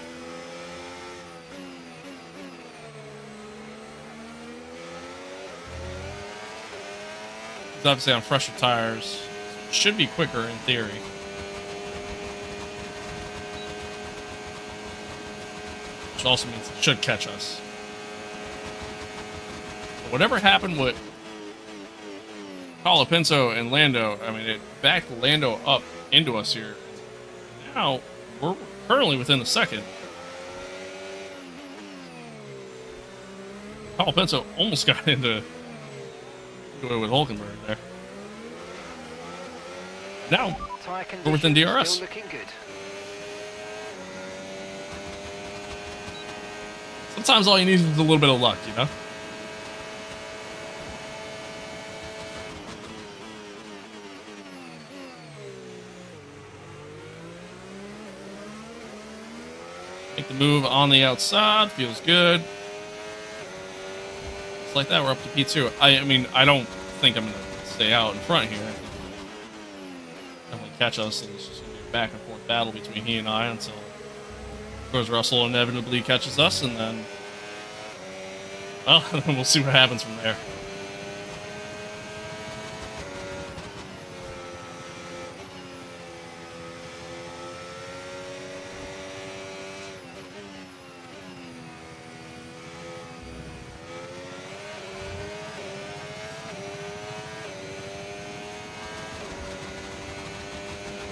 It's obviously on fresher tires. Should be quicker in theory. Which also means it should catch us. But whatever happened with Colapinto and Lando, I mean, it backed Lando up into us here. Now, we're currently within the second. Colapinto almost got into it with Hulkenberg there. Now, we're within DRS. Still looking good. Sometimes all you need is a little bit of luck, you know? Make the move on the outside. Feels good. Just like that, we're up to P2. I mean, I don't think I'm going to stay out in front here. Definitely catch us, and it's just going to be a back and forth battle between he and I until, of course, Russell inevitably catches us, and then, well, we'll see what happens from there.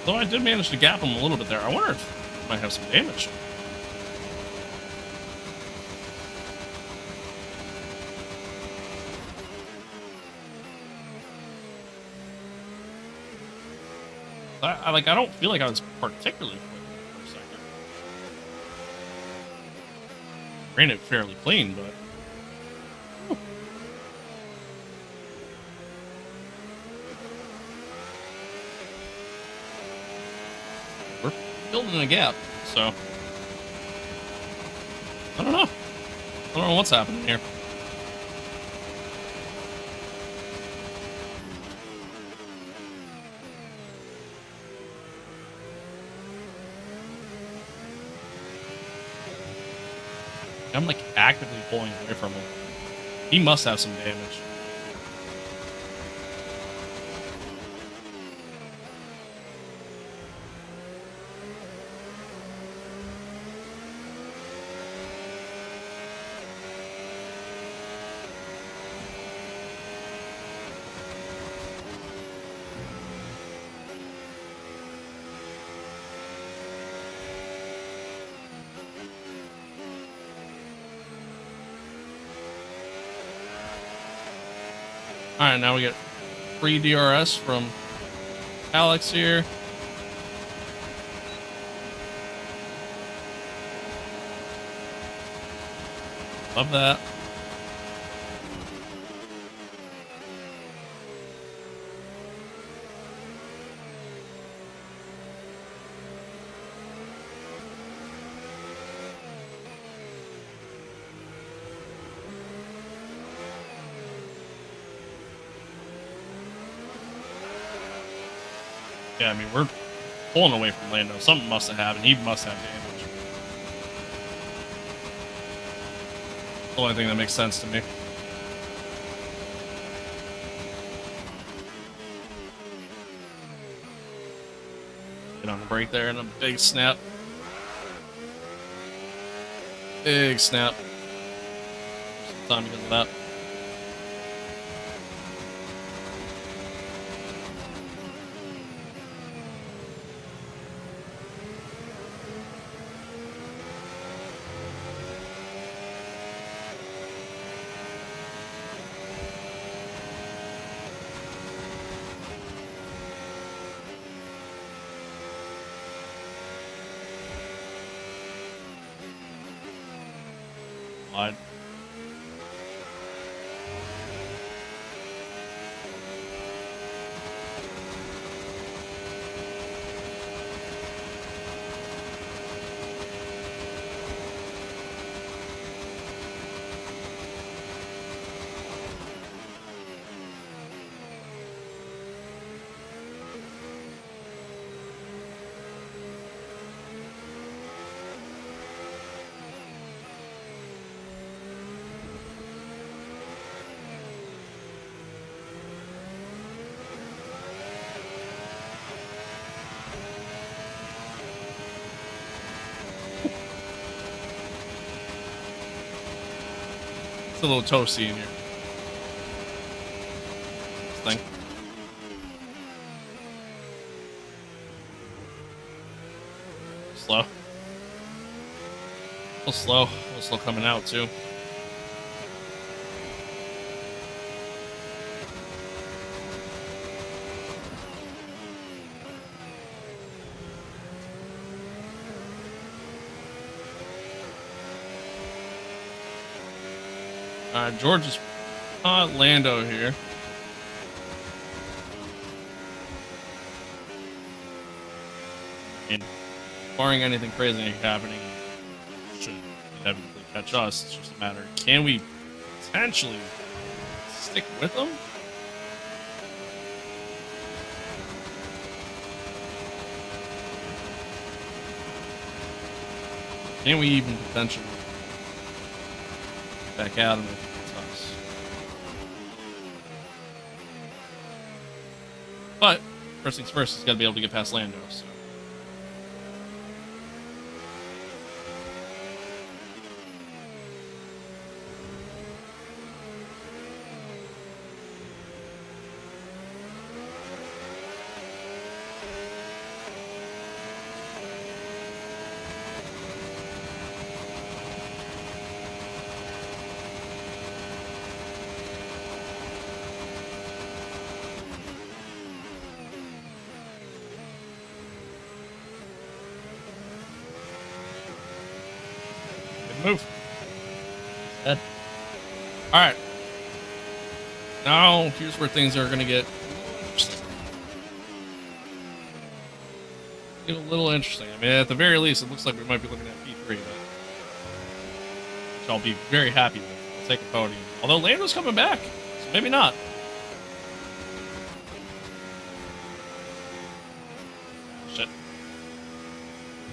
Though I did manage to gap him a little bit there. I wonder if he might have some damage. I don't feel like I was particularly quick in the first sector. Ran it fairly clean, but we're building a gap, so I don't know. I don't know what's happening here. I'm like actively pulling away from him. He must have some damage. All right, now we get free DRS from Alex here. Love that. Yeah, I mean, we're pulling away from Lando. Something must have happened. He must have damage. The only thing that makes sense to me. Get on the brake there and a big snap. Big snap. Time because of that. Wide. It's a little toasty in here. This thing. Slow. A little slow. A little slow coming out too. George is Lando here. And barring anything crazy happening, should inevitably catch us. It's just a matter, can we potentially stick with them? Can we even potentially back out of it? But first things first, he's got to be able to get past Lando. So. Move. Dead. All right. Now, here's where things are going to get a little interesting. I mean, at the very least, it looks like we might be looking at P3, which I'll be very happy with. I'll take a podium. Although Lando's coming back, so maybe not. Shit.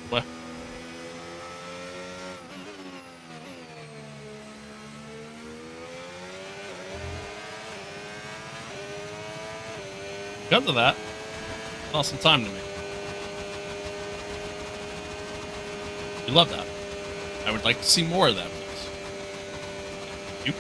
What? Because of that, lost some time to me. We love that. I would like to see more of that, please. Thank you.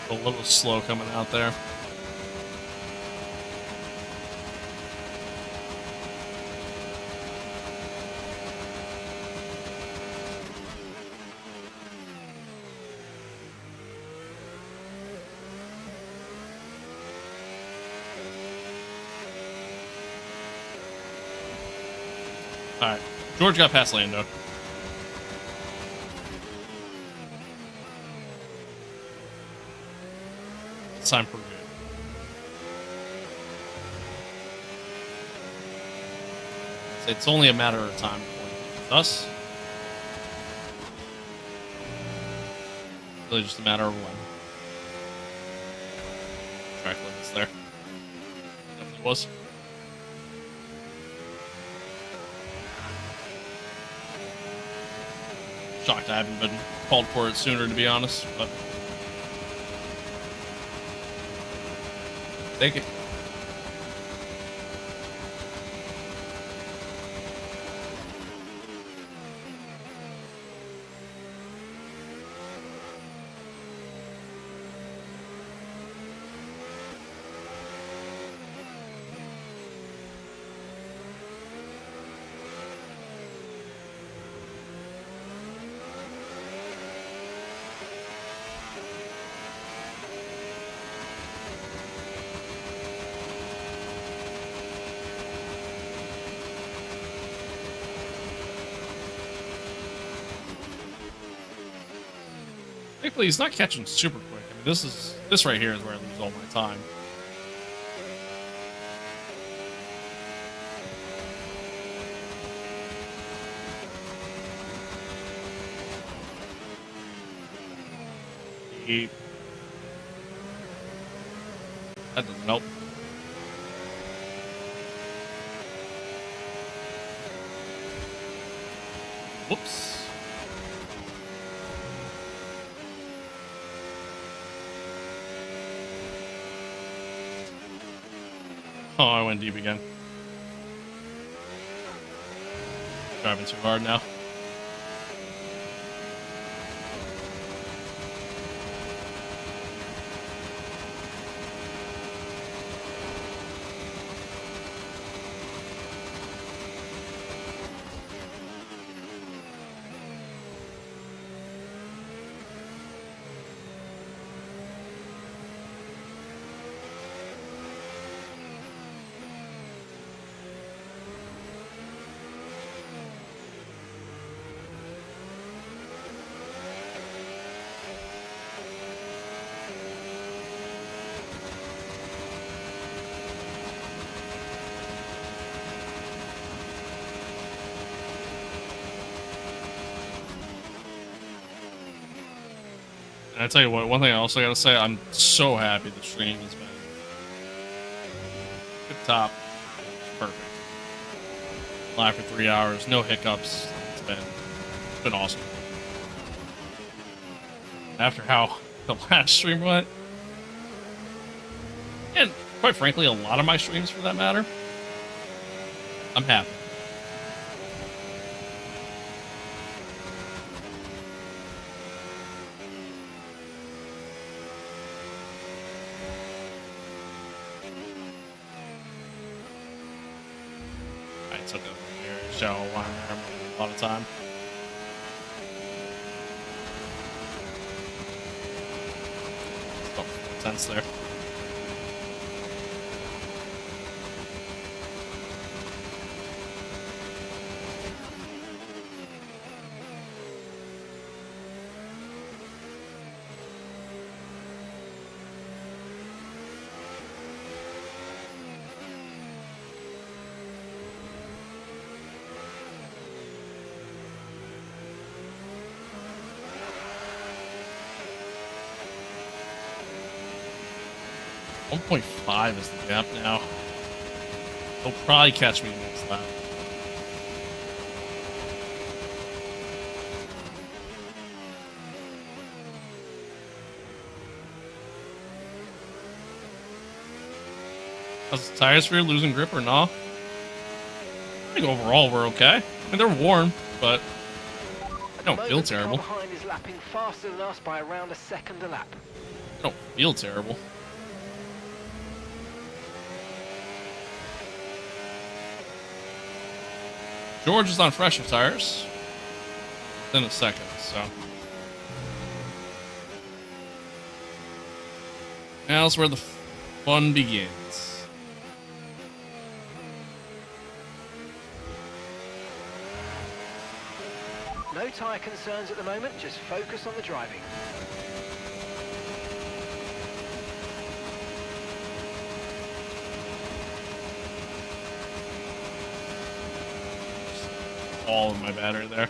A little slow coming out there. All right, George got past Lando. It's time for good. It's only a matter of time before he catches us. Really just a matter of when. Track limits there. Definitely was. Shocked I haven't been called for it sooner, to be honest, but take it. Thankfully, he's not catching super quick. I mean, this right here is where I lose all my time. That doesn't help. Whoops. Oh, I went deep again. Driving too hard now. And I tell you what, one thing I also gotta say, I'm so happy the stream has been tip top, perfect. Live for 3 hours, no hiccups. It's been awesome. After how the last stream went, and quite frankly, a lot of my streams for that matter, I'm happy. I took a shallow line there a lot of time. About 4 tenths there. 1.5 is the gap now. He'll probably catch me next lap. How's the tires for you? Losing grip or not? I think overall we're okay. I mean, they're warm, but I don't feel terrible. Behind is lapping faster than us by around a second a lap. I don't feel terrible. George is on fresher tires. Within a second, so. Now's where the fun begins. No tyre concerns at the moment, just focus on the driving. All of my battery there.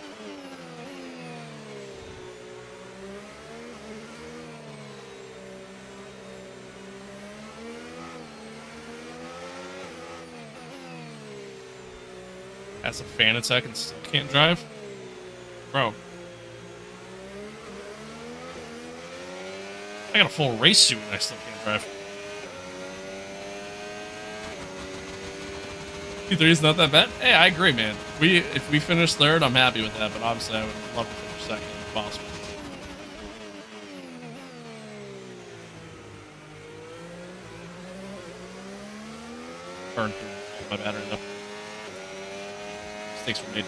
Has a fan attack and still can't drive? Bro. I got a full race suit and I still can't drive. P3 is not that bad. Hey, I agree, man. If we finish third, I'm happy with that, but obviously I would love to finish second if possible. Burn through my battery though. Mistakes were made.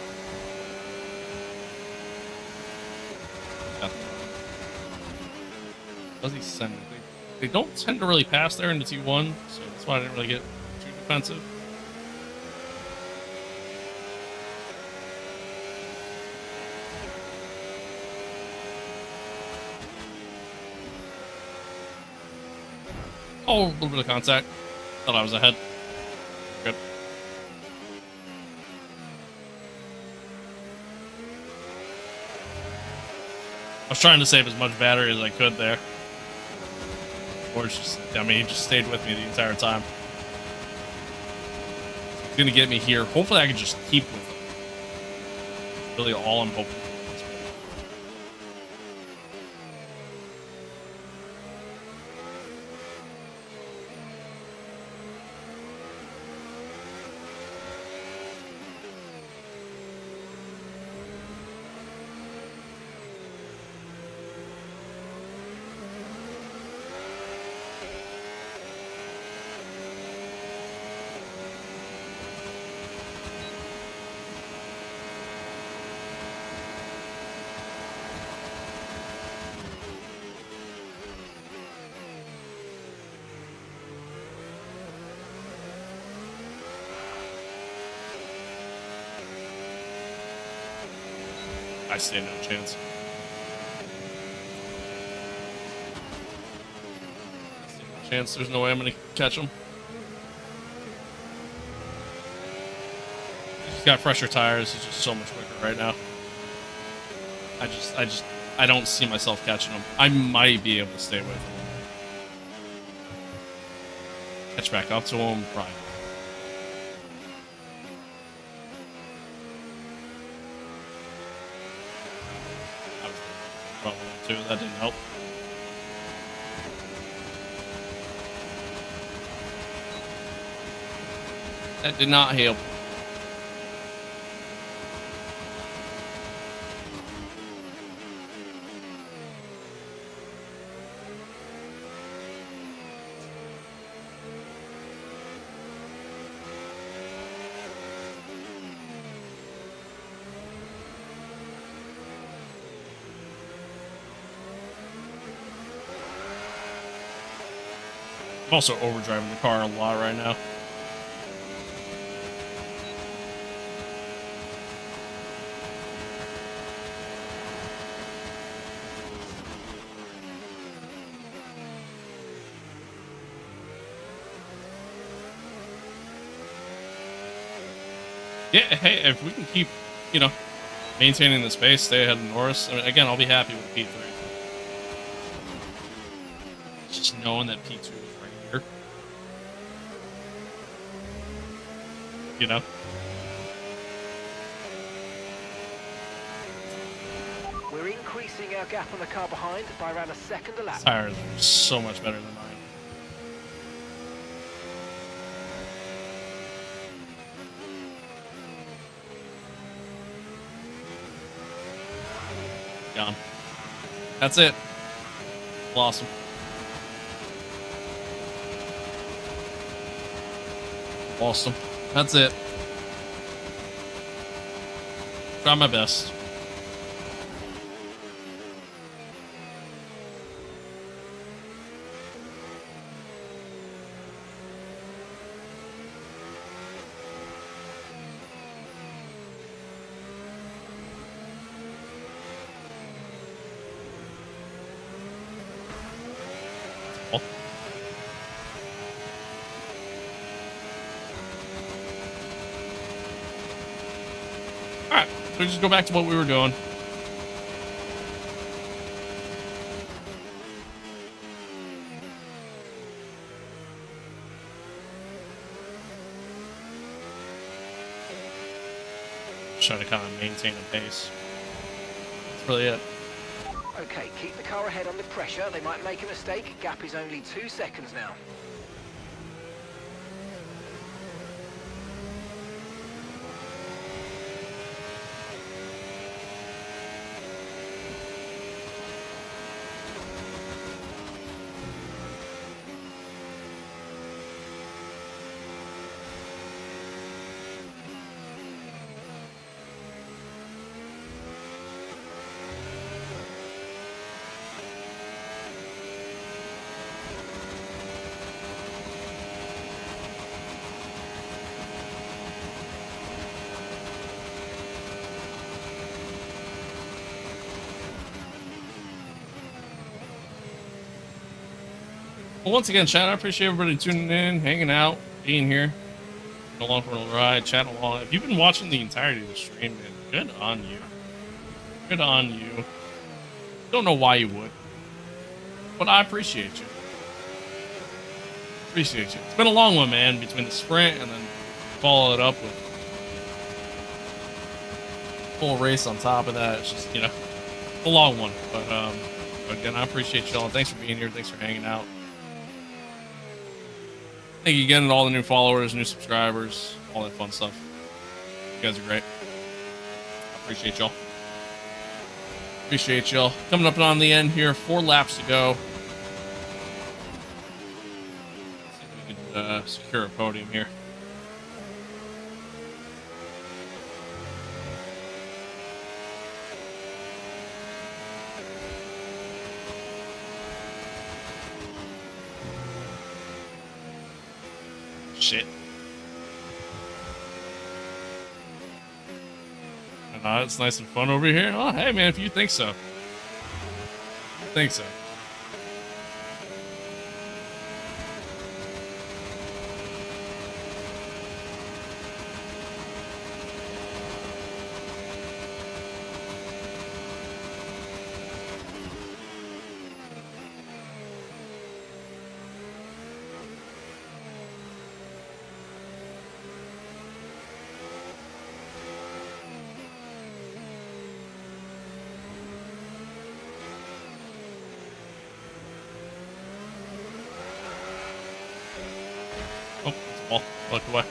Does he send it? They don't tend to really pass there into T1, so that's why I didn't really get too defensive. Oh, a little bit of contact. Thought I was ahead. Good. I was trying to save as much battery as I could there. Or just, I mean, he just stayed with me the entire time. He's gonna get me here. Hopefully I can just keep with him. Really all I'm hoping for. I stand no chance. Chance, there's no way I'm gonna catch him. He's got fresher tires, he's just so much quicker right now. I don't see myself catching him. I might be able to stay with him. Catch back up to him, probably. Too. That didn't help. That did not help. I'm also overdriving the car a lot right now. Yeah, hey, if we can keep, you know, maintaining the space, stay ahead of Norris, I mean, again, I'll be happy with P3. Just knowing that P2 is right here. you know. We're increasing our gap on the car behind by around a second a lap. Tires are so much better than mine. Gone. That's it. Lost him. Lost him. That's it. Try my best. Oh. Alright, so we just go back to what we were doing. Try to kind of maintain a pace. That's really it. Okay, keep the car ahead under pressure. They might make a mistake. Gap is only 2 seconds now. Well, once again, chat, I appreciate everybody tuning in, hanging out, being here, along for the ride, chatting along. If you've been watching the entirety of the stream, man, good on you. Good on you. Don't know why you would, but I appreciate you. Appreciate you. It's been a long one, man, between the sprint and then follow it up with full race on top of that. It's just, you know, a long one. But again, I appreciate y'all. Thanks for being here. Thanks for hanging out. Thank you again to all the new followers, new subscribers, all that fun stuff. You guys are great. I appreciate y'all. Appreciate y'all. Coming up on the end here, 4 laps to go. See if we can secure a podium here. Shit. It's nice and fun over here. Oh, hey, man, if you think so. I think so. Oh, it's a ball. Look away.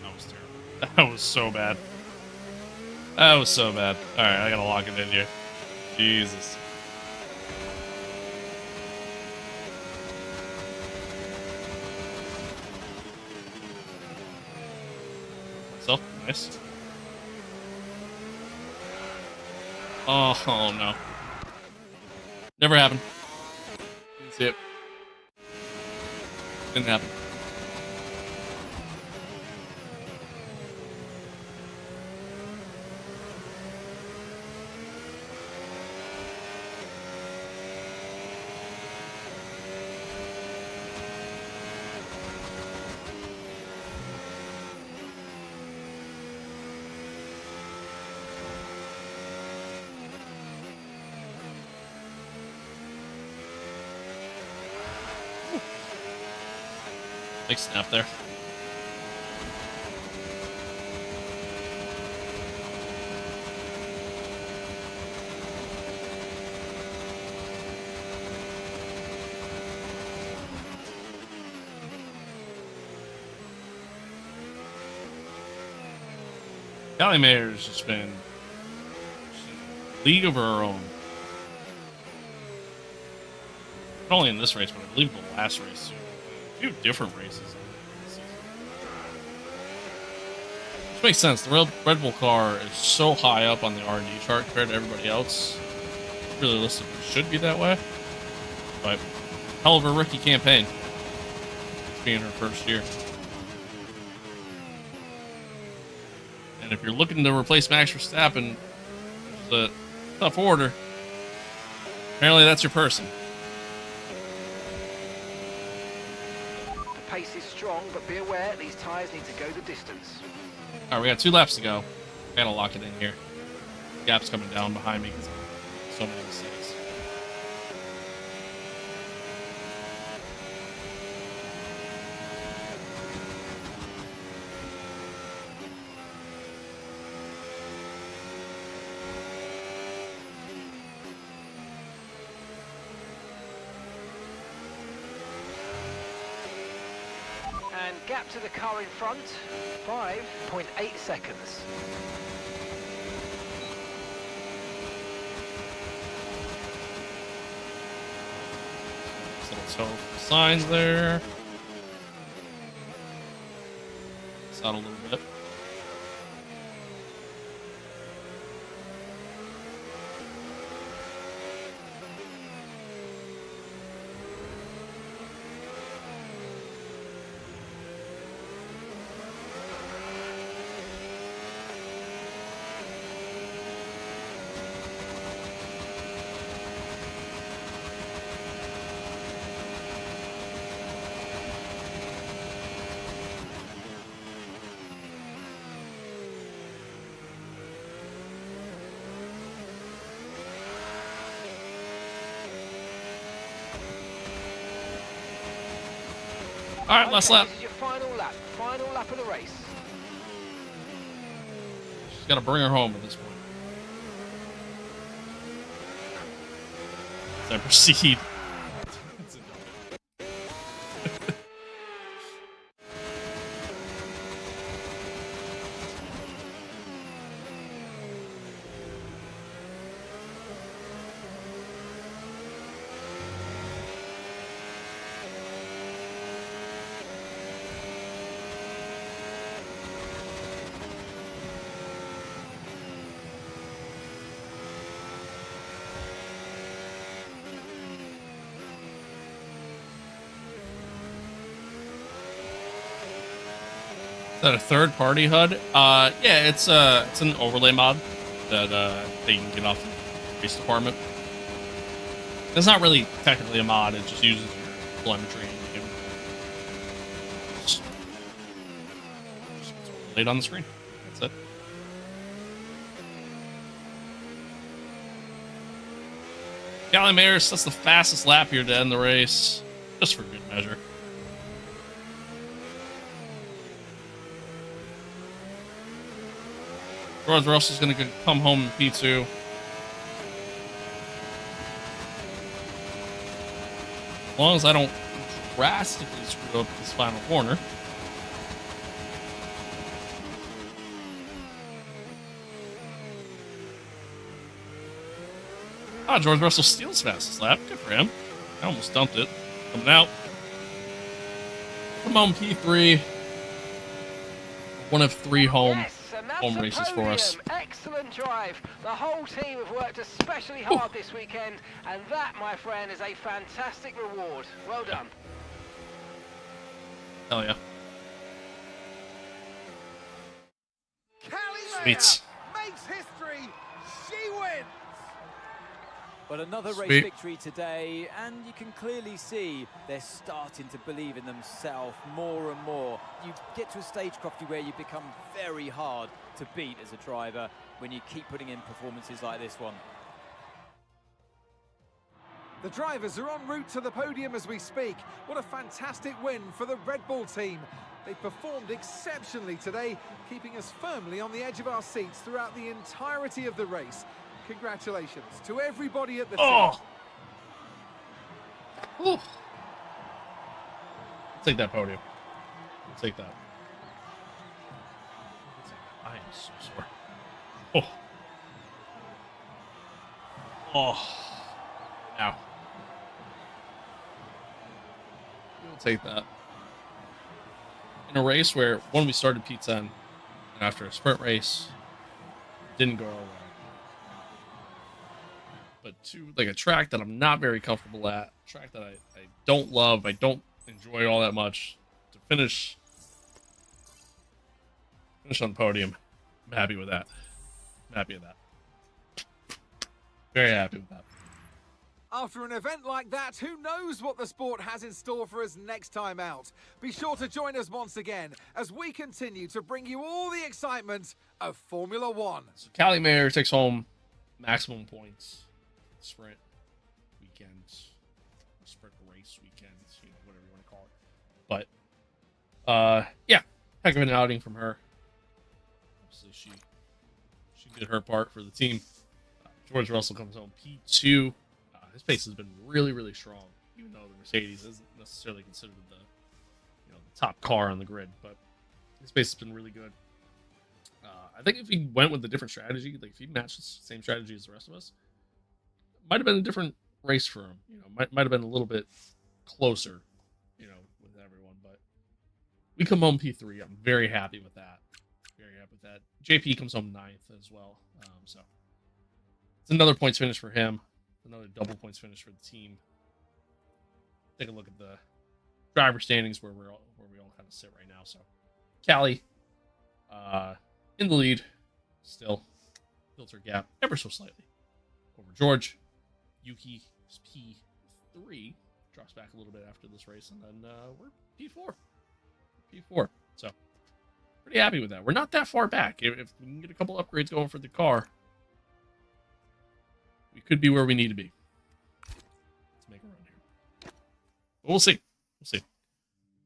That was terrible. That was so bad. That was so bad. Alright, I gotta lock it in here. Jesus. So, nice. Oh, no. Never happened. Didn't see it. Didn't happen. Big snap there. Callie Mayer's just been a league of her own. Not only in this race, but I believe the last race too. A few different races. Which makes sense. The Red Bull car is so high up on the R&D chart compared to everybody else. Realistically, it should be that way. But hell of a rookie campaign. It's being her first year. And if you're looking to replace Max Verstappen, it's a tough order. Apparently that's your person. The pace is strong, but be aware these tyres need to go the distance. All right, we got 2 laps to go. Gotta lock it in here. Gap's coming down behind me because of so many mistakes. And gap to the car in front, 5.8 seconds. Nice little toe signs there. It's out a little bit. All right, last lap. This is your final lap of the race. She's got to bring her home at this point. As I proceed. Is that a third-party HUD? Yeah, it's an overlay mod that you can get off the race department. It's not really technically a mod; it just uses your telemetry and you can just overlay it on the screen. That's it. Callie Mayers, that's the fastest lap here to end the race, just for good measure. George Russell's going to come home in P2. As long as I don't drastically screw up this final corner. Ah, George Russell steals fastest lap. Good for him. I almost dumped it. Coming out. Come on, P3. One of 3 home races for us. Excellent drive. The whole team have worked especially hard this weekend, and that, my friend, is a fantastic reward. Well done. Hell yeah. Callie Sweet. makes history. She wins. But another race Sweet. victory today, and you can clearly see they're starting to believe in themselves more and more. You get to a stage, Crofty, where you become very hard to beat as a driver when you keep putting in performances like this one. The drivers are en route to the podium as we speak. What a fantastic win for the Red Bull team. They performed exceptionally today, keeping us firmly on the edge of our seats throughout the entirety of the race. Congratulations to everybody at the team. Ooh. Take that podium. Take that. I am so sore. Oh. Oh. Ow. We'll take that. In a race where, one, we started P10, and after a sprint race, didn't go our way. But two, like a track that I'm not very comfortable at, a track that I don't love, I don't enjoy all that much, to finish on the podium. I'm happy with that. I'm happy with that. Very happy with that. After an event like that, who knows what the sport has in store for us next time out? Be sure to join us once again as we continue to bring you all the excitement of Formula One. So Callie Mayer takes home maximum points. Sprint weekends, sprint race weekends, you know, whatever you want to call it. But yeah, heck of an outing from her. Obviously, she did her part for the team. George Russell comes home P2. His pace has been really, really strong, even though the Mercedes isn't necessarily considered the top car on the grid. But his pace has been really good. I think if he went with a different strategy, like if he matched the same strategy as the rest of us, might have been a different race for him. You know, might have been a little bit closer, you know, with everyone. But we come home P3. I'm very happy with that. Very happy with that. JP comes home 9th as well. So it's another points finish for him. Another double points finish for the team. Take a look at the driver standings where we all kind of sit right now. So Callie in the lead, still built her gap ever so slightly over George. Yuki is P3, drops back a little bit after this race, and then we're P4. P4. So pretty happy with that. We're not that far back. If we can get a couple upgrades going for the car, we could be where we need to be. Let's make a run here. But we'll see. We'll see.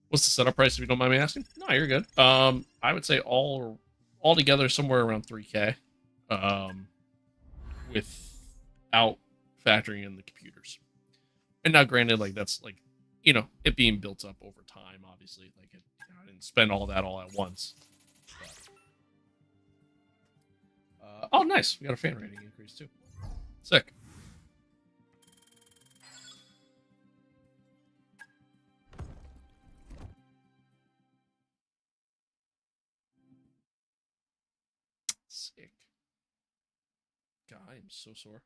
What's the setup price, if you don't mind me asking? No, you're good. I would say all together somewhere around 3K. Without factoring in the computers. And now granted, like that's like, you know, it being built up over time, obviously. Like I didn't spend all that all at once. But, oh, nice. We got a fan rating increase too. Sick. Sick. God, I am so sore.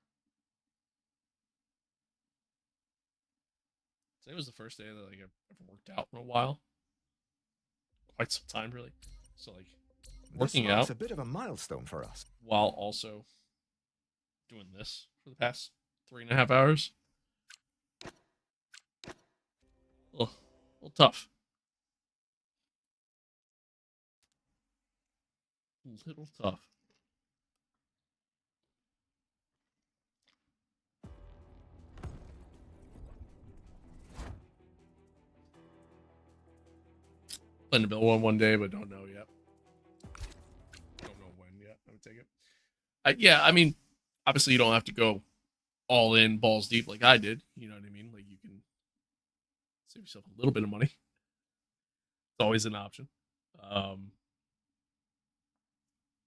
Today was the first day that like I've ever worked out in a while. Quite some time, really. So like working out. It's a bit of a milestone for us. While also doing this for the past 3.5 hours. A little tough. A little tough. Plan to build one day, but don't know yet. Don't know when yet. I would take it. Yeah, I mean, obviously you don't have to go all in, balls deep like I did. You know what I mean? Like you can save yourself a little bit of money. It's always an option.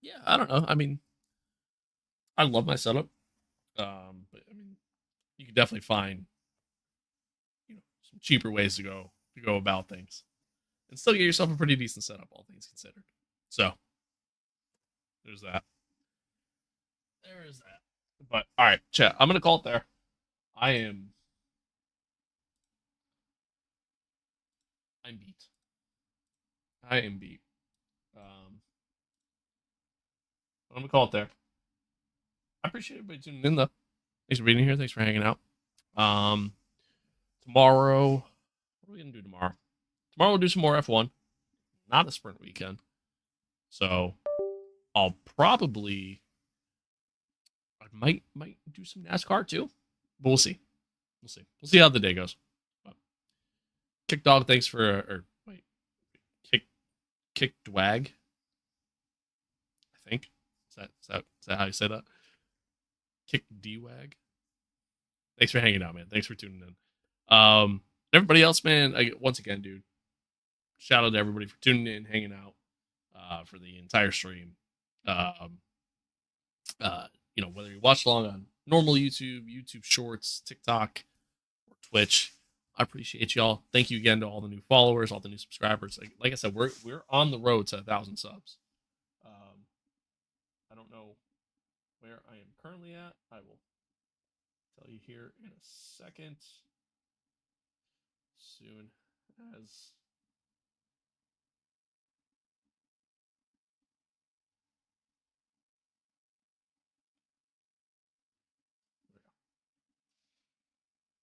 Yeah, I don't know. I mean, I love my setup. But I mean, you can definitely find, you know, some cheaper ways to go about things. And still get yourself a pretty decent setup, all things considered. So, there's that. There is that. But, alright, chat. I'm going to call it there. I'm beat. I am beat. I'm going to call it there. I appreciate everybody tuning in, though. Thanks for being here. Thanks for hanging out. Tomorrow, what are we going to do tomorrow? Tomorrow we'll do some more F1. Not a sprint weekend. So I'll probably I might do some NASCAR too. But we'll see. We'll see. We'll see how the day goes. But Kick Dog, thanks for Kick Dwag. I think is that how you say that? Kick D-Wag. Thanks for hanging out, man. Thanks for tuning in. Everybody else, man. Once again, dude. Shout out to everybody for tuning in, hanging out for the entire stream. Whether you watch along on normal YouTube, YouTube Shorts, TikTok, or Twitch, I appreciate y'all. Thank you again to all the new followers, all the new subscribers. Like I said, we're on the road to 1,000 subs. I don't know where I am currently at. I will tell you here in a second. Soon as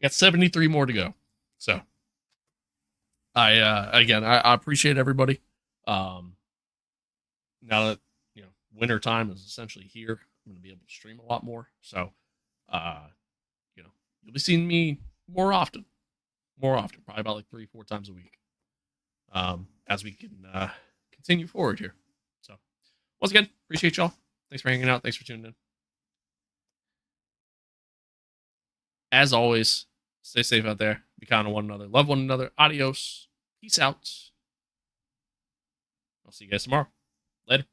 got 73 more to go. So I appreciate everybody. Now that winter time is essentially here, I'm going to be able to stream a lot more. So you'll be seeing me more often, probably about like 3-4 times a week, as we can continue forward here. So once again, appreciate y'all. Thanks for hanging out. Thanks for tuning in. As always, stay safe out there. Be kind to one another. Love one another. Adios. Peace out. I'll see you guys tomorrow. Later.